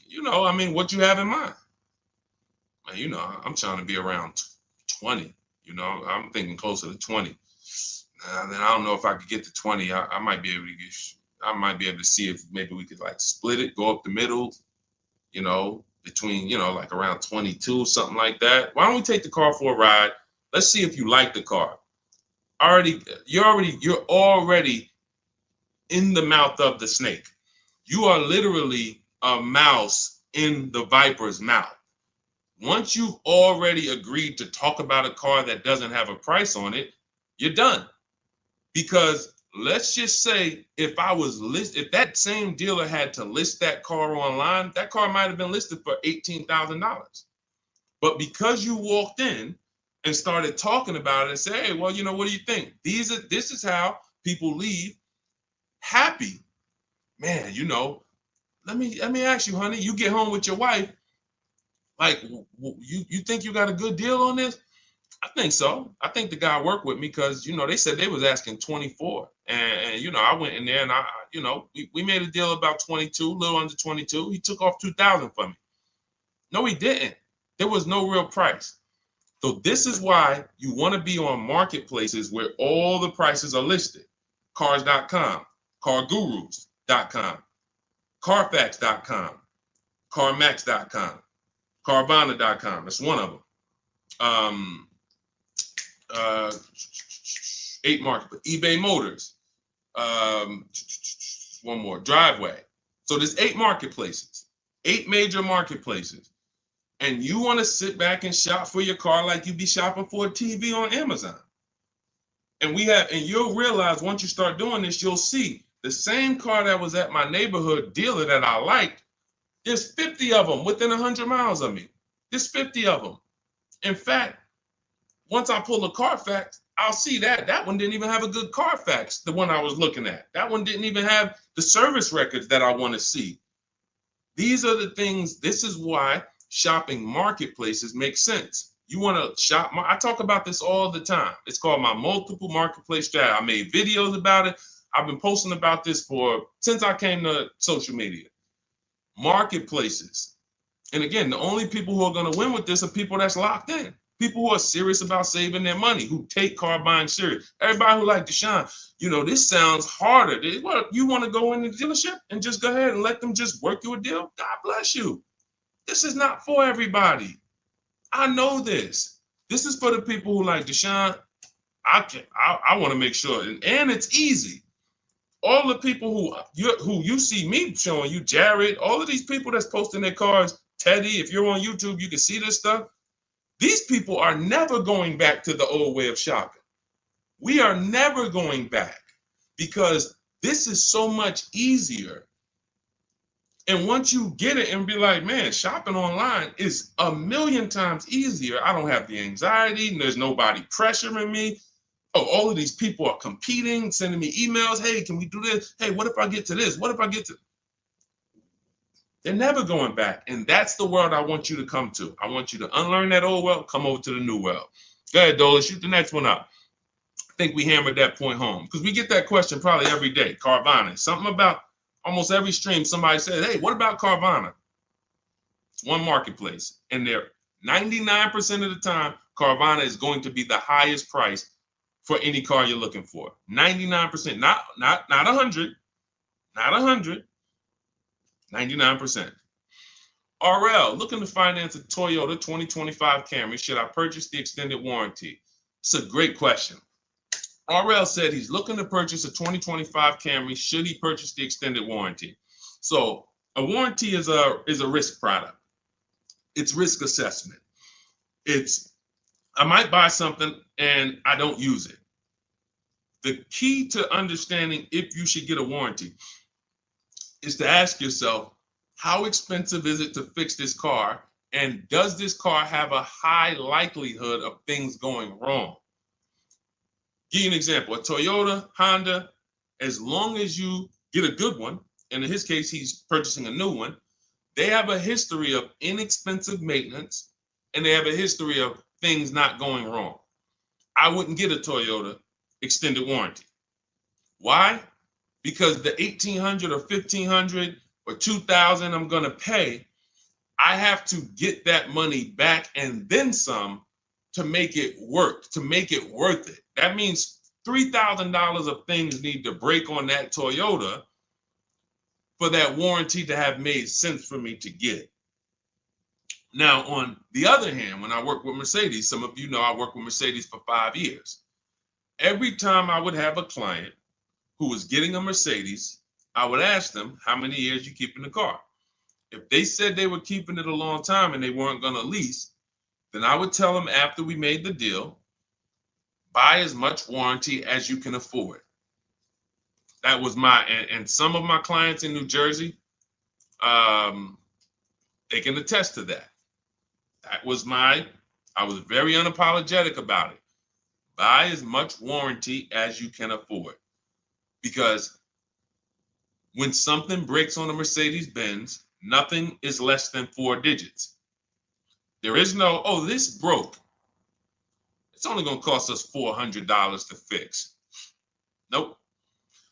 You know, I mean, what you have in mind? You know, I'm trying to be around 20. You know, I'm thinking closer to 20. Then I don't know if I could get to 20. I might be able to to see if maybe we could like split it, go up the middle, you know, between, you know, like around 22, something like that. Why don't we take the car for a ride? Let's see if you like the car. You're already in the mouth of the snake. You are literally a mouse in the viper's mouth. Once you've already agreed to talk about a car that doesn't have a price on it, you're done. Because let's just say if that same dealer had to list that car online, that car might have been listed for $18,000. But because you walked in and started talking about it and say, hey, well, you know, what do you think? This is how people leave happy. Man, you know, let me ask you, honey, you get home with your wife, like, you think you got a good deal on this? I think so. I think the guy worked with me because, you know, they said they was asking 24. And you know, I went in there and you know, we made a deal about 22, a little under 22. He took off 2,000 from me. No, he didn't. There was no real price. So this is why you want to be on marketplaces where all the prices are listed. Cars.com, cargurus.com, carfax.com, carmax.com, carvana.com. That's one of them. 8 market, eBay Motors, one more, Driveway. So there's 8 marketplaces, 8 major marketplaces. And you want to sit back and shop for your car like you be shopping for a TV on Amazon. And you'll realize once you start doing this, you'll see The same car that was at my neighborhood dealer that I liked, there's 50 of them within 100 miles of me. There's 50 of them. In fact, once I pull a Carfax, I'll see that one didn't even have a good Carfax, the one I was looking at. That one didn't even have the service records that I want to see. These are the things, this is why shopping marketplaces make sense. You want to shop, I talk about this all the time. It's called my multiple marketplace strategy. I made videos about it. I've been posting about this since I came to social media. Marketplaces. And again, the only people who are going to win with this are people that's locked in. People who are serious about saving their money, who take car buying serious. Everybody who like Deshone, this sounds harder. What, you want to go in the dealership and just go ahead and let them just work you a deal? God bless you. This is not for everybody. I know this. This is for the people who like Deshone. I want to make sure, and it's easy. All the people who you see me showing you, Jared, all of these people that's posting their cars, Teddy, if you're on YouTube, you can see this stuff. These people are never going back to the old way of shopping. We are never going back because this is so much easier. And once you get it and be like, man, shopping online is a million times easier. I don't have the anxiety and there's nobody pressuring me. Oh, all of these people are competing, sending me emails. Hey, can we do this? Hey, what if I get to this? What if I get to... They're never going back. And that's the world I want you to come to. I want you to unlearn that old world, come over to the new world. Go ahead, Dola, shoot the next one up. I think we hammered that point home because we get that question probably every day. Carvana, something about almost every stream, somebody said, hey, what about Carvana? It's one marketplace. And they're 99% of the time, Carvana is going to be the highest price for any car you're looking for. 99%, not 100, not 100. 99%. RL, looking to finance a Toyota 2025 Camry. Should I purchase the extended warranty? It's a great question. RL said he's looking to purchase a 2025 Camry. Should he purchase the extended warranty? So a warranty is a risk product. It's risk assessment. I might buy something and I don't use it. The key to understanding if you should get a warranty is to ask yourself, how expensive is it to fix this car? And does this car have a high likelihood of things going wrong? Give you an example, a Toyota, Honda, as long as you get a good one, and in his case, he's purchasing a new one, they have a history of inexpensive maintenance, and they have a history of things not going wrong. I wouldn't get a Toyota extended warranty. Why? Because the $1,800 or $1,500 or $2,000 I'm going to pay, I have to get that money back and then some to make it work, to make it worth it. That means $3,000 of things need to break on that Toyota for that warranty to have made sense for me to get. Now, on the other hand, when I work with Mercedes, some of you know I worked with Mercedes for 5 years. Every time I would have a client who was getting a Mercedes, I would ask them, how many years you keeping the car? If they said they were keeping it a long time and they weren't going to lease, then I would tell them after we made the deal, buy as much warranty as you can afford. That was and some of my clients in New Jersey, they can attest to that. That was I was very unapologetic about it. Buy as much warranty as you can afford. Because when something breaks on a Mercedes-Benz, nothing is less than 4 digits. There is no, oh, this broke. It's only going to cost us $400 to fix. Nope.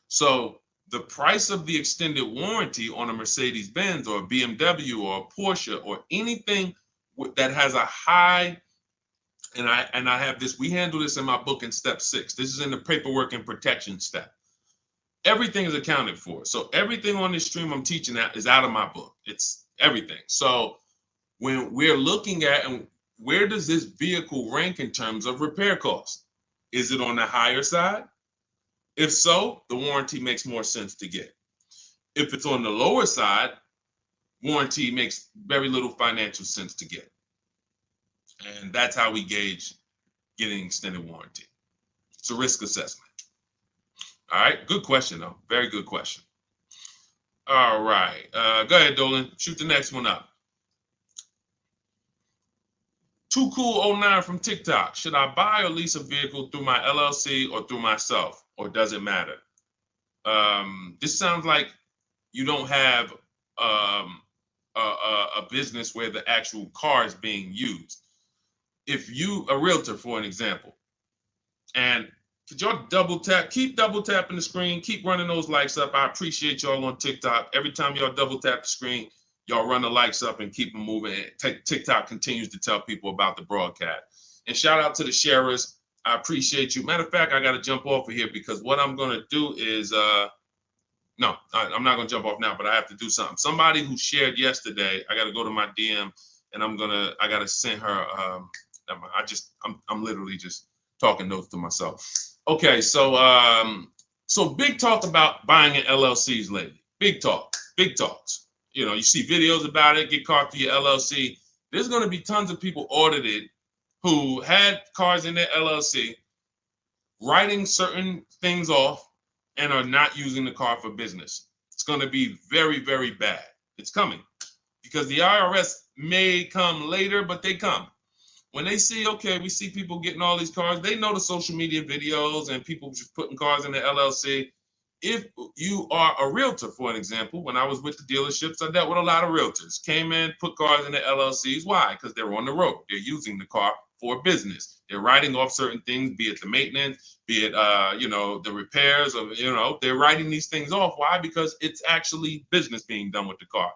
So the price of the extended warranty on a Mercedes-Benz or a BMW or a Porsche or anything that has a high, and I have this, we handle this in my book in step 6. This is in the paperwork and protection step. Everything is accounted for. So everything on this stream I'm teaching is out of my book. It's everything. So when we're looking at, and where does this vehicle rank in terms of repair costs? Is it on the higher side? If so, the warranty makes more sense to get. If it's on the lower side, warranty makes very little financial sense to get. And that's how we gauge getting extended warranty. It's a risk assessment. All right, good question though. Very good question. All right, go ahead, Dolan. Shoot the next one up. Too Cool 09 from TikTok. Should I buy or lease a vehicle through my LLC or through myself, or does it matter? This sounds like you don't have a business where the actual car is being used. If you, a realtor, for an example, and could y'all double tap, keep double tapping the screen, keep running those likes up. I appreciate y'all on TikTok. Every time y'all double tap the screen, y'all run the likes up and keep them moving. TikTok continues to tell people about the broadcast. And shout out to the sharers. I appreciate you. Matter of fact, I got to jump off of here because what I'm going to do is, no, I'm not going to jump off now, but I have to do something. Somebody who shared yesterday, I got to go to my DM and I got to send her, I'm literally just talking notes to myself. Okay, so big talk about buying in LLCs lately. Big talks. You know, you see videos about it, get caught through your LLC. There's going to be tons of people audited who had cars in their LLC, writing certain things off and are not using the car for business. It's going to be very, very bad. It's coming because the IRS may come later, but they come. When they see, okay, we see people getting all these cars, they know the social media videos and people just putting cars in the LLC. If you are a realtor, for an example, when I was with the dealerships, I dealt with a lot of realtors. Came in, put cars in the LLCs. Why? Because they're on the road. They're using the car for business. They're writing off certain things, be it the maintenance, be it the repairs, or they're writing these things off. Why? Because it's actually business being done with the car.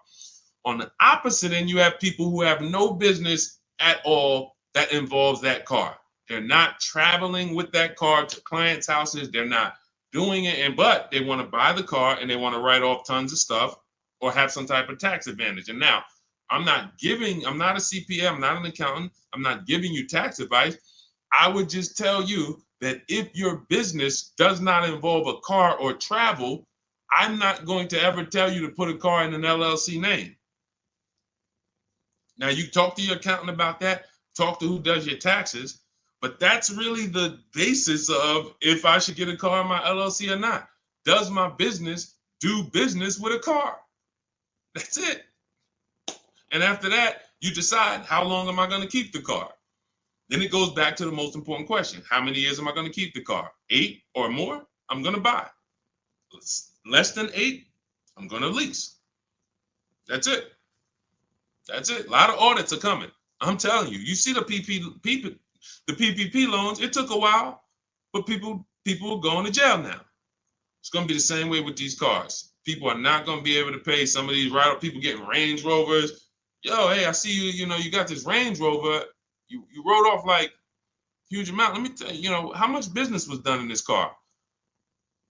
On the opposite end, you have people who have no business at all that involves that car. They're not traveling with that car to clients' houses. They're not doing it, but they want to buy the car and they want to write off tons of stuff or have some type of tax advantage. And now, I'm not a CPA, I'm not an accountant, I'm not giving you tax advice. I would just tell you that if your business does not involve a car or travel, I'm not going to ever tell you to put a car in an LLC name. Now, you talk to your accountant about that, talk to who does your taxes, but that's really the basis of if I should get a car in my LLC or not. Does my business do business with a car? That's it. And after that, you decide, how long am I going to keep the car? Then it goes back to the most important question. How many years am I going to keep the car? 8 or more, I'm going to buy. Less than 8, I'm going to lease. That's it. That's it. A lot of audits are coming. I'm telling you. You see the PPP loans. It took a while, but people are going to jail now. It's going to be the same way with these cars. People are not going to be able to pay some of these people getting Range Rovers. Yo, hey, I see you. You got this Range Rover. You wrote off like huge amount. Let me tell you, how much business was done in this car?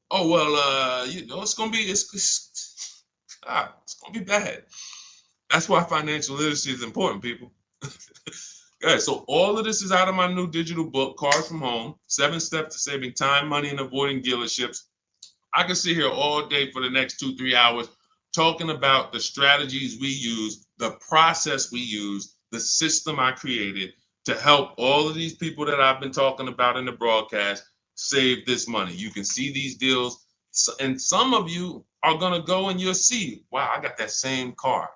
Oh well, it's going to be it's going to be bad. That's why financial literacy is important, people. Okay, so all of this is out of my new digital book, Cars from Home, 7 Steps to Saving Time, Money, and Avoiding Dealerships. I can sit here all day for the next 2-3 hours talking about the strategies we use, the process we use, the system I created to help all of these people that I've been talking about in the broadcast save this money. You can see these deals, and some of you are going to go and you'll see, wow, I got that same car.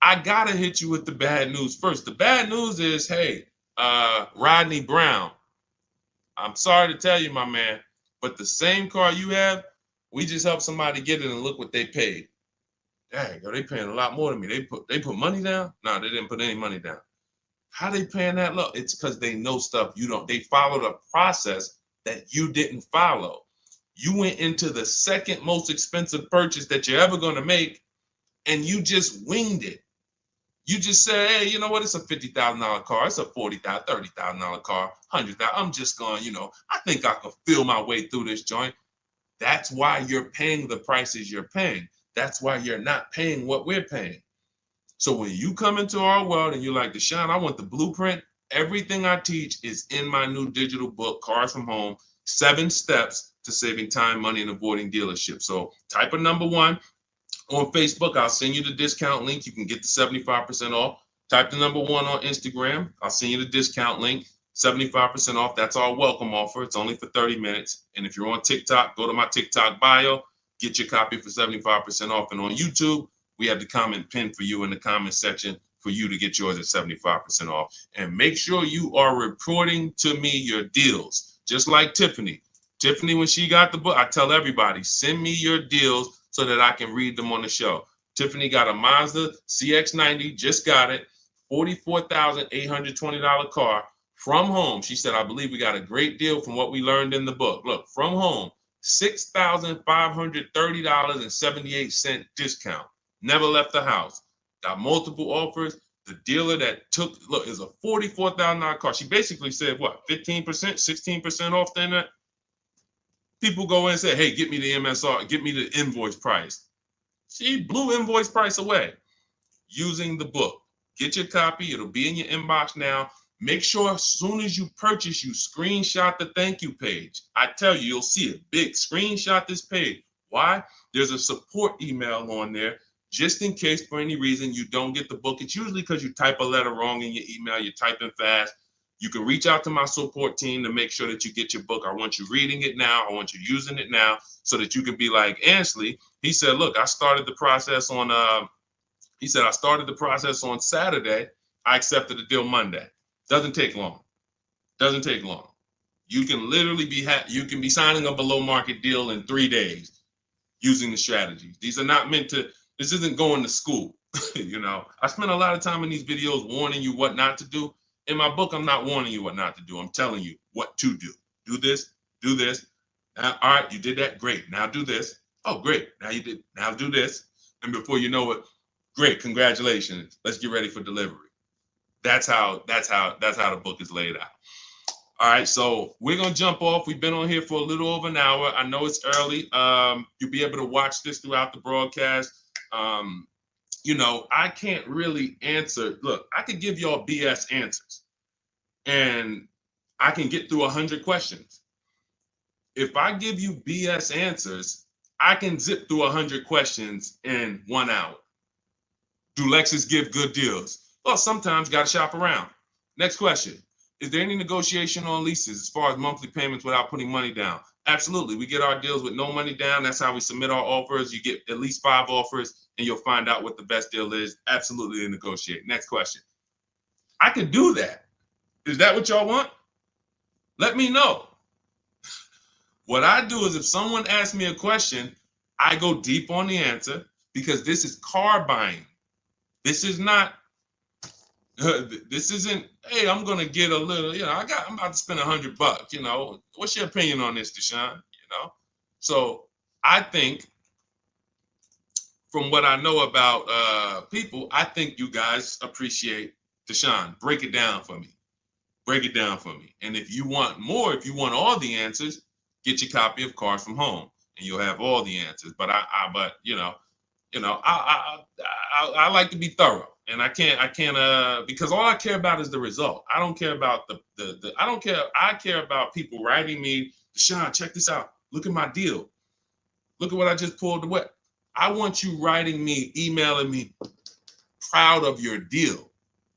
I got to hit you with the bad news first. The bad news is, hey, Rodney Brown, I'm sorry to tell you, my man, but the same car you have, we just helped somebody get it and look what they paid. Dang, they paying a lot more than me. They put money down? No, they didn't put any money down. How they paying that low? It's because they know stuff you don't. They followed a process that you didn't follow. You went into the second most expensive purchase that you're ever going to make, and you just winged it. You just say, hey, you know what? It's a $50,000 car. It's a $40,000, $30,000 car, $100,000. I'm just going, I think I can feel my way through this joint. That's why you're paying the prices you're paying. That's why you're not paying what we're paying. So when you come into our world and you're like, Deshone, I want the blueprint. Everything I teach is in my new digital book, Cars from Home, 7 Steps to Saving Time, Money, and Avoiding Dealerships. So type of number 1. On Facebook, I'll send you the discount link. You can get the 75% off. Type the number 1 on Instagram. I'll send you the discount link. 75% off. That's our welcome offer. It's only for 30 minutes. And if you're on TikTok, go to my TikTok bio, get your copy for 75% off. And on YouTube, we have the comment pinned for you in the comment section for you to get yours at 75% off. And make sure you are reporting to me your deals, just like Tiffany. Tiffany, when she got the book, I tell everybody, send me your deals so that I can read them on the show. Tiffany got a Mazda CX-90, just got it, $44,820 car. From home, she said, I believe we got a great deal from what we learned in the book. Look, from home, $6,530.78 discount. Never left the house. Got multiple offers. The dealer that took, look, is a $44,000 car. She basically said, what, 15%, 16% off then that? People go in and say, hey, get me the MSR, get me the invoice price. She blew invoice price away using the book. Get your copy. It'll be in your inbox now. Make sure as soon as you purchase, you screenshot the thank you page. I tell you, you'll see it big. Screenshot this page. Why? There's a support email on there just in case for any reason you don't get the book. It's usually because you type a letter wrong in your email. You're typing fast. You can reach out to my support team to make sure that you get your book. I want you reading it now. I want you using it now so that you can be like Ansley. He said, look, I started the process on, I started the process on Saturday. I accepted the deal Monday. Doesn't take long. Doesn't take long. You can literally be you can be signing a below market deal in 3 days using the strategies. These are not meant to, this isn't going to school. You know, I spend a lot of time in these videos warning you what not to do. In my book, I'm not warning you what not to do. I'm telling you what to do. Do this, do this. Now, all right, you did that. Great. Now do this. Oh, great. Now you did. Now do this. And before you know it, great. Congratulations. Let's get ready for delivery. That's how the book is laid out. All right, so we're gonna jump off. We've been on here for a little over an hour. I know it's early. You'll be able to watch this throughout the broadcast. You know, I can't really answer. Look, I could give y'all BS answers, and I can get through 100 questions. If I give you BS answers, I can zip through 100 questions in 1 hour. Do Lexus give good deals? Well, sometimes got to shop around. Next question. Is there any negotiation on leases as far as monthly payments without putting money down? Absolutely. We get our deals with no money down. That's how we submit our offers. You get at least 5 offers and you'll find out what the best deal is. Absolutely negotiate. Next question. I could do that. Is that what y'all want? Let me know. What I do is if someone asks me a question, I go deep on the answer because this is car buying. This is not. This isn't, hey, I'm gonna get a little, you know, I'm about to spend $100, you know. What's your opinion on this, Deshone? You know? So I think from what I know about people, I think you guys appreciate Deshone. Break it down for me. Break it down for me. And if you want more, if you want all the answers, get your copy of Cars from Home and you'll have all the answers. But I like to be thorough. And I can't because all I care about is the result. I don't care about I care about people writing me, Deshone, check this out. Look at my deal. Look at what I just pulled away. I want you writing me, emailing me, proud of your deal.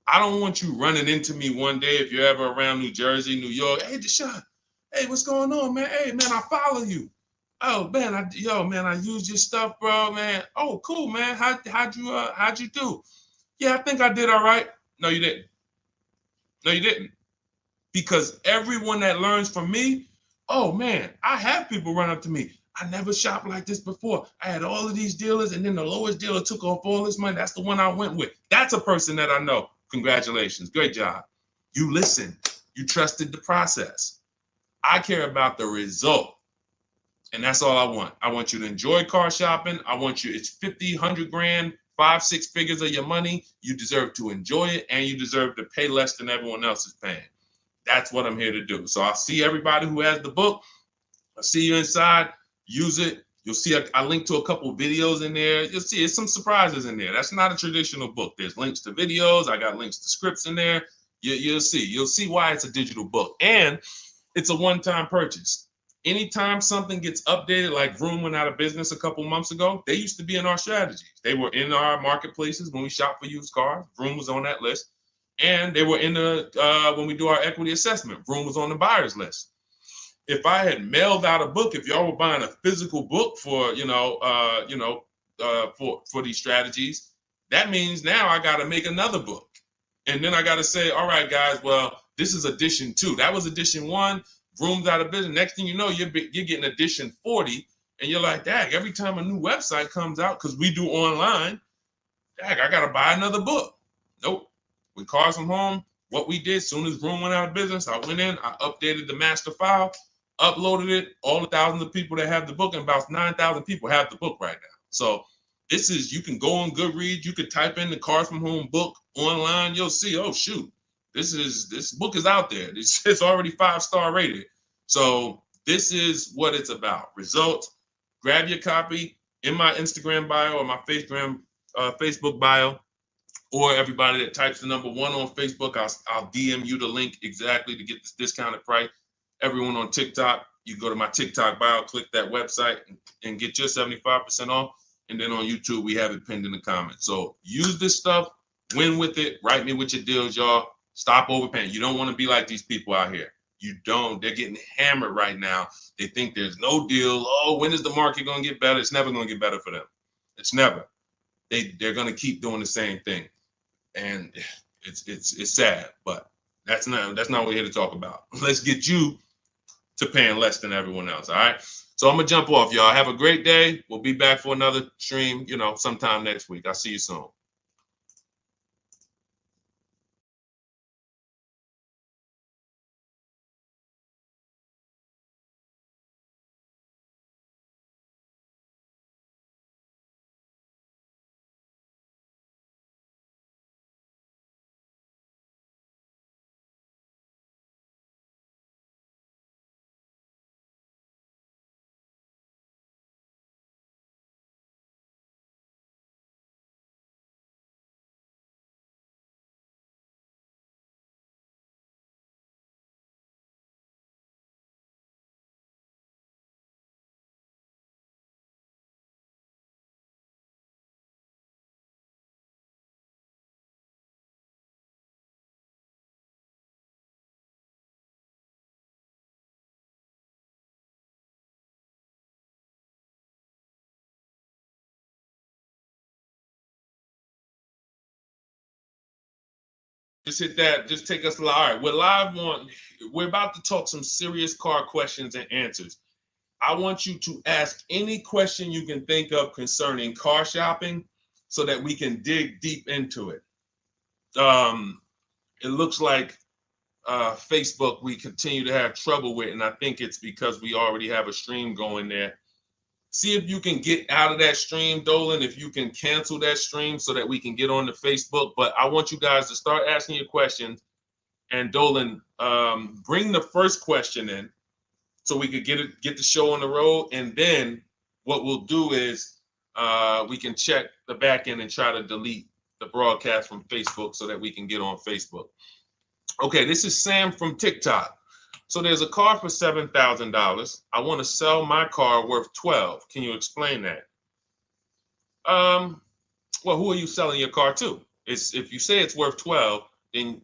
I don't want you running into me one day if you're ever around New Jersey, New York. Hey, Deshone, hey, what's going on, man? Hey, man, I follow you. Oh, man, I used your stuff, bro, man. Oh, cool, man. How'd you do? Yeah, I think I did all right. No, you didn't. No, you didn't. Because everyone that learns from me, oh, man, I have people run up to me. I never shopped like this before. I had all of these dealers, and then the lowest dealer took off all this money. That's the one I went with. That's a person that I know. Congratulations. Great job. You listened. You trusted the process. I care about the result. And that's all I want. I want you to enjoy car shopping. I want you, it's 50, 100 grand, 5, 6 figures of your money. You deserve to enjoy it, and you deserve to pay less than everyone else is paying. That's what I'm here to do. So I'll see everybody who has the book. I'll see you inside. Use it. You'll see I link to a couple videos in there. You'll see it's some surprises in there. That's not a traditional book. There's links to videos. I got links to scripts in there. You'll see. You'll see why it's a digital book. And it's a one-time purchase. Anytime something gets updated, like Vroom went out of business a couple months ago, they used to be in our strategies. They were in our marketplaces when we shop for used cars. Vroom was on that list. And they were in the when we do our equity assessment, Vroom was on the buyers list. If I had mailed out a book, if y'all were buying a physical book for for these strategies, that means now I got to make another book, and then I got to say, all right, guys, well, this is edition 2. That was edition 1. Vroom's out of business. Next thing you know, you're getting edition 40, and you're like, dang, every time a new website comes out, because we do online, dang, I got to buy another book. Nope. With Cars from Home, what we did, soon as Vroom went out of business, I went in, I updated the master file, uploaded it, all the thousands of people that have the book, and about 9,000 people have the book right now. So this is, you can go on Goodreads, you could type in the Cars from Home book online, you'll see, oh shoot, this book is out there. It's already 5-star rated. So this is what it's about. Results. Grab your copy in my Instagram bio or my Facebook bio, or everybody that types the number 1 on Facebook, I'll DM you the link exactly to get this discounted price. Everyone on TikTok, you go to my TikTok bio, click that website, and get your 75% off. And then on YouTube, we have it pinned in the comments. So use this stuff, win with it, write me with your deals, y'all. Stop overpaying. You don't want to be like these people out here. You don't. They're getting hammered right now. They think there's no deal. Oh, when is the market going to get better? It's never going to get better for them. It's never. They're going to keep doing the same thing. And it's sad, but that's not what we're here to talk about. Let's get you to paying less than everyone else. All right. So I'm gonna jump off, y'all. Have a great day. We'll be back for another stream, sometime next week. I'll see you soon. Just hit that. Just take us live. All right, we're about to talk some serious car questions and answers. I want you to ask any question you can think of concerning car shopping so that we can dig deep into it. It looks like Facebook we continue to have trouble with, and I think it's because we already have a stream going there. See if you can get out of that stream, Dolan, if you can cancel that stream so that we can get on the Facebook. But I want you guys to start asking your questions. And Dolan, bring the first question in so we could get the show on the road. And then what we'll do is we can check the back end and try to delete the broadcast from Facebook so that we can get on Facebook. Okay, this is Sam from TikTok. So there's a car for $7,000. I want to sell my car worth $12,000. Can you explain that? Well, who are you selling your car to? If you say it's worth $12,000, then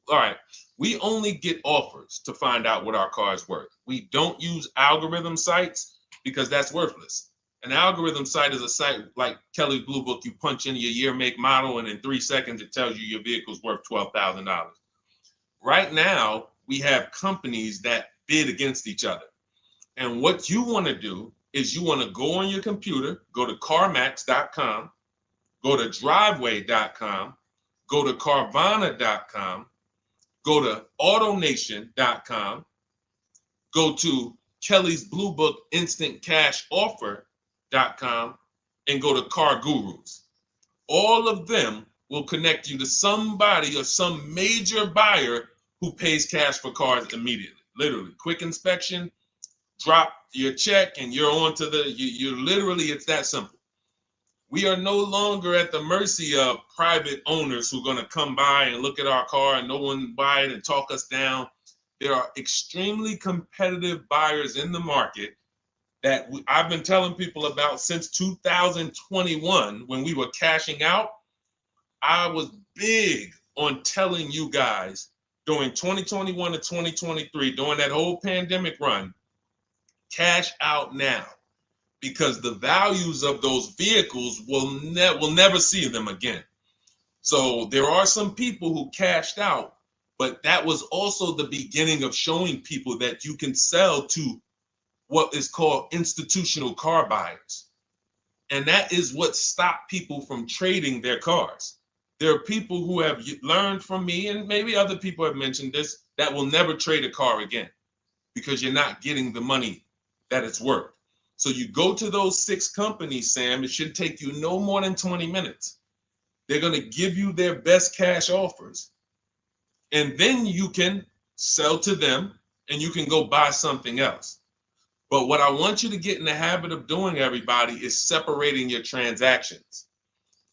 all right. We only get offers to find out what our car is worth. We don't use algorithm sites because that's worthless. An algorithm site is a site like Kelly's Blue Book. You punch in your year, make, model, and in 3 seconds it tells you your vehicle's worth $12,000. Right now, we have companies that bid against each other. And what you want to do is you want to go on your computer, go to CarMax.com, go to Driveway.com, go to Carvana.com, go to AutoNation.com, go to Kelly's Blue Book Instant Cash Offer.com, and go to Car Gurus. All of them will connect you to somebody or some major buyer who pays cash for cars immediately. Literally, quick inspection, drop your check, and you're on to you're literally, it's that simple. We are no longer at the mercy of private owners who are going to come by and look at our car and no one buy it and talk us down. There are extremely competitive buyers in the market that I've been telling people about since 2021 when we were cashing out. I was big on telling you guys during 2021 to 2023, during that whole pandemic run, cash out now, because the values of those vehicles will never see them again. So there are some people who cashed out, but that was also the beginning of showing people that you can sell to what is called institutional car buyers. And that is what stopped people from trading their cars. There are people who have learned from me, and maybe other people have mentioned this, that will never trade a car again because you're not getting the money that it's worth. So you go to those 6 companies, Sam, it should take you no more than 20 minutes. They're going to give you their best cash offers. And then you can sell to them and you can go buy something else. But what I want you to get in the habit of doing, everybody, is separating your transactions.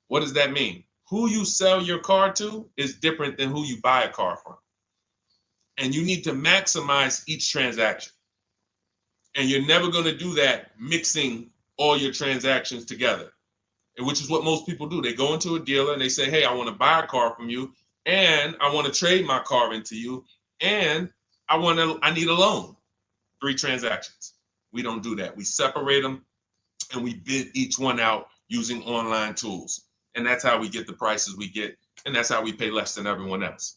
What does that mean? Who you sell your car to is different than who you buy a car from. And you need to maximize each transaction. And you're never going to do that mixing all your transactions together, which is what most people do. They go into a dealer and they say, hey, I want to buy a car from you, and I want to trade my car into you, and I need a loan. 3 transactions. We don't do that. We separate them and we bid each one out using online tools. And that's how we get the prices we get. And that's how we pay less than everyone else.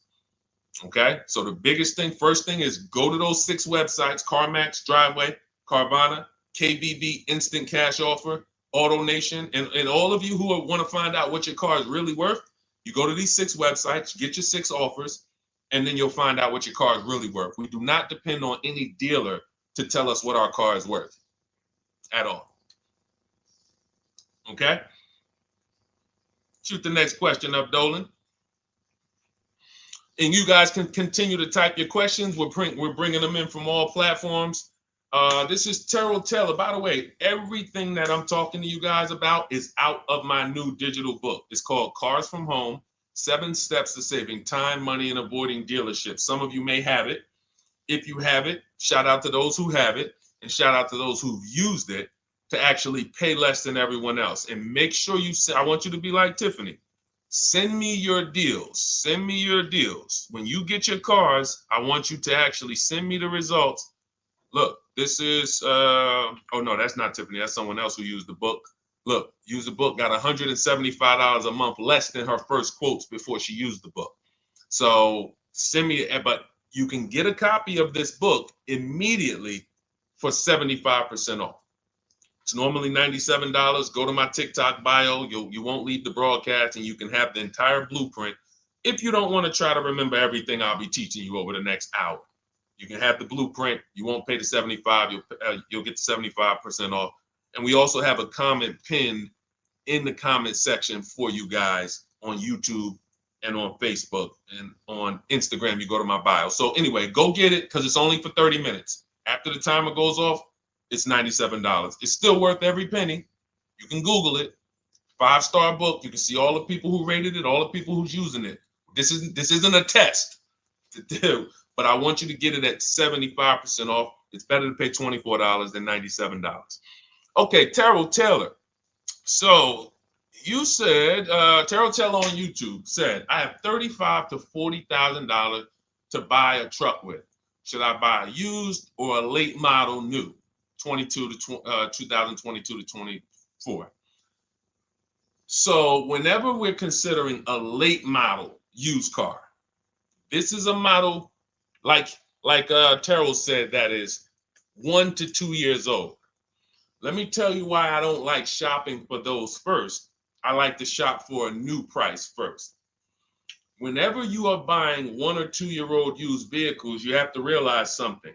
Okay. So the biggest thing, first thing, is go to those 6 websites: CarMax, Driveway, Carvana, KBB, Instant Cash Offer, AutoNation. And all of you who want to find out what your car is really worth, you go to these 6 websites, get your 6 offers, and then you'll find out what your car is really worth. We do not depend on any dealer to tell us what our car is worth at all. Okay? Shoot the next question up, Dolan. And you guys can continue to type your questions. We're bringing them in from all platforms. This is Terrell Taylor. By the way, everything that I'm talking to you guys about is out of my new digital book. It's called Cars from Home: 7 Steps to Saving Time, Money, and Avoiding Dealerships. Some of you may have it. If you have it, shout out to those who have it, and shout out to those who've used it to actually pay less than everyone else. And make sure I want you to be like Tiffany. Send me your deals. Send me your deals. When you get your cars, I want you to actually send me the results. Look, this is, oh no, that's not Tiffany. That's someone else who used the book. Look, used the book, got $175 a month less than her first quotes before she used the book. So send me, but you can get a copy of this book immediately for 75% off. It's normally $97. Go to my TikTok bio. You won't leave the broadcast, and you can have the entire blueprint. If you don't want to try to remember everything I'll be teaching you over the next hour, you can have the blueprint. You won't pay the $75. You'll get the 75% off. And we also have a comment pinned in the comment section for you guys on YouTube and on Facebook and on Instagram. You go to my bio. So anyway, go get it, because it's only for 30 minutes. After the timer goes off, it's $97. It's still worth every penny. You can Google it. 5-star book. You can see all the people who rated it, all the people who's using it. This isn't a test to do, but I want you to get it at 75% off. It's better to pay $24 than $97. Okay, Terrell Taylor. So you said, Terrell Taylor on YouTube said, I have $35,000 to $40,000 to buy a truck with. Should I buy a used or a late model new, 2022 to 24? So whenever we're considering a late model used car, this is a model like Terrell said, that is 1 to 2 years old. Let me tell you why I don't like shopping for those first. I like to shop for a new price first. Whenever you are buying 1 or 2 year old used vehicles, you have to realize something.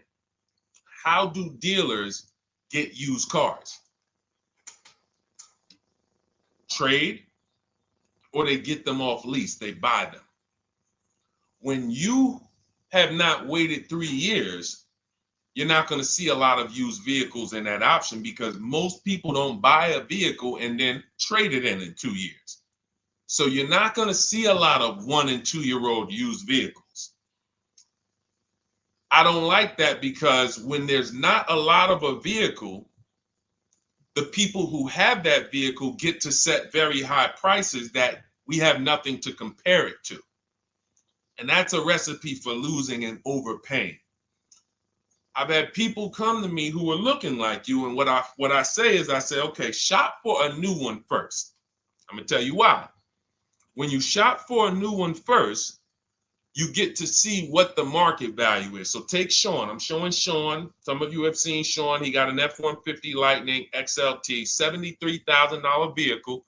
How do dealers get used cars? Trade, or they get them off lease, they buy them. When you have not waited 3 years, you're not going to see a lot of used vehicles in that option, because most people don't buy a vehicle and then trade it in 2 years. So you're not going to see a lot of 1 and 2 year old used vehicles. I don't like that, because when there's not a lot of a vehicle, the people who have that vehicle get to set very high prices that we have nothing to compare it to. And that's a recipe for losing and overpaying. I've had people come to me who are looking like you, and what I say is, I say, okay, shop for a new one first. I'm gonna tell you why. When you shop for a new one first, you get to see what the market value is. So take Sean. I'm showing Sean. Some of you have seen Sean. He got an F-150 Lightning XLT, $73,000 vehicle.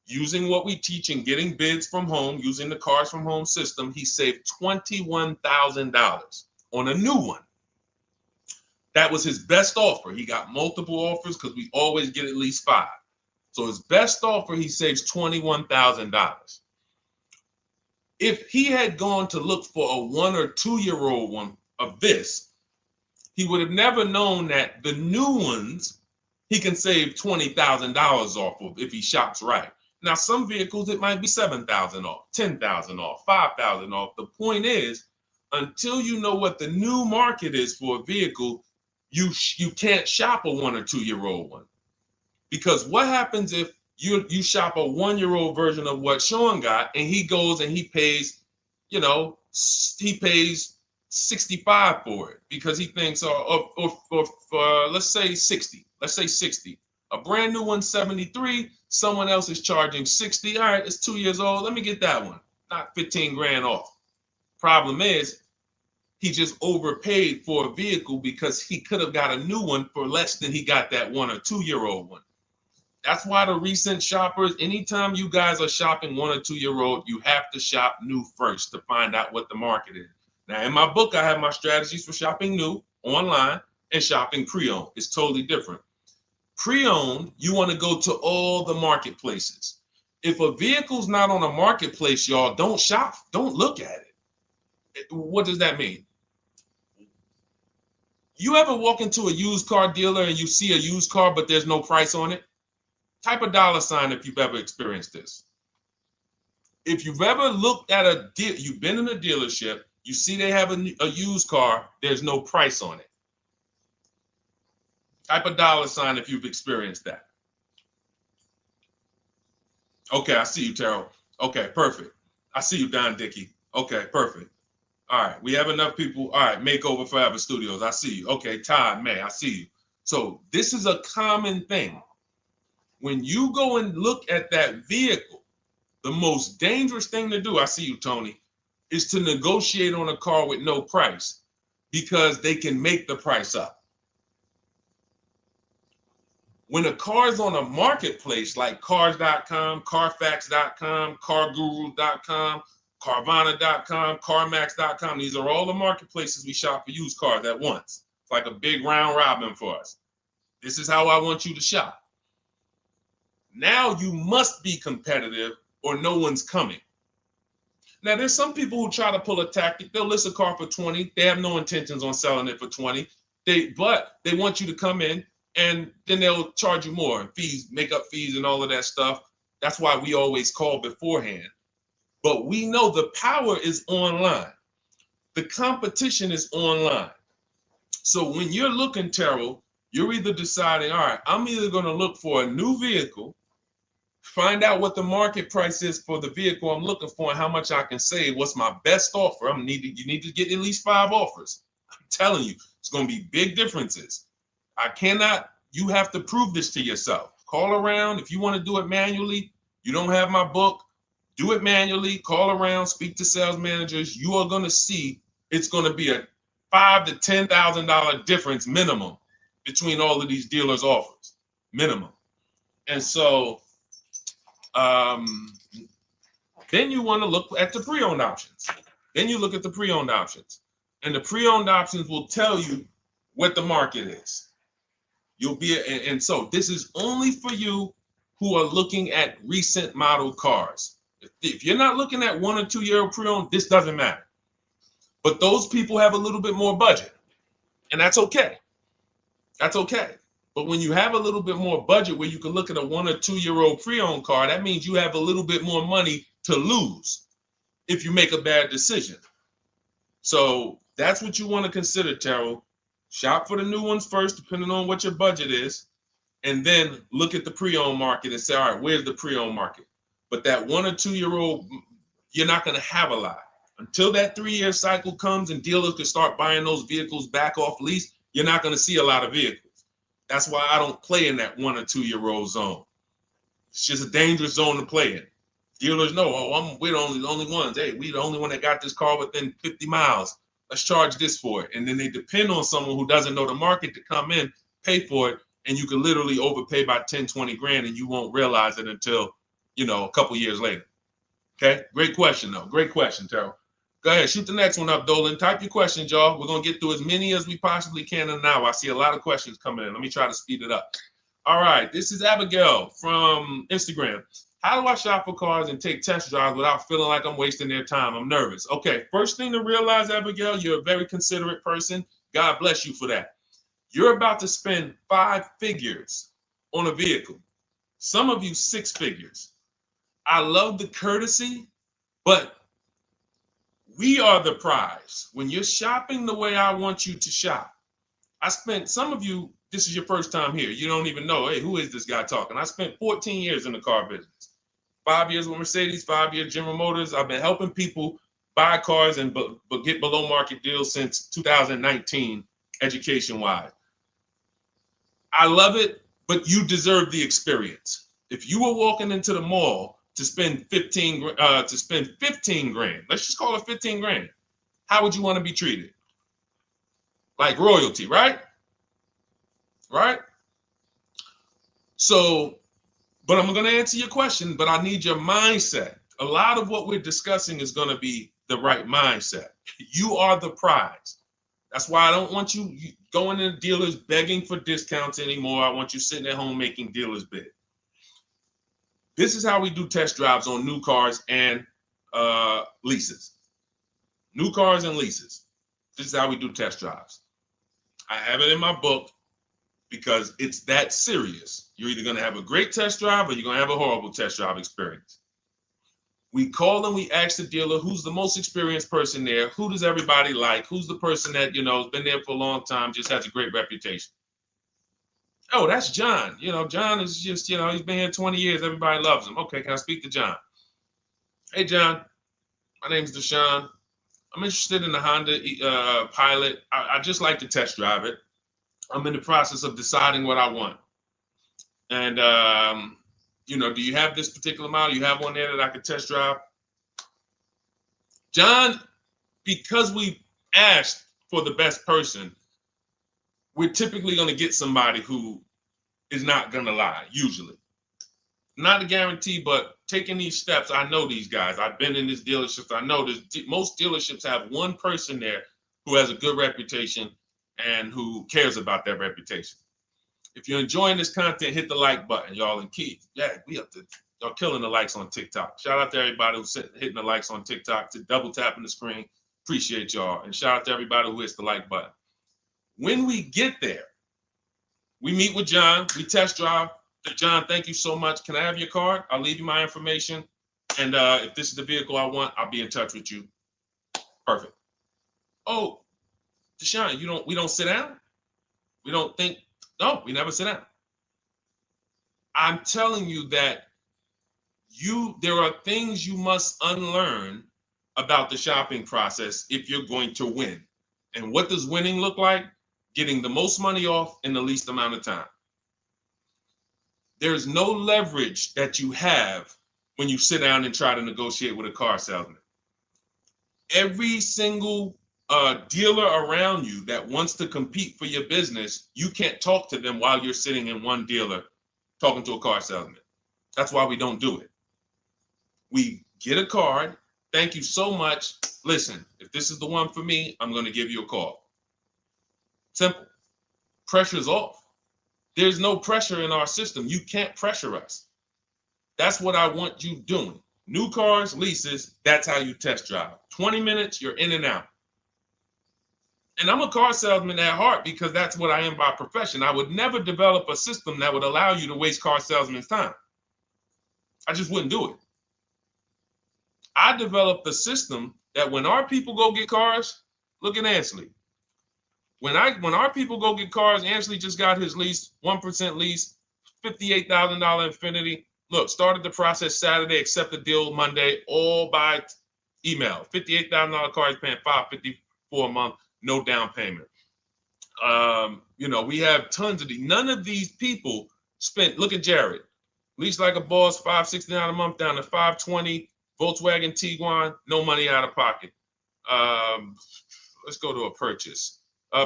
Using what we teach and getting bids from home, using the Cars from Home system, he saved $21,000 on a new one. That was his best offer. He got multiple offers because we always get at least 5. So his best offer, he saves $21,000. If he had gone to look for a 1 or 2 year old one of this, he would have never known that the new ones he can save $20,000 off of if he shops right. Now, some vehicles, it might be $7,000 off, $10,000 off, $5,000 off. The point is, until you know what the new market is for a vehicle, you can't shop a 1 or 2 year old one. Because what happens if you shop a 1 year old version of what Sean got, and he goes and he pays, he pays 65 for it because he thinks, or let's say 60. Let's say 60. A brand new one, 73. Someone else is charging 60. All right, it's 2 years old. Let me get that one. Not 15 grand off. Problem is, he just overpaid for a vehicle because he could have got a new one for less than he got that 1 or 2 year old one. That's why the recent shoppers, anytime you guys are shopping 1 or 2 year old, you have to shop new first to find out what the market is. Now, in my book, I have my strategies for shopping new online and shopping pre-owned. It's totally different. Pre-owned, you want to go to all the marketplaces. If a vehicle's not on a marketplace, y'all, don't shop. Don't look at it. What does that mean? You ever walk into a used car dealer and you see a used car, but there's no price on it? Type a $ if you've ever experienced this. If you've ever looked at a deal, you've been in a dealership, you see they have a used car, there's no price on it. Type a $ if you've experienced that. Okay, I see you, Terrell. Okay, perfect. I see you, Don Dickey. Okay, perfect. All right, we have enough people. All right, Makeover Forever Studios. I see you. Okay, Todd May, I see you. So this is a common thing. When you go and look at that vehicle, the most dangerous thing to do, I see you, Tony, is to negotiate on a car with no price because they can make the price up. When a car is on a marketplace like cars.com, carfax.com, carguru.com, carvana.com, carmax.com, these are all the marketplaces we shop for used cars at once. It's like a big round robin for us. This is how I want you to shop. Now you must be competitive or no one's coming. Now, there's some people who try to pull a tactic. They'll list a car for 20. They have no intentions on selling it for 20. But they want you to come in and then they'll charge you more, fees, makeup fees and all of that stuff. That's why we always call beforehand. But we know the power is online. The competition is online. So when you're looking, Terrell, you're either deciding, all right, I'm either going to look for a new vehicle, find out what the market price is for the vehicle I'm looking for and how much I can save. What's my best offer? You need to get at least 5 offers. I'm telling you, it's going to be big differences. You have to prove this to yourself. Call around. If you want to do it manually, you don't have my book, do it manually, call around, speak to sales managers. You are going to see it's going to be a $5,000 to $10,000 difference minimum between all of these dealers' offers, minimum. And so then you want to look at the pre-owned options. Then you look at the pre-owned options. And the pre-owned options will tell you what the market is. And so this is only for you who are looking at recent model cars. If you're not looking at 1 or 2 year pre-owned, this doesn't matter. But those people have a little bit more budget, and that's okay. That's okay. But when you have a little bit more budget where you can look at a 1 or 2 year old pre-owned car, that means you have a little bit more money to lose if you make a bad decision. So that's what you want to consider, Terrell. Shop for the new ones first, depending on what your budget is, and then look at the pre-owned market and say, all right, where's the pre-owned market? But that 1 or 2 year old, you're not going to have a lot. Until that 3-year cycle comes and dealers can start buying those vehicles back off lease, you're not going to see a lot of vehicles. That's why I don't play in that 1 or 2-year-old zone. It's just a dangerous zone to play in. Dealers know, oh, we're the only ones. Hey, we the only one that got this car within 50 miles. Let's charge this for it. And then they depend on someone who doesn't know the market to come in, pay for it, and you can literally overpay by 10, 20 grand and you won't realize it until, a couple years later. Okay, great question though. Great question, Terrell. Go ahead, shoot the next one up, Dolan. Type your questions, y'all. We're gonna get through as many as we possibly can in an hour. I see a lot of questions coming in. Let me try to speed it up. All right, this is Abigail from Instagram. How do I shop for cars and take test drives without feeling like I'm wasting their time? I'm nervous. Okay, first thing to realize, Abigail, you're a very considerate person. God bless you for that. You're about to spend 5 figures on a vehicle. Some of you 6 figures. I love the courtesy, but we are the prize. When you're shopping the way I want you to shop, some of you, this is your first time here. You don't even know, hey, who is this guy talking? I spent 14 years in the car business. 5 years with Mercedes, 5 years General Motors. I've been helping people buy cars and get below market deals since 2019, education-wise. I love it, but you deserve the experience. If you were walking into the mall to spend 15 grand, let's just call it 15 grand, how would you want to be treated? Like royalty, right? Right? So, but I'm going to answer your question, but I need your mindset. A lot of what we're discussing is going to be the right mindset. You are the prize. That's why I don't want you going to dealers begging for discounts anymore. I want you sitting at home making dealers bid. This is how we do test drives on new cars and leases. New cars and leases. This is how we do test drives. I have it in my book because it's that serious. You're either going to have a great test drive or you're going to have a horrible test drive experience. We call and we ask the dealer, who's the most experienced person there? Who does everybody like? Who's the person that, has been there for a long time, just has a great reputation? Oh, that's John. John is just, he's been here 20 years. Everybody loves him. Okay, can I speak to John? Hey, John. My name is Deshone. I'm interested in the Honda Pilot. I just like to test drive it. I'm in the process of deciding what I want. And, do you have this particular model? You have one there that I could test drive? John, because we asked for the best person, we're typically going to get somebody who is not going to lie, usually. Not a guarantee, but taking these steps, I know these guys. I've been in this dealership. I know most dealerships have one person there who has a good reputation and who cares about that reputation. If you're enjoying this content, hit the like button, y'all. And Keith, y'all killing the likes on TikTok. Shout out to everybody who's hitting the likes on TikTok, to double tapping the screen. Appreciate y'all. And shout out to everybody who hits the like button. When we get there, we meet with John, we test drive. John, thank you so much. Can I have your card? I'll leave you my information. And if this is the vehicle I want, I'll be in touch with you. Perfect. Oh, Deshone, we don't sit down? We don't think? No, we never sit down. I'm telling you that there are things you must unlearn about the shopping process if you're going to win. And what does winning look like? Getting the most money off in the least amount of time. There's no leverage that you have when you sit down and try to negotiate with a car salesman. Every single dealer around you that wants to compete for your business, you can't talk to them while you're sitting in one dealer talking to a car salesman. That's why we don't do it. We get a card. Thank you so much. Listen, if this is the one for me, I'm going to give you a call. Simple. Pressure's off. There's no pressure in our system. You can't pressure us. That's what I want you doing. New cars, leases, that's how you test drive. 20 minutes, you're in and out. And I'm a car salesman at heart because that's what I am by profession. I would never develop a system that would allow you to waste car salesmen's time. I just wouldn't do it. I developed a system that when our people go get cars, look at Ansley. When our people go get cars, Ansley just got his lease, 1% lease, $58,000 Infiniti. Look, started the process Saturday, accept the deal Monday, all by Email. $58,000 car is paying $554 a month, no down payment. You know, we have tons of these. None of these people spent. Look at Jared. Lease like a boss, $569 a month down to $520. Volkswagen Tiguan, no money out of pocket. Let's go to a purchase.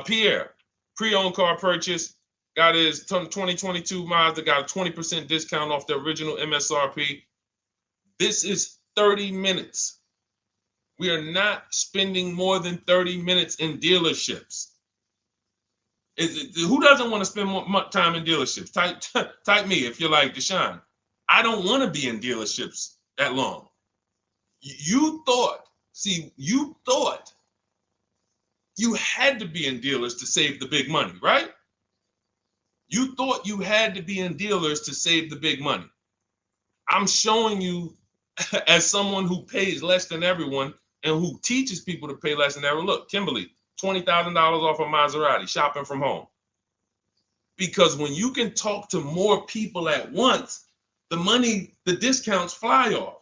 Pierre, pre-owned car purchase, got his 2022 Mazda, got a 20% discount off the original MSRP. This is 30 minutes. We are not spending more than 30 minutes in dealerships. Who doesn't want to spend more time in dealerships? Type me if you're like Deshone. I don't want to be in dealerships that long. You thought you had to be in dealers to save the big money, right? You thought you had to be in dealers to save the big money. I'm showing you as someone who pays less than everyone and who teaches people to pay less than everyone. Look, Kimberly, $20,000 off a Maserati, shopping from home. Because when you can talk to more people at once, the discounts fly off.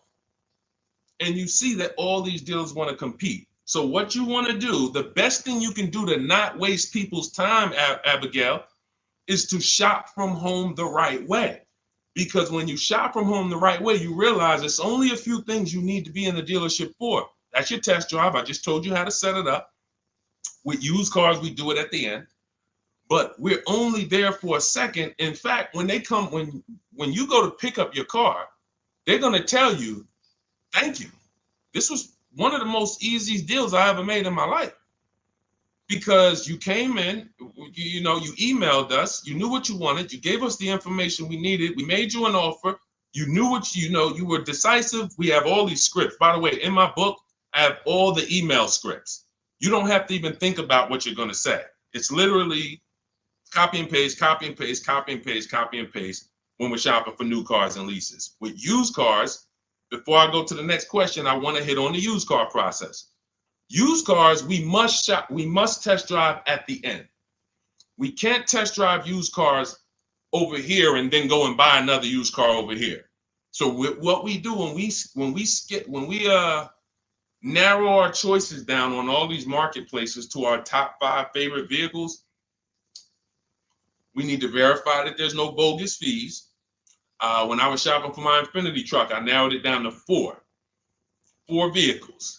And you see that all these dealers want to compete. So what you want to do, the best thing you can do to not waste people's time, Abigail, is to shop from home the right way. Because when you shop from home the right way, you realize it's only a few things you need to be in the dealership for. That's your test drive. I just told you how to set it up. With used cars, we do it at the end. But we're only there for a second. In fact, when you go to pick up your car, they're going to tell you, thank you. This was one of the most easiest deals I ever made in my life. Because you came in, you emailed us, you knew what you wanted, you gave us the information we needed, we made you an offer, you knew what you were decisive. We have all these scripts. By the way, in my book, I have all the email scripts. You don't have to even think about what you're going to say. It's literally copy and paste, copy and paste, copy and paste, copy and paste when we're shopping for new cars and leases. With used cars, before I go to the next question, I want to hit on the used car process. Used cars, we must test drive at the end. We can't test drive used cars over here and then go and buy another used car over here. So what we do when we narrow our choices down on all these marketplaces to our top 5 favorite vehicles, we need to verify that there's no bogus fees. When I was shopping for my Infinity truck, I narrowed it down to 4 vehicles.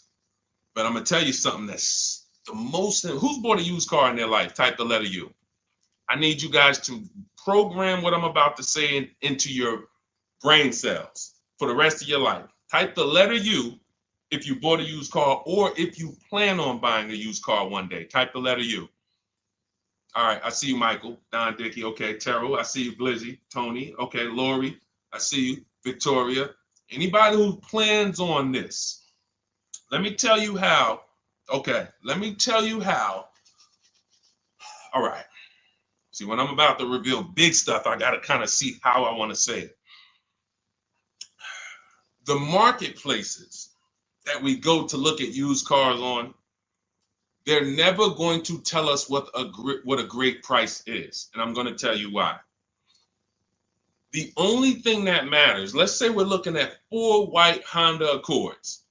But I'm going to tell you something that's the most. Who's bought a used car in their life? Type the letter U. I need you guys to program what I'm about to say into your brain cells for the rest of your life. Type the letter U if you bought a used car or if you plan on buying a used car one day. Type the letter U. All right. I see you, Michael. Don Dickey. Okay. Terrell. I see you, Blizzy. Tony. Okay. Lori. I see you. Victoria. Anybody who plans on this. Let me tell you how. Okay, let me tell you how. All right. See, when I'm about to reveal big stuff, I got to kind of see how I want to say it. The marketplaces that we go to look at used cars on, they're never going to tell us what a great price is. And I'm going to tell you why. The only thing that matters, let's say we're looking at 4 white Honda Accords.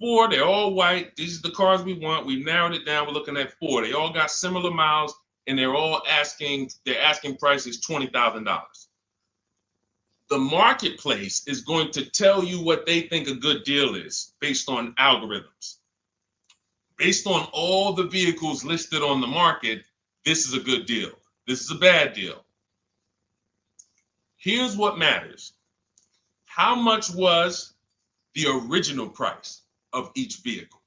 4, they're all white. These are the cars we want. We've narrowed it down. We're looking at 4. They all got similar miles, and their asking price is $20,000. The marketplace is going to tell you what they think a good deal is based on algorithms. Based on all the vehicles listed on the market, this is a good deal. This is a bad deal. Here's what matters. How much was the original price of each vehicle?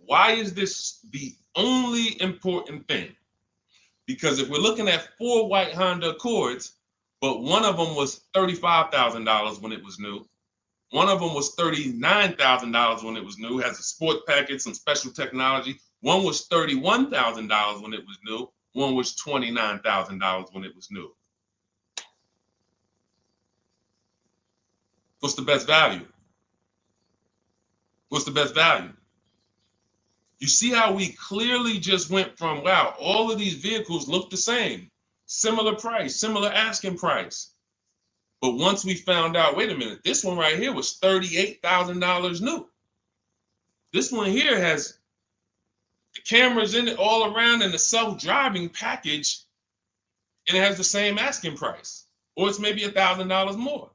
Why is this the only important thing? Because if we're looking at 4 white Honda Accords, but one of them was $35,000 when it was new, one of them was $39,000 when it was new, has a sport package, some special technology. One was $31,000 when it was new, one was $29,000 when it was new. What's the best value? What's the best value? You see how we clearly just went from, wow, all of these vehicles look the same, similar price, similar asking price. But once we found out, wait a minute, this one right here was $38,000 new. This one here has the cameras in it all around and the self-driving package, and it has the same asking price, or it's maybe $1,000 more.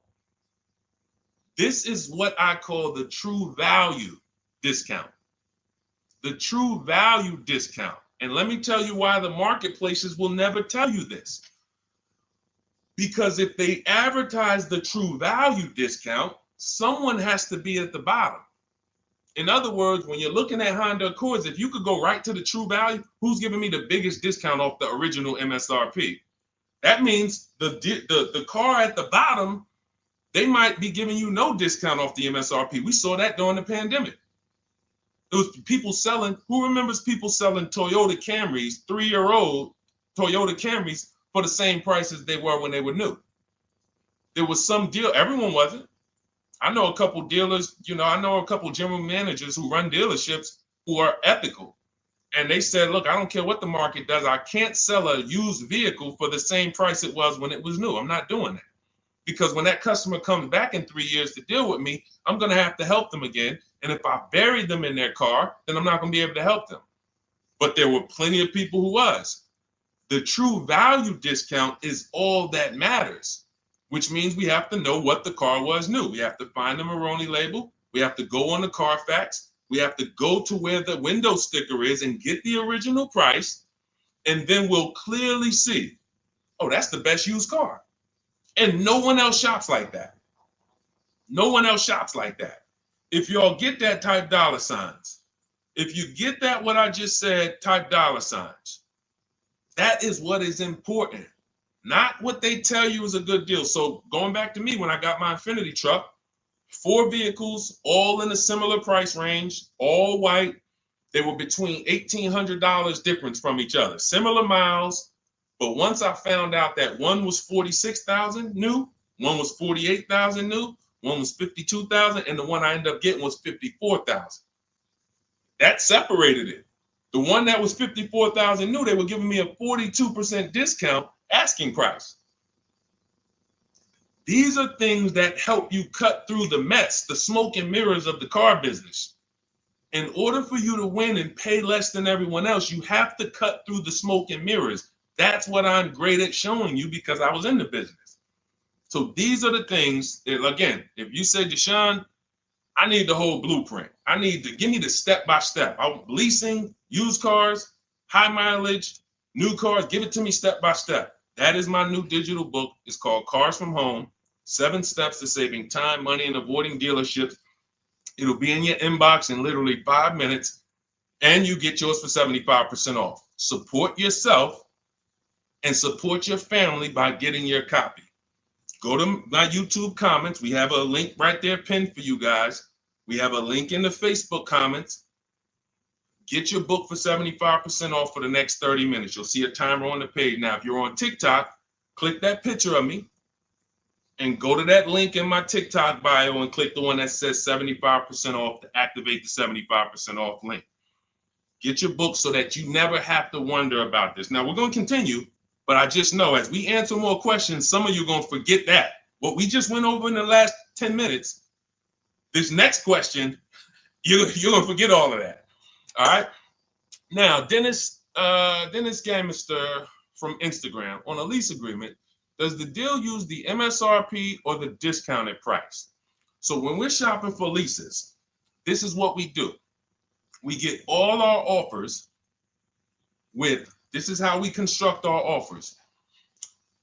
This is what I call the true value discount. The true value discount. And let me tell you why the marketplaces will never tell you this. Because if they advertise the true value discount, someone has to be at the bottom. In other words, when you're looking at Honda Accords, if you could go right to the true value, who's giving me the biggest discount off the original MSRP? That means the car at the bottom, they might be giving you no discount off the MSRP. We saw that during the pandemic. It was people selling, who remembers people selling Toyota Camrys, 3-year-old Toyota Camrys, for the same price as they were when they were new? There was some deal, everyone wasn't. I know a couple dealers, I know a couple general managers who run dealerships who are ethical. And they said, look, I don't care what the market does. I can't sell a used vehicle for the same price it was when it was new. I'm not doing that. Because when that customer comes back in 3 years to deal with me, I'm going to have to help them again. And if I buried them in their car, then I'm not going to be able to help them. But there were plenty of people who was. The true value discount is all that matters, which means we have to know what the car was new. We have to find the Maroni label. We have to go on the Carfax. We have to go to where the window sticker is and get the original price. And then we'll clearly see, oh, that's the best used car. And no one else shops like that. No one else shops like that. If y'all get that, type dollar signs. If you get that, what I just said, type dollar signs. That is what is important, not what they tell you is a good deal. So going back to me, when I got my Infiniti truck, 4 vehicles, all in a similar price range, all white. They were between $1,800 difference from each other, similar miles. But once I found out that one was 46,000 new, one was 48,000 new, one was 52,000, and the one I ended up getting was 54,000. That separated it. The one that was 54,000 new, they were giving me a 42% discount asking price. These are things that help you cut through the mess, the smoke and mirrors of the car business. In order for you to win and pay less than everyone else, you have to cut through the smoke and mirrors. That's what I'm great at showing you because I was in the business. So these are the things that, again, if you say, Deshone, I need the whole blueprint. I need to give me the step-by-step. Leasing, used cars, high mileage, new cars, give it to me step-by-step. That is my new digital book. It's called Cars from Home, 7 Steps to Saving Time, Money, and Avoiding Dealerships. It'll be in your inbox in literally 5 minutes, and you get yours for 75% off. Support yourself and support your family by getting your copy. Go to my YouTube comments. We have a link right there pinned for you guys. We have a link in the Facebook comments. Get your book for 75% off for the next 30 minutes. You'll see a timer on the page. Now, if you're on TikTok, click that picture of me and go to that link in my TikTok bio and click the one that says 75% off to activate the 75% off link. Get your book so that you never have to wonder about this. Now, we're going to continue, but I just know as we answer more questions, some of you are going to forget that. What we just went over in the last 10 minutes, this next question, you're going to forget all of that. All right. Now, Dennis Gamister from Instagram, on a lease agreement, does the deal use the MSRP or the discounted price? So when we're shopping for leases, this is what we do. We get all our offers with, this is how we construct our offers.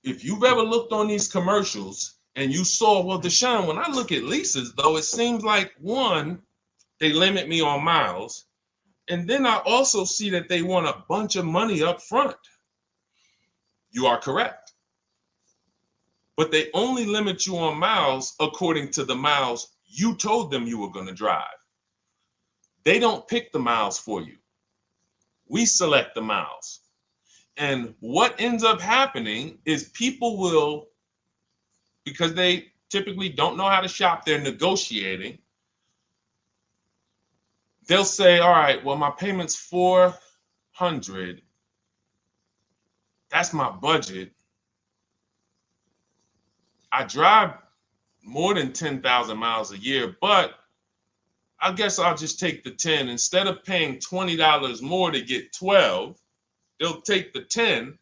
If you've ever looked on these commercials and you saw, well, Deshone, when I look at leases, though, it seems like, one, they limit me on miles. And then I also see that they want a bunch of money up front. You are correct. But they only limit you on miles according to the miles you told them you were going to drive. They don't pick the miles for you. We select the miles. And what ends up happening is people will, because they typically don't know how to shop, they're negotiating. They'll say, all right, well, my payment's $400. That's my budget. I drive more than 10,000 miles a year, but I guess I'll just take the 10. Instead of paying $20 more to get 12, they'll take the 10,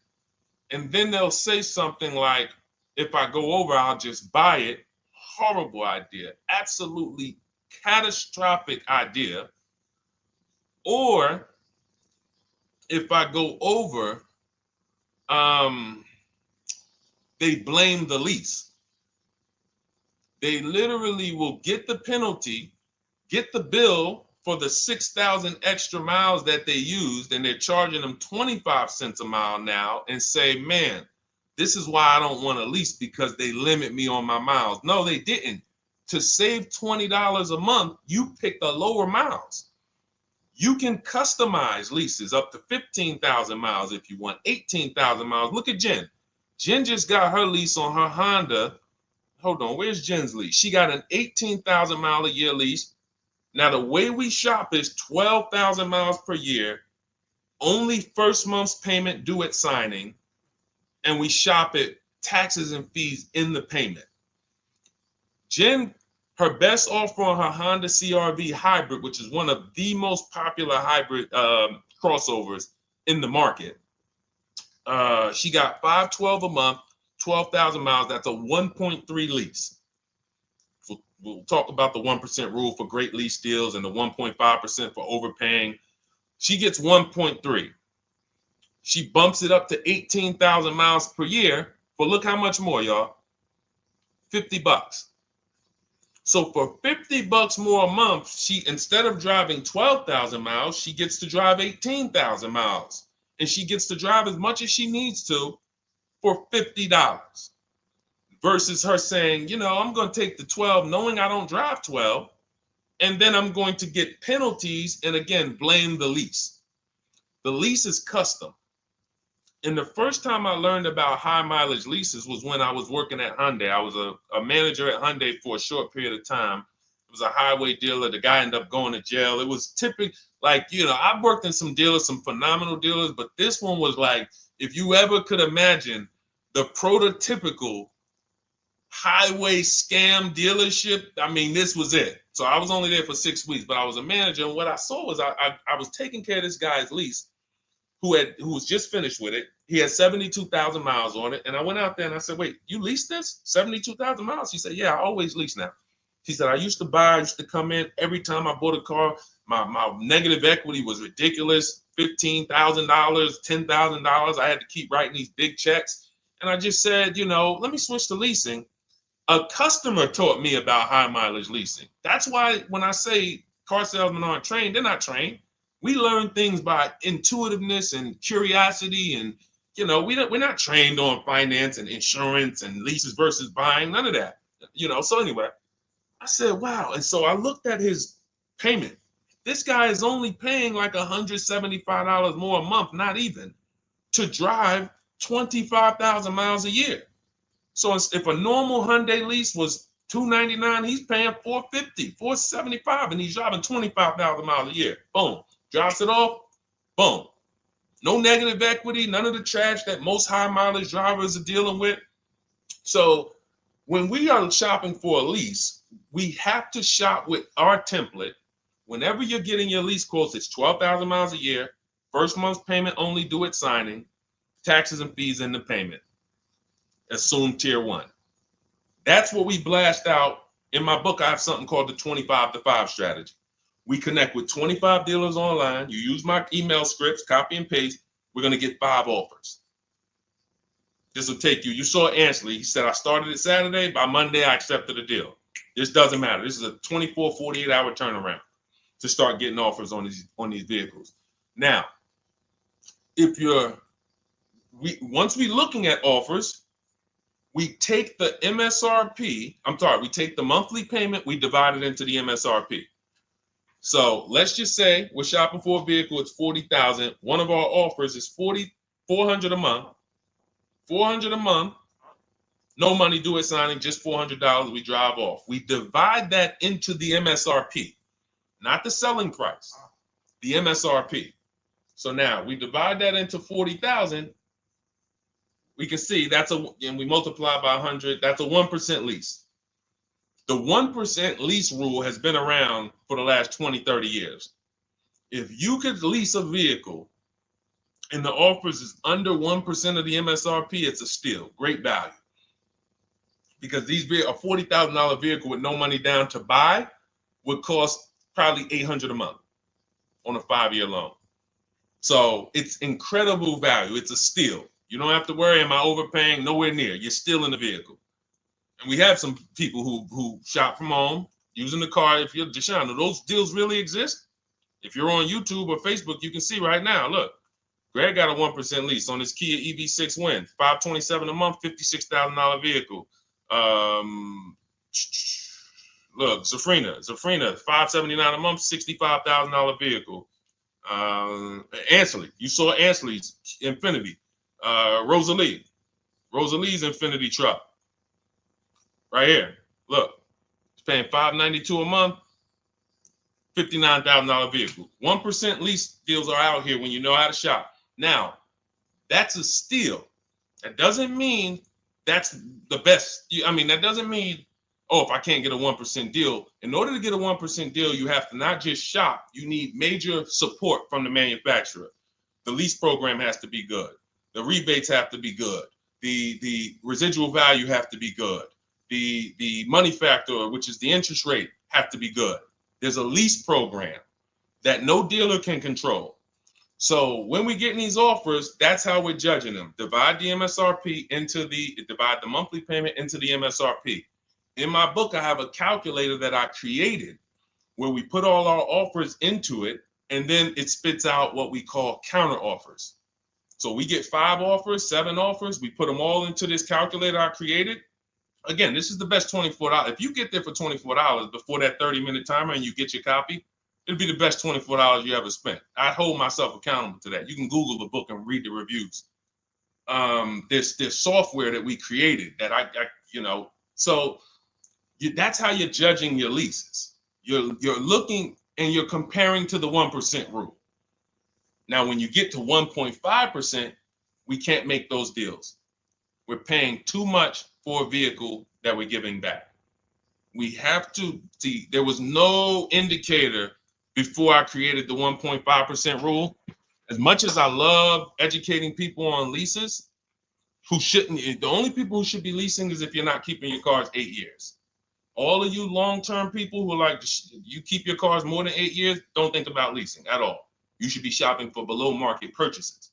and then they'll say something like, if I go over, I'll just buy it. Horrible idea. Absolutely catastrophic idea. Or if I go over, they blame the lease. They literally will get the penalty, get the bill for the 6,000 extra miles that they used, and they're charging them 25 cents a mile now, and say, man, this is why I don't want to lease, because they limit me on my miles. No, they didn't. To save $20 a month, you pick the lower miles. You can customize leases up to 15,000 miles if you want, 18,000 miles. Look at Jen. Jen just got her lease on her Honda. Hold on, where's Jen's lease? She got an 18,000 mile a year lease. Now, the way we shop is 12,000 miles per year, only first month's payment due at signing, and we shop it taxes and fees in the payment. Jen, her best offer on her Honda CR-V hybrid, which is one of the most popular hybrid crossovers in the market, she got $512 a month, 12,000 miles. That's a 1.3 lease. We'll talk about the 1% rule for great lease deals and the 1.5% for overpaying. She gets 1.3. She bumps it up to 18,000 miles per year. But look how much more, y'all. $50. So for $50 more a month, she, instead of driving 12,000 miles, she gets to drive 18,000 miles. And she gets to drive as much as she needs to for $50. Versus her saying, you know, I'm going to take the 12 knowing I don't drive 12, and then I'm going to get penalties and, again, blame the lease. The lease is custom. And the first time I learned about high mileage leases was when I was working at Hyundai. I was a manager at Hyundai for a short period of time. It was a highway dealer. The guy ended up going to jail. It was typical, like, you know, I've worked in some dealers, some phenomenal dealers, but this one was like, if you ever could imagine the prototypical highway scam dealership, I mean, this was it. So I was only there for 6 weeks, but I was a manager, and what I saw was I was taking care of this guy's lease who was just finished with it. He had 72,000 miles on it, and I went out there and I said, wait, you leased this 72,000 miles? He said, yeah, I always lease now. He said, I used to come in every time I bought a car, my negative equity was ridiculous, $15,000, $10,000. I had to keep writing these big checks, and I just said, you know, let me switch to leasing. A customer taught me about high mileage leasing. That's why when I say car salesmen aren't trained, they're not trained. We learn things by intuitiveness and curiosity, and, you know, we're not trained on finance and insurance and leases versus buying, none of that, you know. So anyway, I said, wow. And so I looked at his payment. This guy is only paying like $175 more a month, not even, to drive 25,000 miles a year. So if a normal Hyundai lease was $299, he's paying $450, $475, and he's driving 25,000 miles a year. Boom. Drops it off. Boom. No negative equity, none of the trash that most high mileage drivers are dealing with. So when we are shopping for a lease, we have to shop with our template. Whenever you're getting your lease quotes, it's 12,000 miles a year, first month's payment only due at signing, taxes and fees in the payment. Assume tier 1. That's what we blast out. In my book, I have something called the 25 to 5 strategy. We connect with 25 dealers online. You use my email scripts, copy and paste. We're going to get 5 offers. This will take you. You saw Ansley. He said, I started it Saturday. By Monday, I accepted a deal. This doesn't matter. This is a 24, 48-hour turnaround to start getting offers on these vehicles. Now, once we're looking at offers, we take the MSRP. We take the monthly payment. We divide it into the MSRP. So let's just say we're shopping for a vehicle. It's $40,000. One of our offers is $400 a month. $400 a month. No money due at signing. Just $400. We drive off. We divide that into the MSRP, not the selling price. The MSRP. So now we divide that into $40,000. we can see and we multiply by 100, that's a 1% lease. The 1% lease rule has been around for the last 20, 30 years. If you could lease a vehicle and the offers is under 1% of the MSRP, it's a steal, great value. Because these a $40,000 vehicle with no money down to buy would cost probably $800 a month on a 5-year loan. So it's incredible value. It's a steal. You don't have to worry, am I overpaying? Nowhere near. You're still in the vehicle. And we have some people who shop from home using the car. If you're Deshone, do those deals really exist? If you're on YouTube or Facebook, you can see right now, look, Greg got a 1% lease on his Kia EV6 Win, $527 a month, $56,000 vehicle. Look, Zafrina, $579 a month, $65,000 vehicle. Ansley, you saw Ansley's Infinity. Rosalie's Infinity truck. Right here. Look, it's paying $592 a month, $59,000 vehicle. 1% lease deals are out here when you know how to shop. Now, that's a steal. That doesn't mean that's the best. I mean, that doesn't mean, oh, if I can't get a 1% deal. In order to get a 1% deal, you have to not just shop. You need major support from the manufacturer. The lease program has to be good. The rebates have to be good. The residual value have to be good. The money factor, which is the interest rate, have to be good. There's a lease program that no dealer can control. So when we get these offers, that's how we're judging them. Divide the monthly payment into the MSRP. In my book, I have a calculator that I created where we put all our offers into it, and then it spits out what we call counter offers. So we get 5 offers, 7 offers, we put them all into this calculator I created. Again, this is the best $24. If you get there for $24 before that 30-minute timer and you get your copy, it'll be the best $24 you ever spent. I hold myself accountable to that. You can Google the book and read the reviews. There's software that we created that that's how you're judging your leases. You're looking and you're comparing to the 1% rule. Now, when you get to 1.5%, we can't make those deals. We're paying too much for a vehicle that we're giving back. We have to see, there was no indicator before I created the 1.5% rule. As much as I love educating people on leases, the only people who should be leasing is if you're not keeping your cars 8 years. All of you long-term people who are like, you keep your cars more than 8 years, don't think about leasing at all. You should be shopping for below market purchases.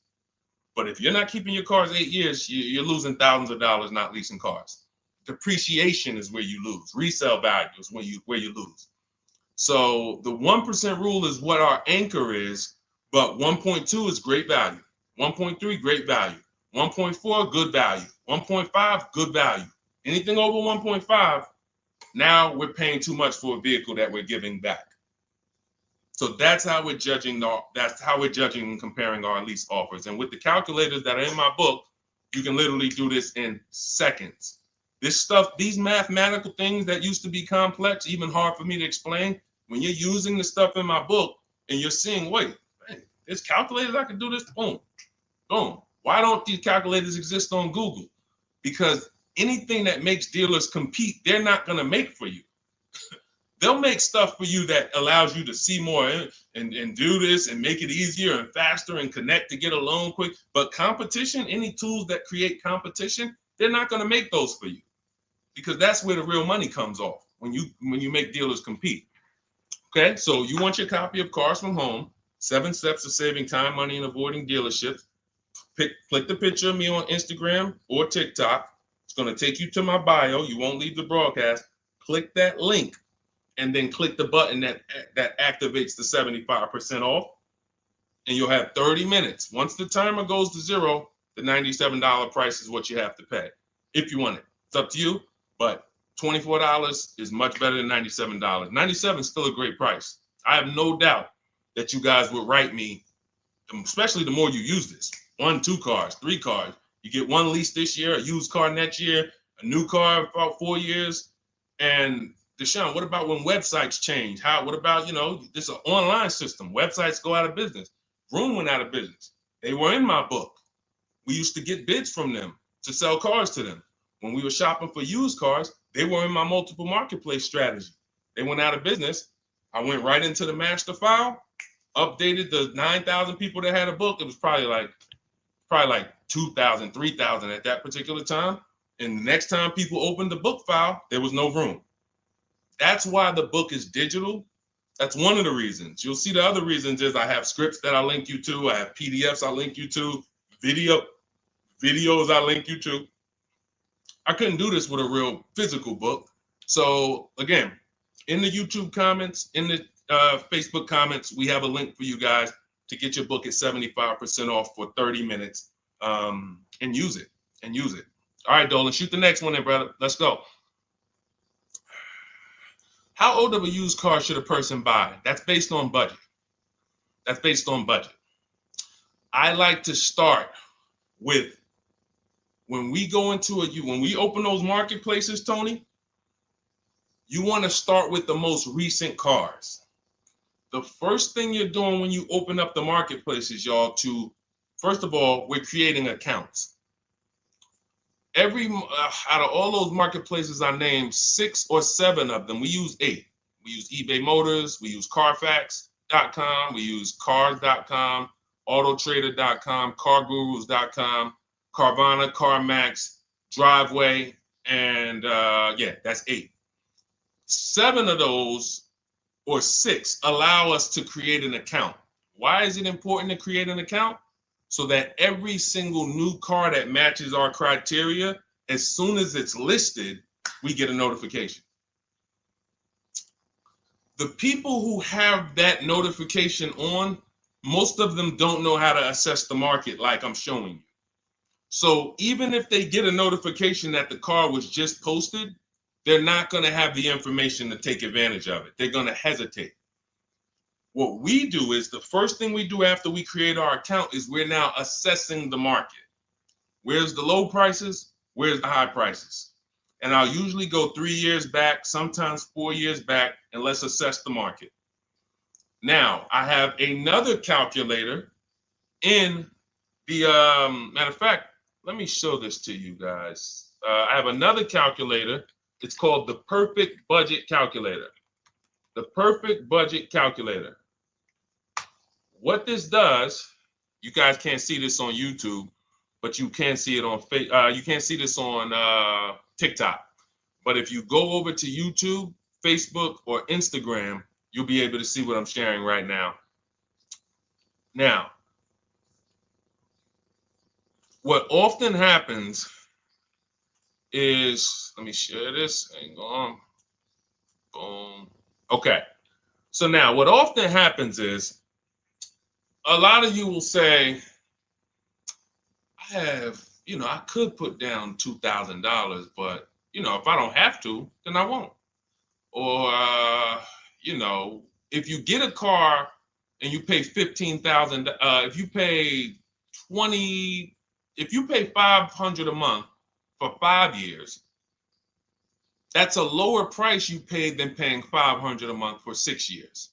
But if you're not keeping your cars 8 years, you're losing thousands of dollars not leasing cars. Depreciation is where you lose. Resale value is where you lose. So the 1% rule is what our anchor is, but 1.2 is great value. 1.3, great value. 1.4, good value. 1.5, good value. Anything over 1.5, now we're paying too much for a vehicle that we're giving back. So that's how we're judging. That's how we're judging and comparing our lease offers. And with the calculators that are in my book, you can literally do this in seconds. This stuff, these mathematical things that used to be complex, even hard for me to explain, when you're using the stuff in my book and you're seeing, wait, man, there's calculators, I can do this, boom, boom. Why don't these calculators exist on Google? Because anything that makes dealers compete, they're not going to make for you. They'll make stuff for you that allows you to see more and do this and make it easier and faster and connect to get a loan quick. But competition, any tools that create competition, they're not going to make those for you, because that's where the real money comes off, when you make dealers compete. Okay, so you want your copy of Cars from Home, 7 Steps to Saving Time, Money, and Avoiding Dealerships. Click the picture of me on Instagram or TikTok. It's going to take you to my bio. You won't leave the broadcast. Click that link, and then click the button that activates the 75% off, and you'll have 30 minutes. Once the timer goes to 0, the $97 price is what you have to pay if you want it. It's up to you, but $24 is much better than $97. $97 is still a great price. I have no doubt that you guys would write me, especially the more you use this. 1, 2 cars, 3 cars. You get 1 lease this year, a used car next year, a new car about 4 years, and Deshone, what about when websites change? What about, this is an online system. Websites go out of business. Vroom went out of business. They were in my book. We used to get bids from them. to sell cars to them. When we were shopping for used cars, they were in my multiple marketplace strategy. They went out of business. I went right into the master file, updated the 9,000 people that had a book. It was probably like 2,000, 3,000 at that particular time. And the next time people opened the book file, there was no room. That's why the book is digital. That's one of the reasons. You'll see the other reasons is I have scripts that I link you to. I have PDFs I link you to, videos I link you to. I couldn't do this with a real physical book. So again, in the YouTube comments, in the Facebook comments, we have a link for you guys to get your book at 75% off for 30 minutes and use it. All right, Dolan, shoot the next one then, brother. Let's go. How old of a used car should a person buy? That's based on budget. I like to start with when we open those marketplaces, Tony, you want to start with the most recent cars. The first thing you're doing when you open up the marketplaces, y'all, first of all, we're creating accounts. Out of all those marketplaces I named, 6 or 7 of them, we use 8. We use eBay Motors, we use Carfax.com, we use Cars.com, Autotrader.com, CarGurus.com, Carvana, CarMax, Driveway, and that's 8. 7 of those, or 6, allow us to create an account. Why is it important to create an account? So that every single new car that matches our criteria, as soon as it's listed, we get a notification. The people who have that notification on, most of them don't know how to assess the market like I'm showing you. So even if they get a notification that the car was just posted, they're not going to have the information to take advantage of it. They're going to hesitate. What we do is the first thing we do after we create our account is we're now assessing the market. Where's the low prices? Where's the high prices? And I'll usually go 3 years back, sometimes 4 years back, and let's assess the market. Now, I have another calculator in the, matter of fact, let me show this to you guys. I have another calculator. It's called the Perfect Budget Calculator. The Perfect Budget Calculator. What this does, you guys can't see this on YouTube, but you can see it on you can't see this on TikTok. But if you go over to YouTube, Facebook, or Instagram, you'll be able to see what I'm sharing right now. Now, what often happens is, let me share this. Hang on. Boom. Okay. So now what often happens is, a lot of you will say, I could put down $2,000, but, if I don't have to, then I won't. Or, if you get a car and you pay $15,000, if you pay $500 a month for 5 years, that's a lower price you paid than paying $500 a month for 6 years.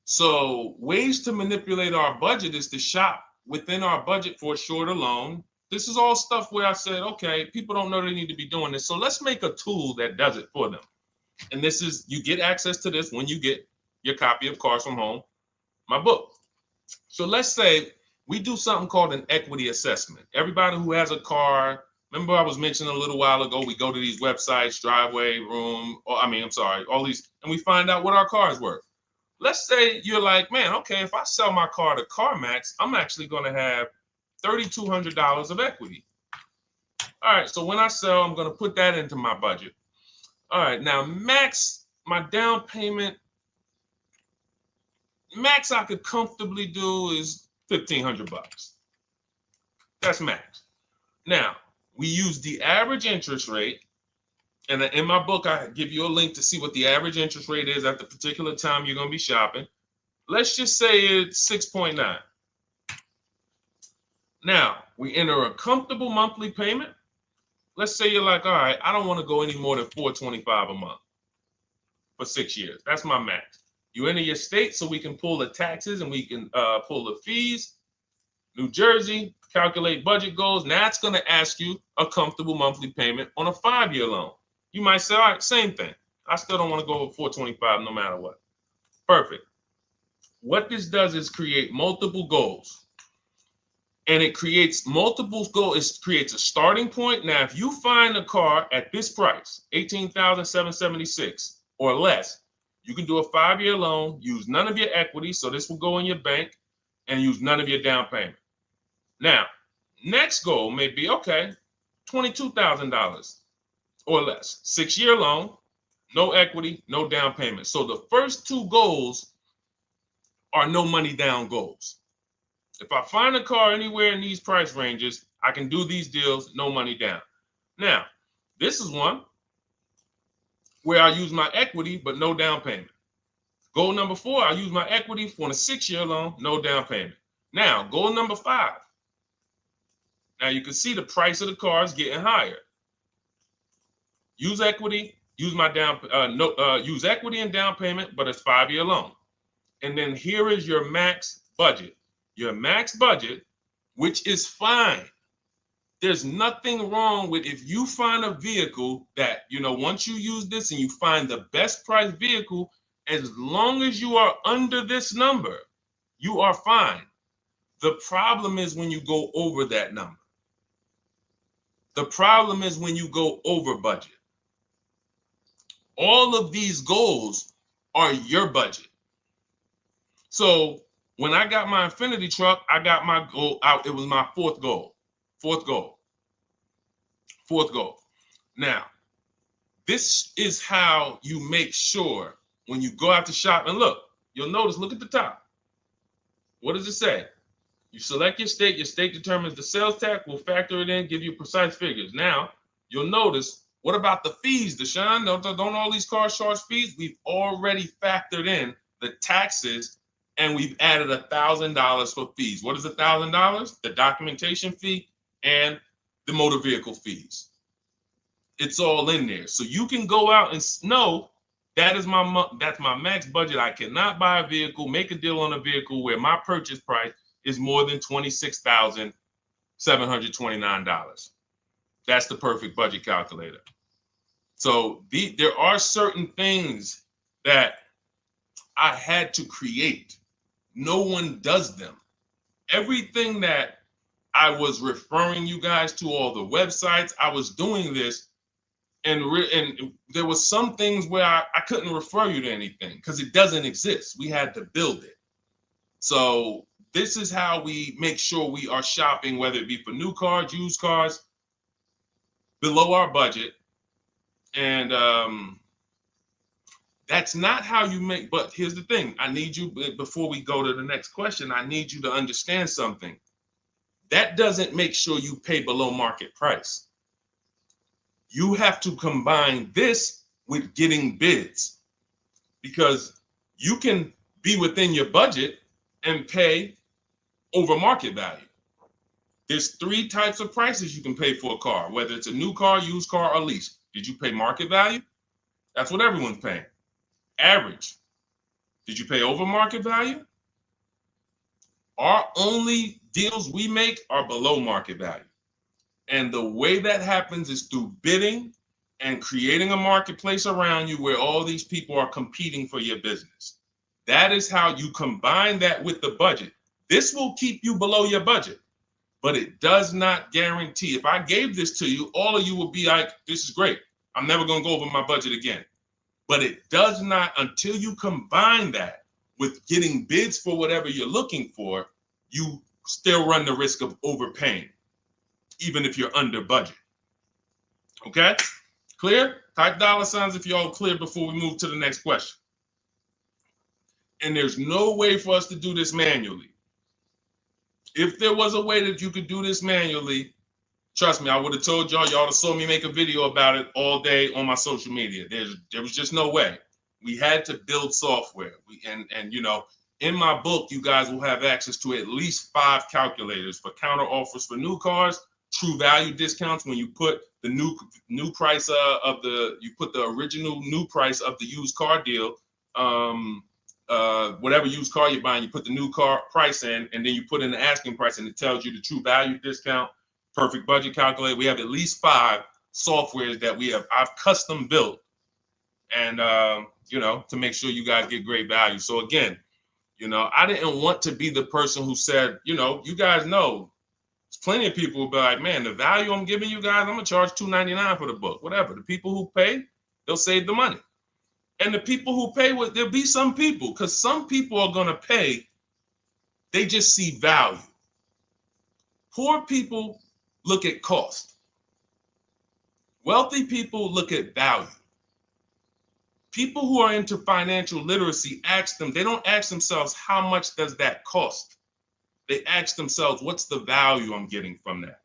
So ways to manipulate our budget is to shop within our budget for a shorter loan. This is all stuff where I said, okay, people don't know they need to be doing this. So let's make a tool that does it for them. And this is, you get access to this when you get your copy of Cars from Home, my book. So let's say we do something called an equity assessment. Everybody who has a car, remember I was mentioning a little while ago, we go to these websites, Driveway, all these, and we find out what our car is worth. Let's say you're like, man, okay, if I sell my car to CarMax, I'm actually going to have $3,200 of equity. All right, so when I sell, I'm going to put that into my budget. All right, now my down payment, max I could comfortably do is $1,500. That's max. Now, we use the average interest rate. And in my book, I give you a link to see what the average interest rate is at the particular time you're going to be shopping. Let's just say it's 6.9. Now, we enter a comfortable monthly payment. Let's say you're like, all right, I don't want to go any more than $425 a month for 6 years. That's my max. You enter your state so we can pull the taxes and we can pull the fees. New Jersey, calculate budget goals. Now it's going to ask you a comfortable monthly payment on a 5-year loan. You might say, all right, same thing. I still don't want to go over 425 no matter what. Perfect. What this does is create multiple goals. And it creates multiple goals. It creates a starting point. Now, if you find a car at this price, $18,776 or less, you can do a 5-year loan, use none of your equity, so this will go in your bank, and use none of your down payment. Now, next goal may be, okay, $22,000 or less. 6-year loan, no equity, no down payment. So the first 2 goals are no money down goals. If I find a car anywhere in these price ranges, I can do these deals, no money down. Now, this is one where I use my equity, but no down payment. Goal number 4, I use my equity for a 6-year loan, no down payment. Now, goal number 5. Now you can see the price of the car is getting higher. Use equity, use my use equity and down payment, but it's 5-year loan. And then here is your max budget. Your max budget, which is fine. There's nothing wrong with if you find a vehicle that, once you use this and you find the best price vehicle, as long as you are under this number, you are fine. The problem is when you go over that number. The problem is when you go over budget. All of these goals are your budget. So when I got my Infinity truck, I got my goal out. It was my 4th goal. 4th goal. 4th goal. Now, this is how you make sure when you go out to shop, and look, you'll notice, look at the top. What does it say? You select your state determines the sales tax, will factor it in, give you precise figures. Now, you'll notice, what about the fees, Deshone? Don't all these cars charge fees? We've already factored in the taxes, and we've added $1,000 for fees. What is $1,000? The documentation fee and the motor vehicle fees. It's all in there. So you can go out and know that's my max budget. I cannot buy a vehicle, make a deal on a vehicle where my purchase price is more than $26,729. That's the perfect budget calculator. So there are certain things that I had to create. No one does them. Everything that I was referring you guys to, all the websites, I was doing this, and there was some things where I couldn't refer you to anything because it doesn't exist. We had to build it. So this is how we make sure we are shopping, whether it be for new cars, used cars, below our budget. And that's not how you make, but here's the thing. I need you, before we go to the next question, I need you to understand something. That doesn't make sure you pay below market price. You have to combine this with getting bids, because you can be within your budget and pay over market value. There's 3 types of prices you can pay for a car, whether it's a new car, used car, or lease. Did you pay market value? That's what everyone's paying. Average. Did you pay over market value? Our only deals we make are below market value. And the way that happens is through bidding and creating a marketplace around you where all these people are competing for your business. That is how you combine that with the budget. This will keep you below your budget, but it does not guarantee. If I gave this to you, all of you would be like, this is great. I'm never going to go over my budget again. But it does not, until you combine that with getting bids for whatever you're looking for, you still run the risk of overpaying, even if you're under budget. Okay? Clear? Type $ if you're all clear before we move to the next question. And there's no way for us to do this manually. If there was a way that you could do this manually, trust me, I would have told y'all to saw me make a video about it all day on my social media. There was just no way. We had to build software. And you know, in my book, you guys will have access to at least 5 calculators for counter offers for new cars, true value discounts when you put the new price you put the original new price of the used car deal whatever used car you're buying, you put the new car price in, and then you put in the asking price, and it tells you the true value discount, perfect budget calculator. We have at least 5 softwares that I've custom built, and to make sure you guys get great value. So again, I didn't want to be the person who said, you guys know, there's plenty of people who be like, man, the value I'm giving you guys, I'm gonna charge $2.99 for the book. Whatever. The people who pay, they'll save the money. And the people who pay, there'll be some people, because some people are gonna pay, they just see value. Poor people look at cost. Wealthy people look at value. People who are into financial literacy they don't ask themselves, how much does that cost? They ask themselves, what's the value I'm getting from that?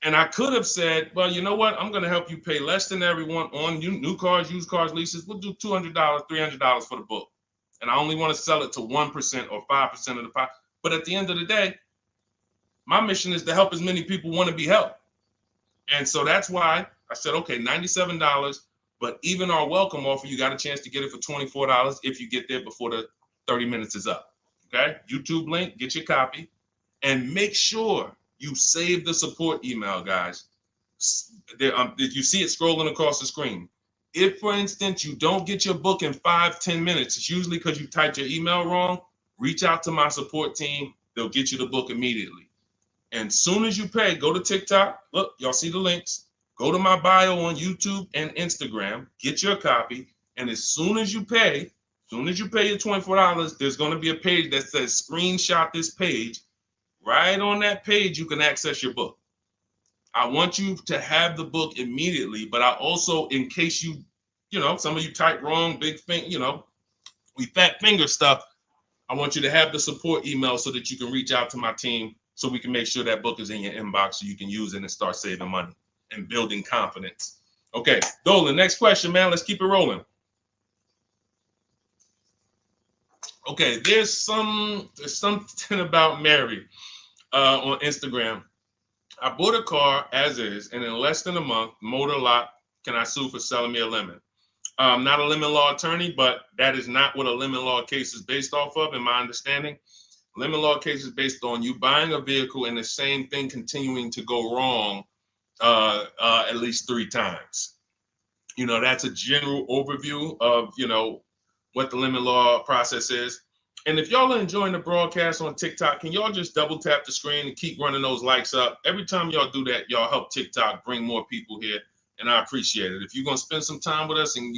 And I could have said, well, you know what? I'm going to help you pay less than everyone on new cars, used cars, leases. We'll do $200, $300 for the book. And I only want to sell it to 1% or 5% of the pie. But at the end of the day, my mission is to help as many people want to be helped. And so that's why I said, okay, $97. But even our welcome offer, you got a chance to get it for $24 if you get there before the 30 minutes is up. Okay? YouTube link, get your copy. And make sure you save the support email, guys. If you see it scrolling across the screen. If, for instance, you don't get your book in 5-10 minutes, it's usually because you typed your email wrong. Reach out to my support team. They'll get you the book immediately. And soon as you pay, go to TikTok. Look, y'all see the links. Go to my bio on YouTube and Instagram. Get your copy. And as soon as you pay your $24, there's going to be a page that says screenshot this page. Right on that page, you can access your book. I want you to have the book immediately, but I also, in case some of you type wrong, big thing, we fat finger stuff. I want you to have the support email so that you can reach out to my team so we can make sure that book is in your inbox so you can use it and start saving money and building confidence. Okay, Dolan, next question, man. Let's keep it rolling. Okay, there's something about Mary on Instagram. I bought a car as is, and in less than a month, motor lock, can I sue for selling me a lemon? I'm not a lemon law attorney, but that is not what a lemon law case is based off of, in my understanding. Lemon law case is based on you buying a vehicle and the same thing continuing to go wrong at least 3 times. That's a general overview of, what the lemon law process is. And if y'all are enjoying the broadcast on TikTok, can y'all just double tap the screen and keep running those likes up? Every time y'all do that, y'all help TikTok bring more people here, and I appreciate it. If you're going to spend some time with us and,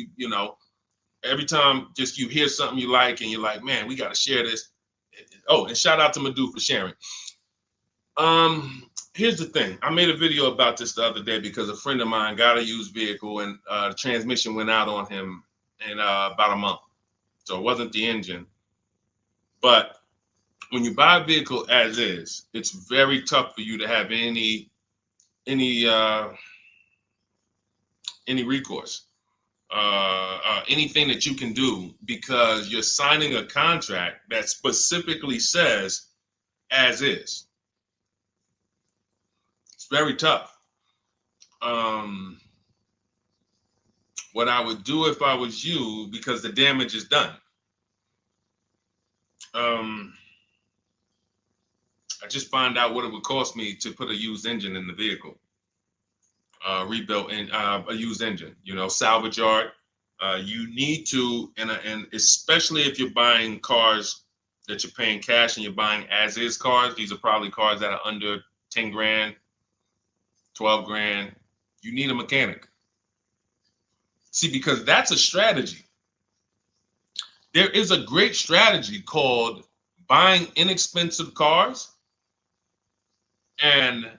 every time just you hear something you like and you're like, man, we got to share this. Oh, and shout out to Madhu for sharing. Here's the thing. I made a video about this the other day because a friend of mine got a used vehicle and the transmission went out on him in about a month. So it wasn't the engine. But when you buy a vehicle as is, it's very tough for you to have any recourse, anything that you can do, because you're signing a contract that specifically says as is. It's very tough. What I would do if I was you, because the damage is done, I just find out what it would cost me to put a used engine in the vehicle, rebuilt in a used engine, salvage yard. You need to, and especially if you're buying cars that you're paying cash and you're buying as is cars, these are probably cars that are under 10 grand, 12 grand. You need a mechanic. See, because that's a strategy. There is a great strategy called buying inexpensive cars and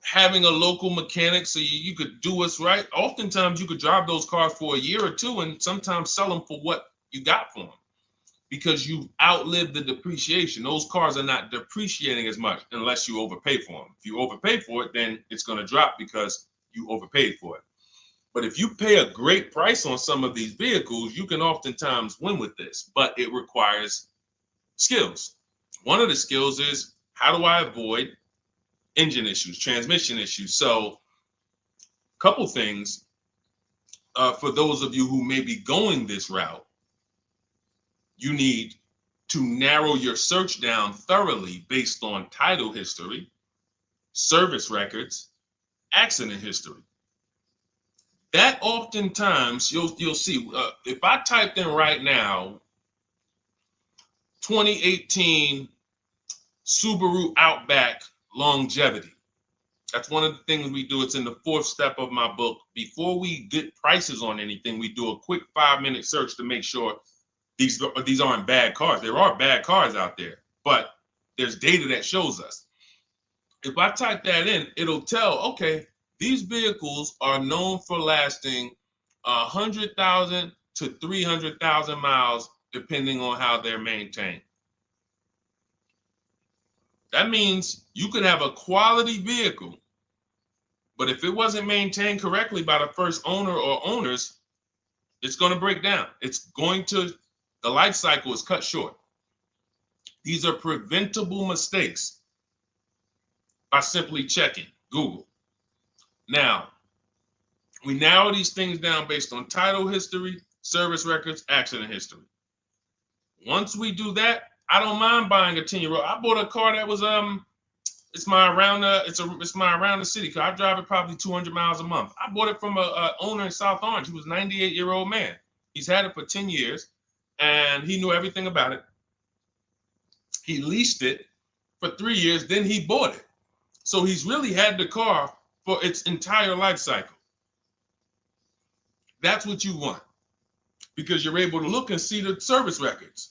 having a local mechanic so you could do what's right. Oftentimes you could drive those cars for a year or two and sometimes sell them for what you got for them because you've outlived the depreciation. Those cars are not depreciating as much unless you overpay for them. If you overpay for it, then it's going to drop because you overpaid for it. But if you pay a great price on some of these vehicles, you can oftentimes win with this, but it requires skills. One of the skills is, how do I avoid engine issues, transmission issues? So a couple things. for those of you who may be going this route, you need to narrow your search down thoroughly based on title history, service records, accident history. That oftentimes you'll see, if I typed in right now 2018 Subaru Outback longevity. That's one of the things we do. It's in the 4th step of my book. Before we get prices on anything, we do a quick 5-minute search to make sure these aren't bad cars. There are bad cars out there, but there's data that shows us. If I type that in, it'll tell, okay, these vehicles are known for lasting 100,000 to 300,000 miles, depending on how they're maintained. That means you could have a quality vehicle, but if it wasn't maintained correctly by the first owner or owners, it's going to break down. The life cycle is cut short. These are preventable mistakes by simply checking Google. Now, we narrow these things down based on title history, service records, accident history. Once we do that, I don't mind buying a 10-year-old. I bought a car that was it's my around the city car. I drive it probably 200 miles a month. I bought it from a owner in South Orange. He was a 98-year-old man. He's had it for 10 years, and he knew everything about it. He leased it for 3 years, then he bought it. So he's really had the car for its entire life cycle. That's what you want, because you're able to look and see the service records.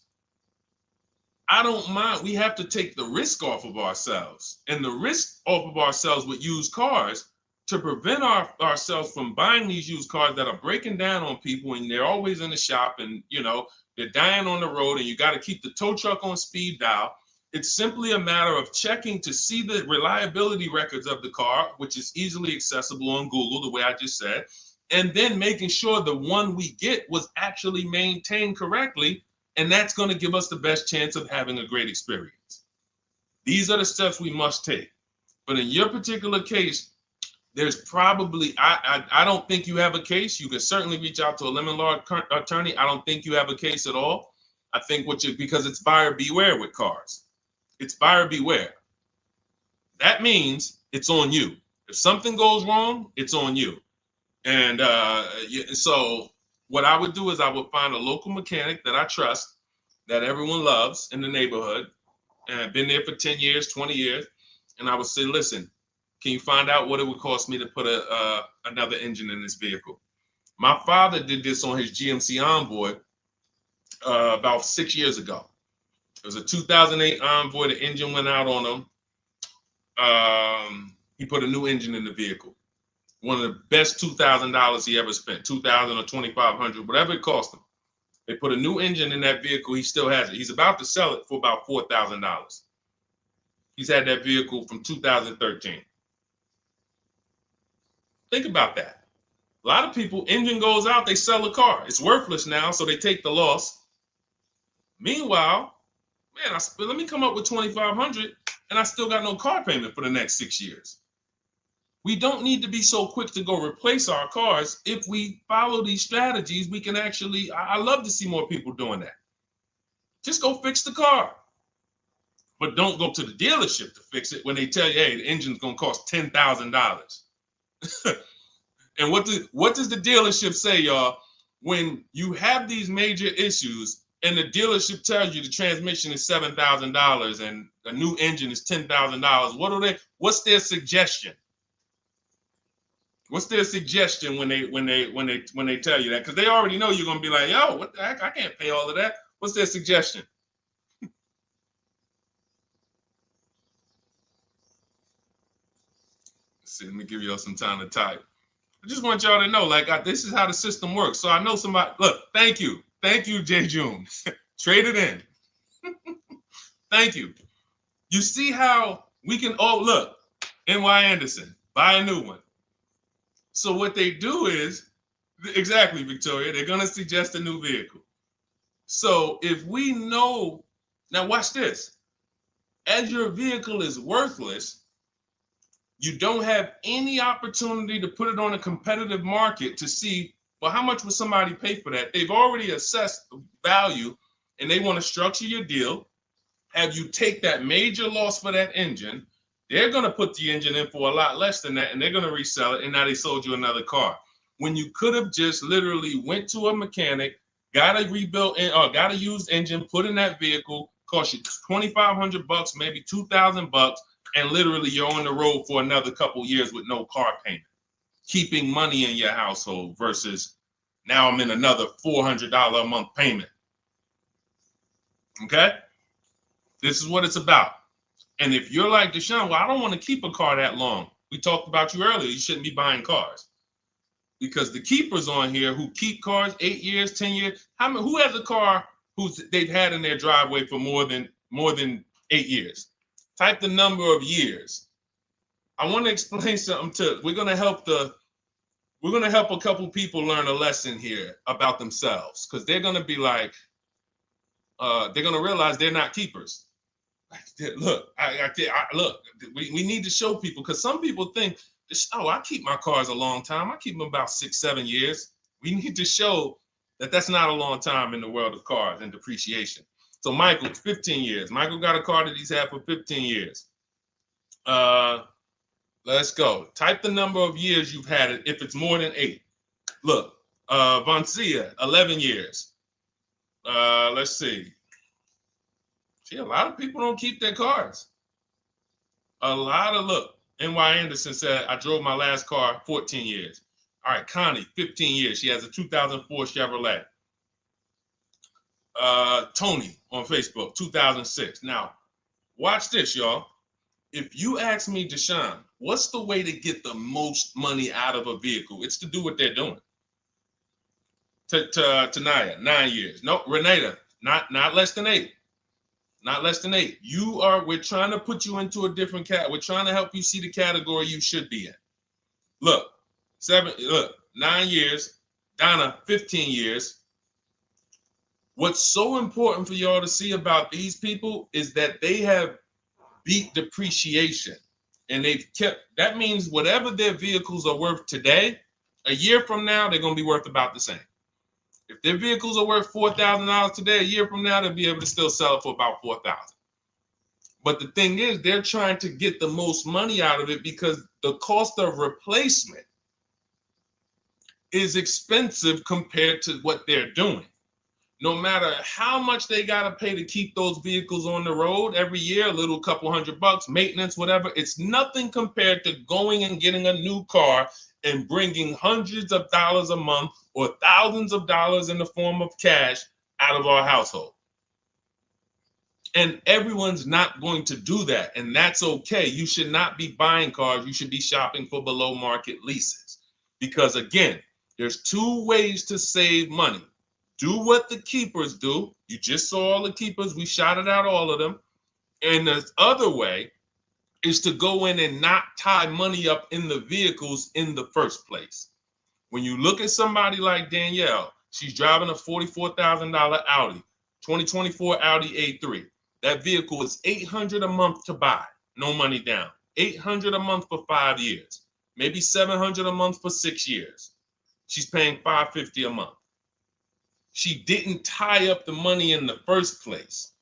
I don't mind. We have to take the risk off of ourselves, and the risk off of ourselves with used cars to prevent ourselves from buying these used cars that are breaking down on people, and they're always in the shop, and they're dying on the road, and you got to keep the tow truck on speed dial. It's simply a matter of checking to see the reliability records of the car, which is easily accessible on Google, the way I just said, and then making sure the one we get was actually maintained correctly. And that's going to give us the best chance of having a great experience. These are the steps we must take. But in your particular case, there's probably, I don't think you have a case. You can certainly reach out to a lemon law attorney. I don't think you have a case at all. I think because it's buyer beware with cars. It's buyer beware. That means it's on you. If something goes wrong, it's on you. And so what I would do is I would find a local mechanic that I trust, that everyone loves in the neighborhood, and I've been there for 10 years, 20 years. And I would say, listen, can you find out what it would cost me to put another engine in this vehicle? My father did this on his GMC Envoy about 6 years ago. It was a 2008 Envoy. The engine went out on him. He put a new engine in the vehicle. One of the best $2,000 he ever spent, $2,000 or $2,500, whatever it cost him. They put a new engine in that vehicle. He still has it. He's about to sell it for about $4,000. He's had that vehicle from 2013. Think about that. A lot of people, engine goes out, they sell the car. It's worthless now, so they take the loss. Meanwhile, man, let me come up with $2,500, and I still got no car payment for the next 6 years. We don't need to be so quick to go replace our cars. If we follow these strategies, we can actually, I love to see more people doing that. Just go fix the car. But don't go to the dealership to fix it when they tell you, hey, the engine's going to cost $10,000. And what does the dealership say, y'all? When you have these major issues and the dealership tells you the transmission is $7,000 and a new engine is $10,000, what's their suggestion? What's their suggestion when they tell you that? Because they already know you're gonna be like, yo, what the heck? I can't pay all of that. What's their suggestion? Let's see, let me give y'all some time to type. I just want y'all to know, this is how the system works. So I know somebody. Look, thank you, J. June. Trade it in. Thank you. You see how we can? Oh, look, N.Y. Anderson, buy a new one. So what they do is, exactly, Victoria, they're going to suggest a new vehicle. So if we know, now watch this, as your vehicle is worthless, you don't have any opportunity to put it on a competitive market to see Well, how much would somebody pay for that? They've already assessed the value, and they want to structure your deal, have you take that major loss for that engine. They're going to put the engine in for a lot less than that, and they're going to resell it, and now they sold you another car. When you could have just literally went to a mechanic, got a rebuilt or got a used engine, put in that vehicle, cost you $2,500, maybe $2,000, and literally you're on the road for another couple years with no car payment, keeping money in your household versus now I'm in another $400 a month payment. Okay? This is what it's about. And if you're like Deshone, well, I don't want to keep a car that long. We talked about you earlier. You shouldn't be buying cars. Because the keepers on here who keep cars 8 years, 10 years, who has a car they've had in their driveway for more than 8 years? Type the number of years. I want to explain something we're gonna help a couple people learn a lesson here about themselves, because they're gonna be like, they're gonna realize they're not keepers. Look, look, we need to show people, because some people think, oh, I keep my cars a long time. I keep them about 6-7 years. We need to show that that's not a long time in the world of cars and depreciation. So Michael, 15 years. Michael got a car that he's had for 15 years. Let's go. Type the number of years you've had it if it's more than 8. Look, Vancia, 11 years. Let's see. See, a lot of people don't keep their cars. Look, N.Y. Anderson said, I drove my last car 14 years. All right, Connie, 15 years. She has a 2004 Chevrolet. Tony on Facebook, 2006. Now, watch this, y'all. If you ask me, Deshone, what's the way to get the most money out of a vehicle? It's to do what they're doing. Tanaya, 9 years. No, Renata, not less than 8. Not less than 8. We're trying to put you into a different cat. We're trying to help you see the category you should be in. Look, 9 years. Donna, 15 years. What's so important for y'all to see about these people is that they have beat depreciation. And that means whatever their vehicles are worth today, a year from now, they're going to be worth about the same. If their vehicles are worth $4,000 today, a year from now, they'll be able to still sell it for about $4,000. But the thing is, they're trying to get the most money out of it because the cost of replacement is expensive compared to what they're doing. No matter how much they got to pay to keep those vehicles on the road every year, a little couple $100, maintenance, whatever, it's nothing compared to going and getting a new car and bringing hundreds of dollars a month or thousands of dollars in the form of cash out of our household. And everyone's not going to do that. And that's okay. You should not be buying cars. You should be shopping for below market leases. Because again, there's 2 ways to save money. Do what the keepers do. You just saw all the keepers. We shouted out all of them. And the other way is to go in and not tie money up in the vehicles in the first place. When you look at somebody like Danielle, she's driving a $44,000 Audi, 2024 Audi A3. That vehicle is $800 a month to buy, no money down. $800 a month for 5 years, maybe $700 a month for 6 years. She's paying $550 a month. She didn't tie up the money in the first place.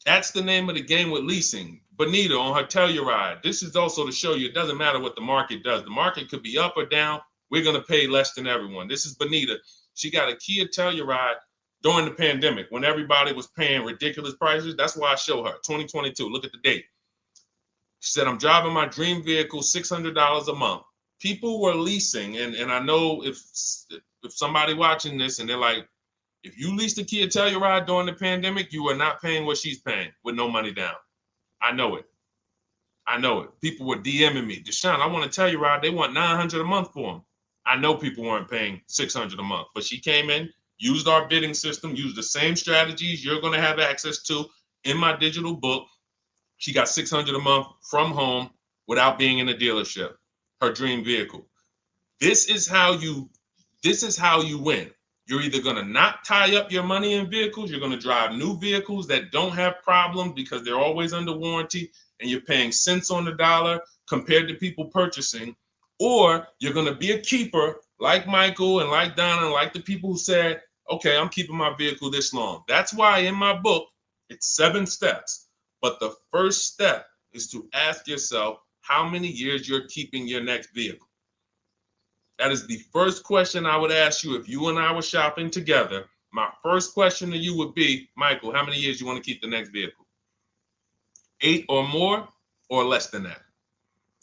That's the name of the game with leasing. Bonita on her Telluride. This is also to show you it doesn't matter what the market does. The market could be up or down. We're going to pay less than everyone. This is Bonita. She got a Kia Telluride during the pandemic when everybody was paying ridiculous prices. That's why I show her 2022. Look at the date. She said, I'm driving my dream vehicle, $600 a month. People were leasing. And I know if somebody watching this and they're like, if you leased a Kia Telluride during the pandemic, you are not paying what she's paying with no money down. I know it. I know it. People were DMing me, Deshone, I want a Telluride. They want $900 a month for them. I know people weren't paying $600 a month, but she came in, used our bidding system, used the same strategies you're going to have access to in my digital book. She got $600 a month from home without being in a dealership. Her dream vehicle. This is how you win. You're either going to not tie up your money in vehicles. You're going to drive new vehicles that don't have problems because they're always under warranty and you're paying cents on the dollar compared to people purchasing. Or you're going to be a keeper like Michael and like Donna and like the people who said, okay, I'm keeping my vehicle this long. That's why in my book, it's 7 steps. But the first step is to ask yourself how many years you're keeping your next vehicle. That is the first question I would ask you if you and I were shopping together. My first question to you would be, Michael, how many years you want to keep the next vehicle? 8 or more or less than that?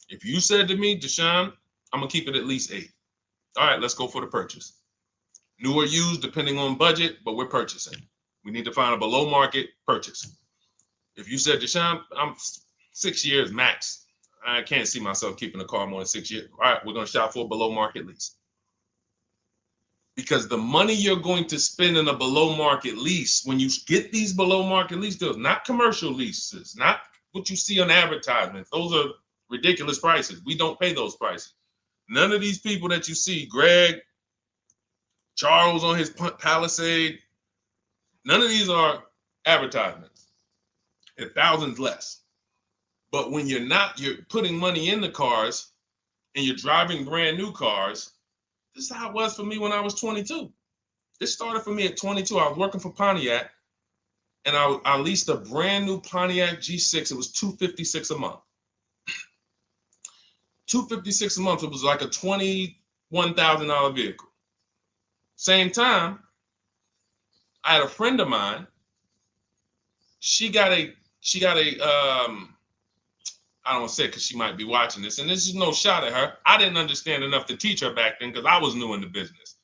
If you said to me, Deshone, I'm going to keep it at least 8. All right, let's go for the purchase. New or used, depending on budget, but we're purchasing. We need to find a below market purchase. If you said, Deshone, I'm 6 years max. I can't see myself keeping a car more than 6 years. All right, we're going to shop for a below market lease. Because the money you're going to spend in a below market lease, when you get these below market lease deals, not commercial leases, not what you see on advertisements. Those are ridiculous prices. We don't pay those prices. None of these people that you see, Greg, Charles on his Palisade, none of these are advertisements. They're thousands less. But when you're putting money in the cars and you're driving brand new cars, this is how it was for me when I was 22. This started for me at 22. I was working for Pontiac, and I leased a brand new Pontiac G6. It was $256 a month. $256 a month. It was like a $21,000 vehicle. Same time, I had a friend of mine. She got a I don't want to say it because she might be watching this, and this is no shot at her. I didn't understand enough to teach her back then because I was new in the business.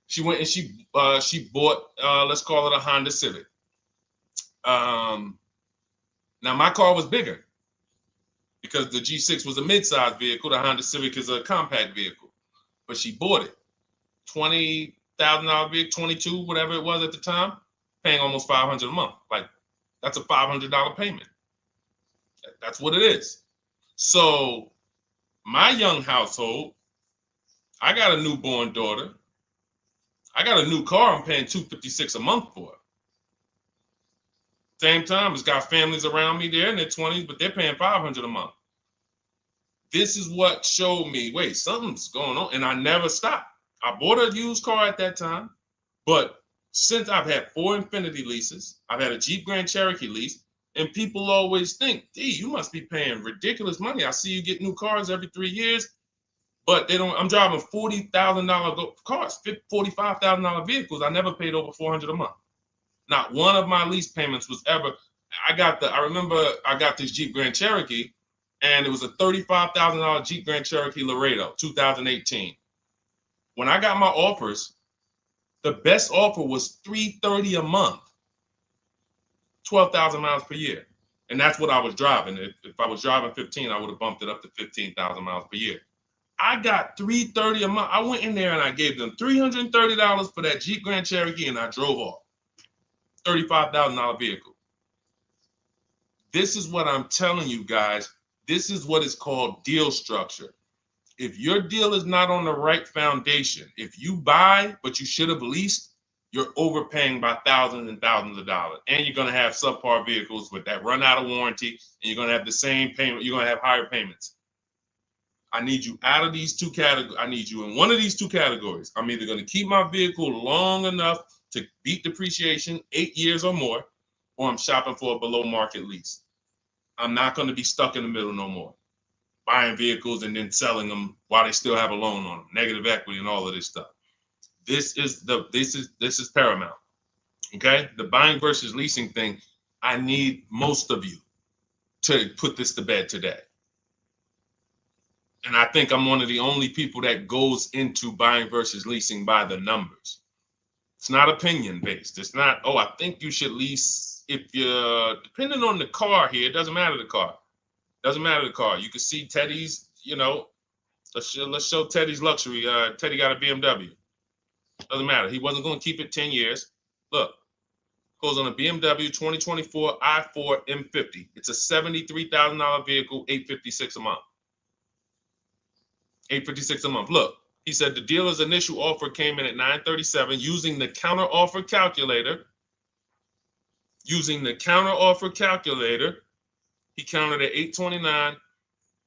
She went and she bought, let's call it a Honda Civic. Now my car was bigger because the G6 was a mid-size vehicle. The Honda Civic is a compact vehicle, but she bought it. $20,000 vehicle, 22, whatever it was at the time, paying almost $500 a month. Like, that's a $500 payment. That's what it is. So my young household, I got a newborn daughter. I got a new car I'm paying $256 a month for. Same time, it's got families around me. They're in their 20s, but they're paying $500 a month. This is what showed me, wait, something's going on. And I never stopped. I bought a used car at that time. But since I've had 4 Infiniti leases, I've had a Jeep Grand Cherokee lease, and people always think, D, you must be paying ridiculous money. I see you get new cars every 3 years, but they don't. I'm driving $40,000 cars, $45,000 vehicles. I never paid over $400 a month. Not one of my lease payments was ever. I remember I got this Jeep Grand Cherokee, and it was a $35,000 Jeep Grand Cherokee Laredo, 2018. When I got my offers, the best offer was $330 a month. 12,000 miles per year. And that's what I was driving. If I was driving 15, I would have bumped it up to 15,000 miles per year. I got $330 a month. I went in there and I gave them $330 for that Jeep Grand Cherokee, and I drove off. $35,000 vehicle. This is what I'm telling you guys. This is what is called deal structure. If your deal is not on the right foundation, if you buy but you should have leased, you're overpaying by thousands and thousands of dollars. And you're going to have subpar vehicles with that run out of warranty, and you're going to have the same payment. You're going to have higher payments. I need you out of these 2 categories. I need you in one of these 2 categories. I'm either going to keep my vehicle long enough to beat depreciation, 8 years or more, or I'm shopping for a below market lease. I'm not going to be stuck in the middle no more, buying vehicles and then selling them while they still have a loan on them, negative equity and all of this stuff. This is paramount. Okay, the buying versus leasing thing. I need most of you to put this to bed today. And I think I'm one of the only people that goes into buying versus leasing by the numbers. It's not opinion based. It's not, oh, I think you should lease if you're, depending on the car here, it doesn't matter the car. Doesn't matter the car. You can see Teddy's, let's show Teddy's luxury. Teddy got a BMW. Doesn't matter. He wasn't going to keep it 10 years. Look, goes on a BMW 2024 i4 M50. It's a $73,000 vehicle, $856 a month. $856 a month. Look, he said the dealer's initial offer came in at $937 using the counter offer calculator. Using the counter offer calculator, he counted at $829.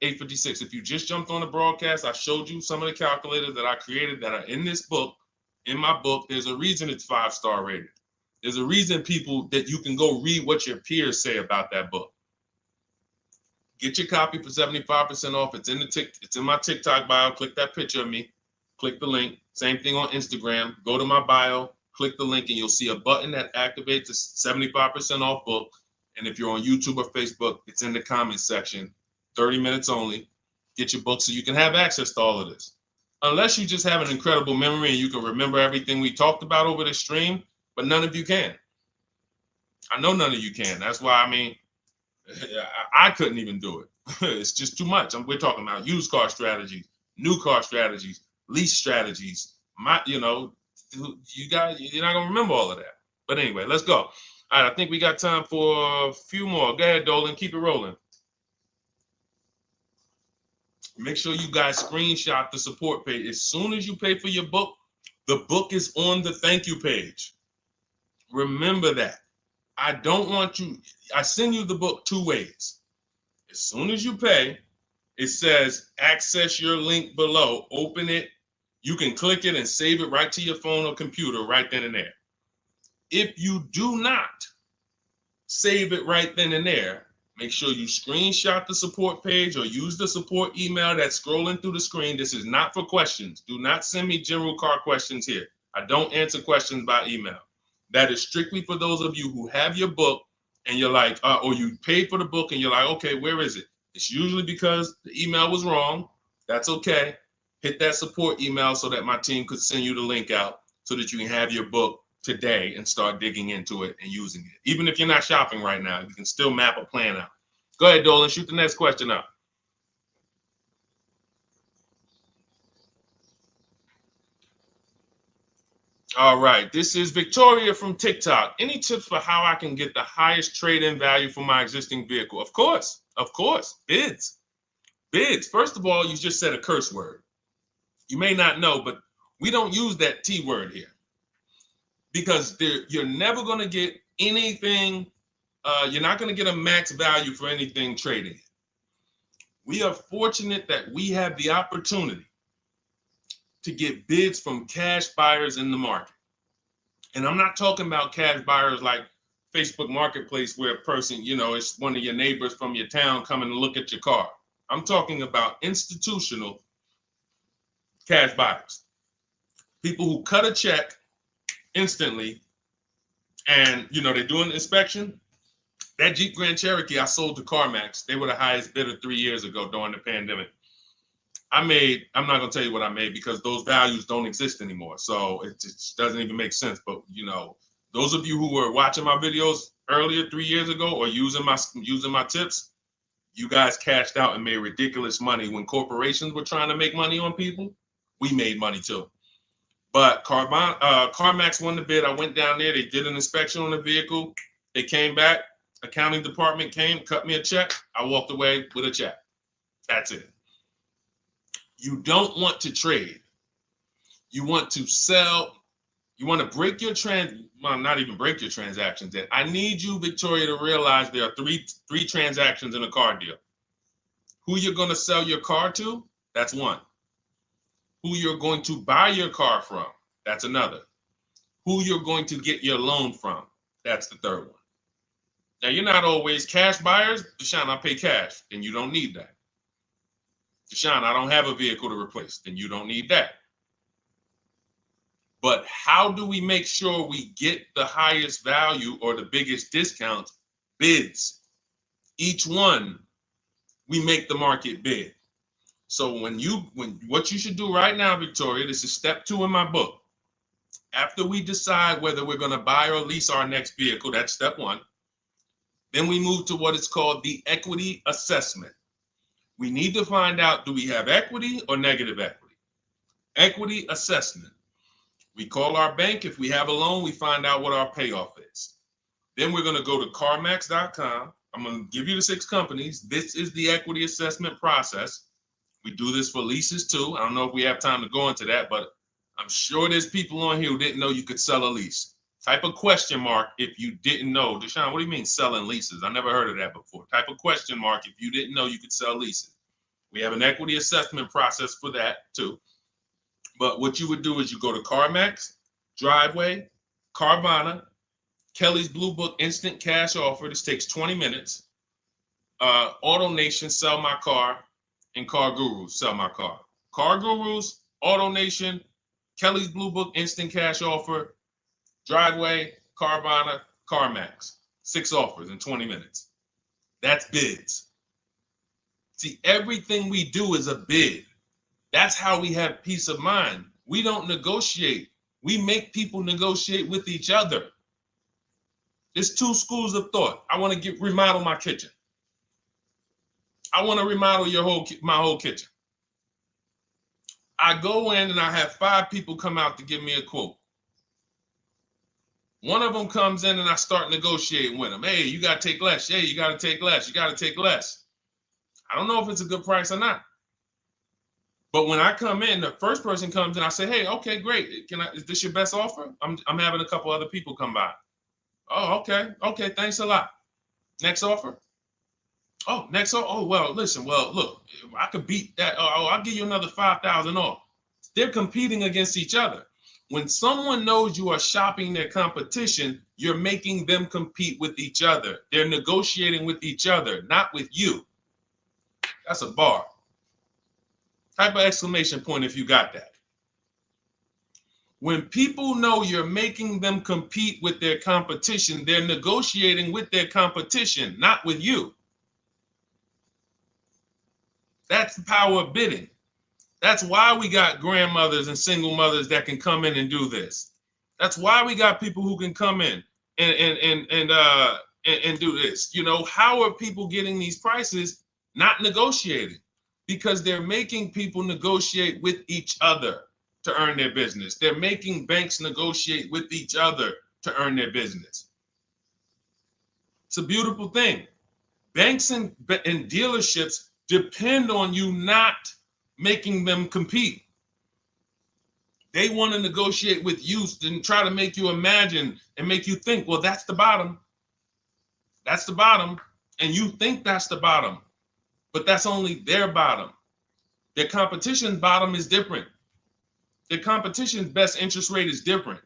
8:56. If you just jumped on the broadcast, I showed you some of the calculators that I created that are in this book. In my book, there's a reason it's 5-star rated. There's a reason people that you can go read what your peers say about that book. Get your copy for 75% off. It's in my TikTok bio. Click that picture of me. Click the link. Same thing on Instagram. Go to my bio, click the link, and you'll see a button that activates the 75% off book. And if you're on YouTube or Facebook, it's in the comments section. 30 minutes only. Get your book so you can have access to all of this. Unless you just have an incredible memory and you can remember everything we talked about over the stream, but none of you can. I know none of you can. That's why, I mean, I couldn't even do it. It's just too much. We're talking about used car strategies, new car strategies, lease strategies. You guys, you're not gonna remember all of that. But anyway, let's go. All right, I think we got time for a few more. Go ahead, Dolan, keep it rolling. Make sure you guys screenshot the support page. As soon as you pay for your book, the book is on the thank you page. Remember that. I don't want you, I send you the book 2 ways. As soon as you pay, it says access your link below. Open it. You can click it and save it right to your phone or computer right then and there. If you do not save it right then and there, make sure you screenshot the support page or use the support email that's scrolling through the screen. This is not for questions. Do not send me general car questions here. I don't answer questions by email. That is strictly for those of you who have your book and you're like, or you paid for the book and you're like, okay, where is it? It's usually because the email was wrong. That's okay. Hit that support email so that my team could send you the link out so that you can have your book today and start digging into it and using it. Even if you're not shopping right now, you can still map a plan out. Go ahead, Dolan, shoot the next question up. All right, this is Victoria from TikTok. Any tips for how I can get the highest trade-in value for my existing vehicle? Of course, bids. Bids. First of all, you just said a curse word. You may not know, but we don't use that T word here because you're never going to get anything. You're not going to get a max value for anything trading. We are fortunate that we have the opportunity to get bids from cash buyers in the market. And I'm not talking about cash buyers like Facebook Marketplace where a person, it's one of your neighbors from your town coming to look at your car. I'm talking about institutional cash buyers. People who cut a check instantly and, they do an inspection. That Jeep Grand Cherokee I sold to CarMax, they were the highest bidder 3 years ago during the pandemic. I'm not going to tell you what I made because those values don't exist anymore. So it just doesn't even make sense. But, those of you who were watching my videos earlier 3 years ago or using my tips, you guys cashed out and made ridiculous money. When corporations were trying to make money on people, we made money too. But CarMax won the bid. I went down there. They did an inspection on the vehicle. They came back. Accounting department came, cut me a check. I walked away with a check. That's it. You don't want to trade. You want to sell. You want to break your not even break your transactions. I need you, Victoria, to realize there are three transactions in a car deal. Who you're going to sell your car to, that's one. Who you're going to buy your car from, that's another. Who you're going to get your loan from, that's the third one. Now, you're not always cash buyers. Deshone, I pay cash, then you don't need that. Deshone, I don't have a vehicle to replace, then you don't need that. But how do we make sure we get the highest value or the biggest discount? Bids. Each one, we make the market bid. So what you should do right now, Victoria, this is step 2 in my book. After we decide whether we're going to buy or lease our next vehicle, that's step 1. Then we move to what is called the equity assessment. We need to find out, do we have equity or negative equity? Equity assessment. We call our bank. If we have a loan, we find out what our payoff is. Then we're going to go to carmax.com. I'm going to give you the 6 companies. This is the equity assessment process. We do this for leases too. I don't know if we have time to go into that, but I'm sure there's people on here who didn't know you could sell a lease. Type a question mark if you didn't know. Deshone, what do you mean selling leases? I never heard of that before. Type a question mark if you didn't know you could sell leases. We have an equity assessment process for that too. But what you would do is you go to CarMax, Driveway, Carvana, Kelly's Blue Book Instant Cash Offer. This takes 20 minutes. Auto Nation, Sell My Car, and Car Gurus, Sell My Car. Car Gurus, Auto Nation, Kelly's Blue Book Instant Cash Offer, Driveway, Carvana, CarMax. 6 offers in 20 minutes. That's bids. See, everything we do is a bid. That's how we have peace of mind. We don't negotiate. We make people negotiate with each other. There's 2 schools of thought. I want to remodel my kitchen. I want to remodel my whole kitchen. I go in and I have 5 people come out to give me a quote. One of them comes in and I start negotiating with them. Hey, you got to take less. Hey, you got to take less. You got to take less. I don't know if it's a good price or not. But when I come in, the first person comes in, I say, hey, okay, great. Is this your best offer? I'm having a couple other people come by. Oh, okay. Okay, thanks a lot. Next offer? Oh, next offer? Oh, well, listen, look, I could beat that. Oh, I'll give you another 5,000 off. They're competing against each other. When someone knows you are shopping their competition, you're making them compete with each other. They're negotiating with each other, not with you. That's a bar. Type of exclamation point if you got that. When people know you're making them compete with their competition, they're negotiating with their competition, not with you. That's the power of bidding. That's why we got grandmothers and single mothers that can come in and do this. That's why we got people who can come in and do this. You know, how are people getting these prices? Not negotiating, because they're making people negotiate with each other to earn their business. They're making banks negotiate with each other to earn their business. It's a beautiful thing. Banks and dealerships depend on you not making them compete. They want to negotiate with you and try to make you imagine and make you think, well, that's the bottom. That's the bottom. And you think that's the bottom, but that's only their bottom. Their competition's bottom is different. Their competition's best interest rate is different.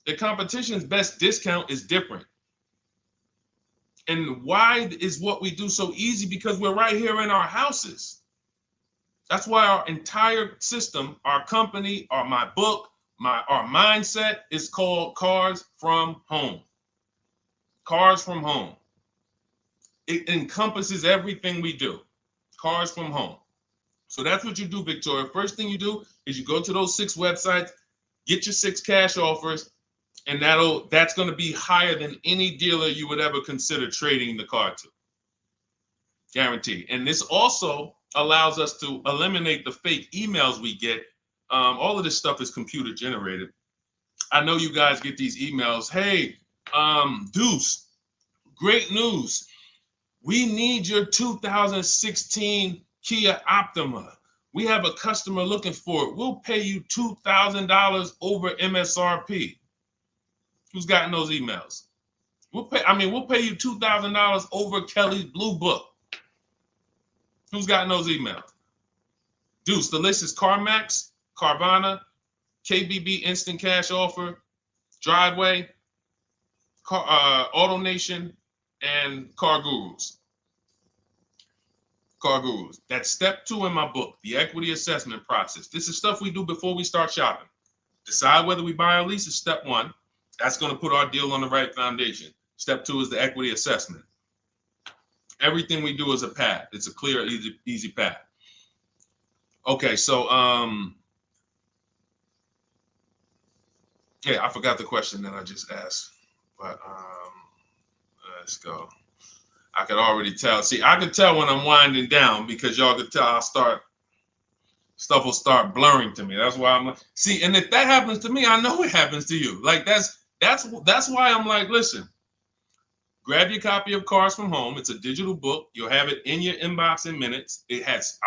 Their competition's best discount is different. And why is what we do so easy? Because we're right here in our houses. That's why our entire system, our company, my book, our mindset is called Cars from Home. Cars from Home. It encompasses everything we do. Cars from Home. So that's what you do, Victoria. First thing you do is you go to those 6 websites, get your 6 cash offers, and that's going to be higher than any dealer you would ever consider trading the car to. Guaranteed. And this also allows us to eliminate the fake emails we get. All of this stuff is computer generated. I know you guys get these emails. Hey, Deuce, great news. We need your 2016 Kia Optima. We have a customer looking for it. We'll pay you $2,000 over MSRP. Who's gotten those emails? We'll pay you $2,000 over Kelly's Blue Book. Who's gotten those emails? Deuce, the list is CarMax, Carvana, KBB Instant Cash Offer, Driveway, Auto Nation, and Car Gurus. Car Gurus. That's step 2 in my book, the equity assessment process. This is stuff we do before we start shopping. Decide whether we buy or lease is step 1. That's going to put our deal on the right foundation. Step 2 is the equity assessment. Everything we do is a path. It's a clear, easy path. Okay, so yeah, I forgot the question that I just asked, but let's go. I could already tell. See, I could tell when I'm winding down because y'all could tell stuff will start blurring to me. That's why I'm like, see, and if that happens to me, I know it happens to you. Like that's why I'm like, listen, grab your copy of Cars from Home. It's a digital book. You'll have it in your inbox in minutes. It's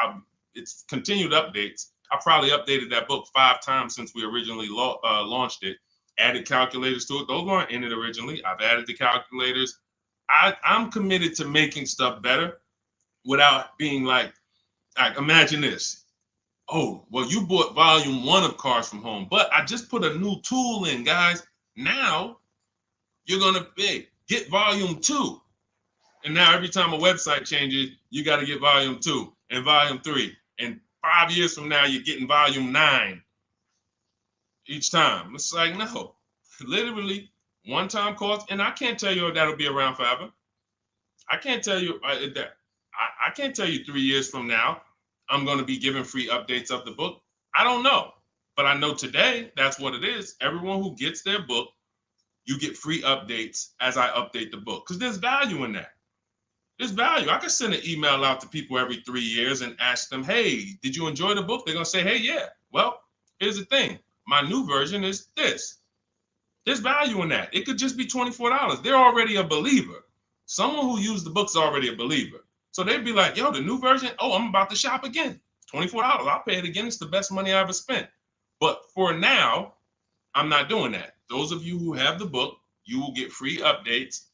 continued updates. I probably updated that book 5 times since we originally launched it. Added calculators to it. Those weren't in it originally. I've added the calculators. I'm committed to making stuff better without being like Like, imagine this. Oh, well, you bought volume 1 of Cars from Home, but I just put a new tool in, guys. Now you're going to get volume 2. And now every time a website changes, you got to get volume 2 and volume 3. And 5 years from now, you're getting volume 9 each time. It's like, no, literally one-time cost. And I can't tell you if that'll be around forever. I can't tell you that. I can't tell you 3 years from now I'm going to be giving free updates of the book. I don't know, but I know today that's what it is. Everyone who gets their book, you get free updates as I update the book, because there's value in that. There's value. I can send an email out to people every 3 years and ask them, hey, did you enjoy the book? They're going to say, hey, yeah. Well, here's the thing. My new version is this. There's value in that. It could just be $24. They're already a believer. Someone who used the book's already a believer. So they'd be like, yo, the new version, oh, I'm about to shop again. $24. I'll pay it again. It's the best money I ever spent. But for now, I'm not doing that. Those of you who have the book, you will get free updates,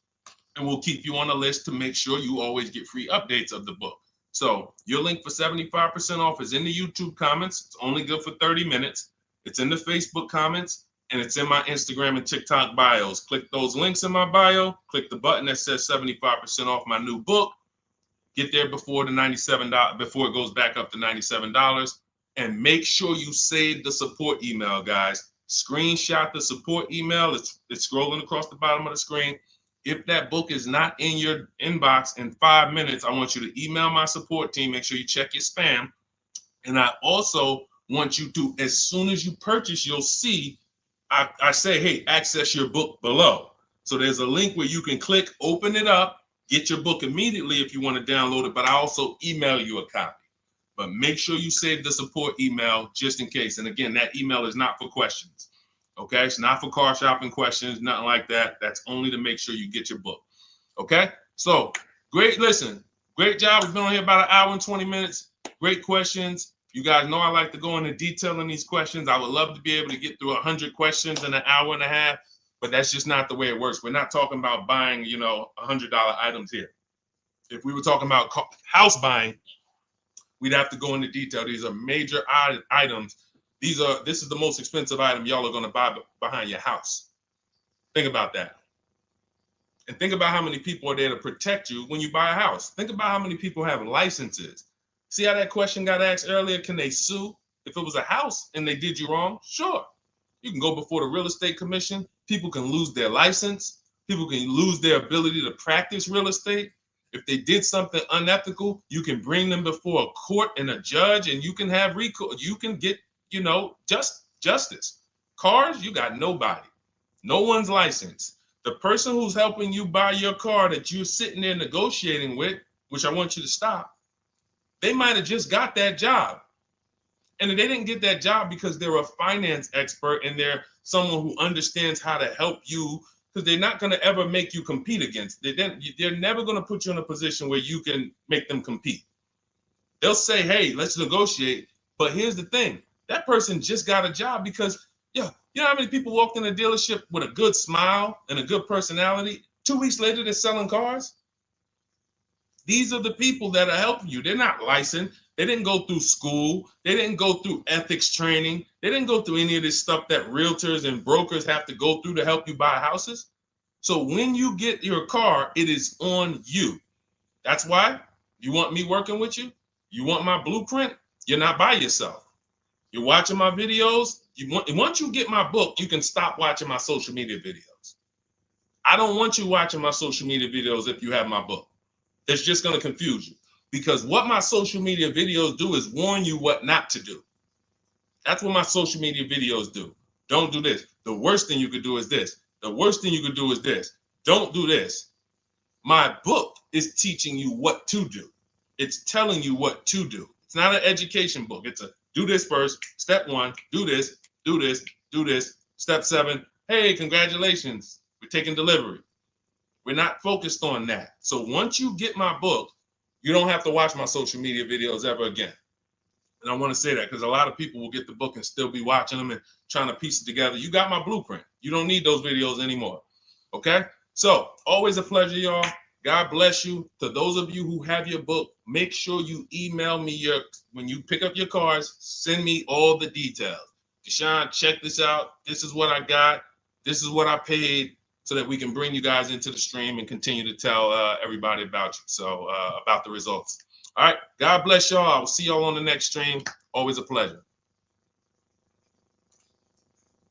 and we'll keep you on the list to make sure you always get free updates of the book. So your link for 75% off is in the YouTube comments. It's only good for 30 minutes. It's in the Facebook comments, and it's in my Instagram and TikTok bios. Click those links in my bio. Click the button that says 75% off my new book. Get there before the $97, before it goes back up to $97. And make sure you save the support email, guys. Screenshot the support email. It's scrolling across the bottom of the screen. If that book is not in your inbox in 5 minutes, I want you to email my support team. Make sure you check your spam. And I also want you to, as soon as you purchase, you'll see, I say, hey, access your book below. So there's a link where you can click, open it up, get your book immediately if you want to download it, but I also email you a copy. But make sure you save the support email just in case. And again, that email is not for questions. Okay, it's not for car shopping questions, nothing like that. That's only to make sure you get your book. Okay, so great. Listen, great job. We've been on here about 1 hour and 20 minutes. Great questions. You guys know I like to go into detail in these questions. I would love to be able to get through 100 questions in 1.5 hours, but that's just not the way it works. We're not talking about buying, $100 items here. If we were talking about house buying, we'd have to go into detail. These are major items. This is the most expensive item y'all are going to buy behind your house. Think about that. And think about how many people are there to protect you when you buy a house. Think about how many people have licenses. See how that question got asked earlier? Can they sue if it was a house and they did you wrong? Sure. You can go before the real estate commission. People can lose their license. People can lose their ability to practice real estate. If they did something unethical, you can bring them before a court and a judge, and you can have recourse. You can get, justice. Cars, you got nobody. No one's licensed. The person who's helping you buy your car that you're sitting there negotiating with, which I want you to stop, they might have just got that job. And they didn't get that job because they're a finance expert and they're someone who understands how to help you, because they're not going to ever make you compete against. They're never going to put you in a position where you can make them compete. They'll say, hey, let's negotiate. But here's the thing. That person just got a job because, you know how many people walked in a dealership with a good smile and a good personality? 2 weeks later, they're selling cars. These are the people that are helping you. They're not licensed. They didn't go through school. They didn't go through ethics training. They didn't go through any of this stuff that realtors and brokers have to go through to help you buy houses. So when you get your car, it is on you. That's why you want me working with you. You want my blueprint. You're not by yourself. You're watching my videos. Once you get my book, you can stop watching my social media videos. I don't want you watching my social media videos if you have my book. It's just going to confuse you, because what my social media videos do is warn you what not to do. That's what my social media videos do. Don't do this. The worst thing you could do is this. The worst thing you could do is this. Don't do this. My book is teaching you what to do. It's telling you what to do. It's not an education book. It's a do this first. Step 1, do this, do this, do this. Step 7, hey, congratulations, we're taking delivery. We're not focused on that. So once you get my book, you don't have to watch my social media videos ever again. And I want to say that because a lot of people will get the book and still be watching them and trying to piece it together. You got my blueprint. You don't need those videos anymore. Okay? So always a pleasure, y'all. God bless you. To those of you who have your book, make sure you email me when you pick up your cars, send me all the details. Deshone, check this out. This is what I got. This is what I paid, so that we can bring you guys into the stream and continue to tell everybody about you. So about the results. All right. God bless y'all. I will see y'all on the next stream. Always a pleasure.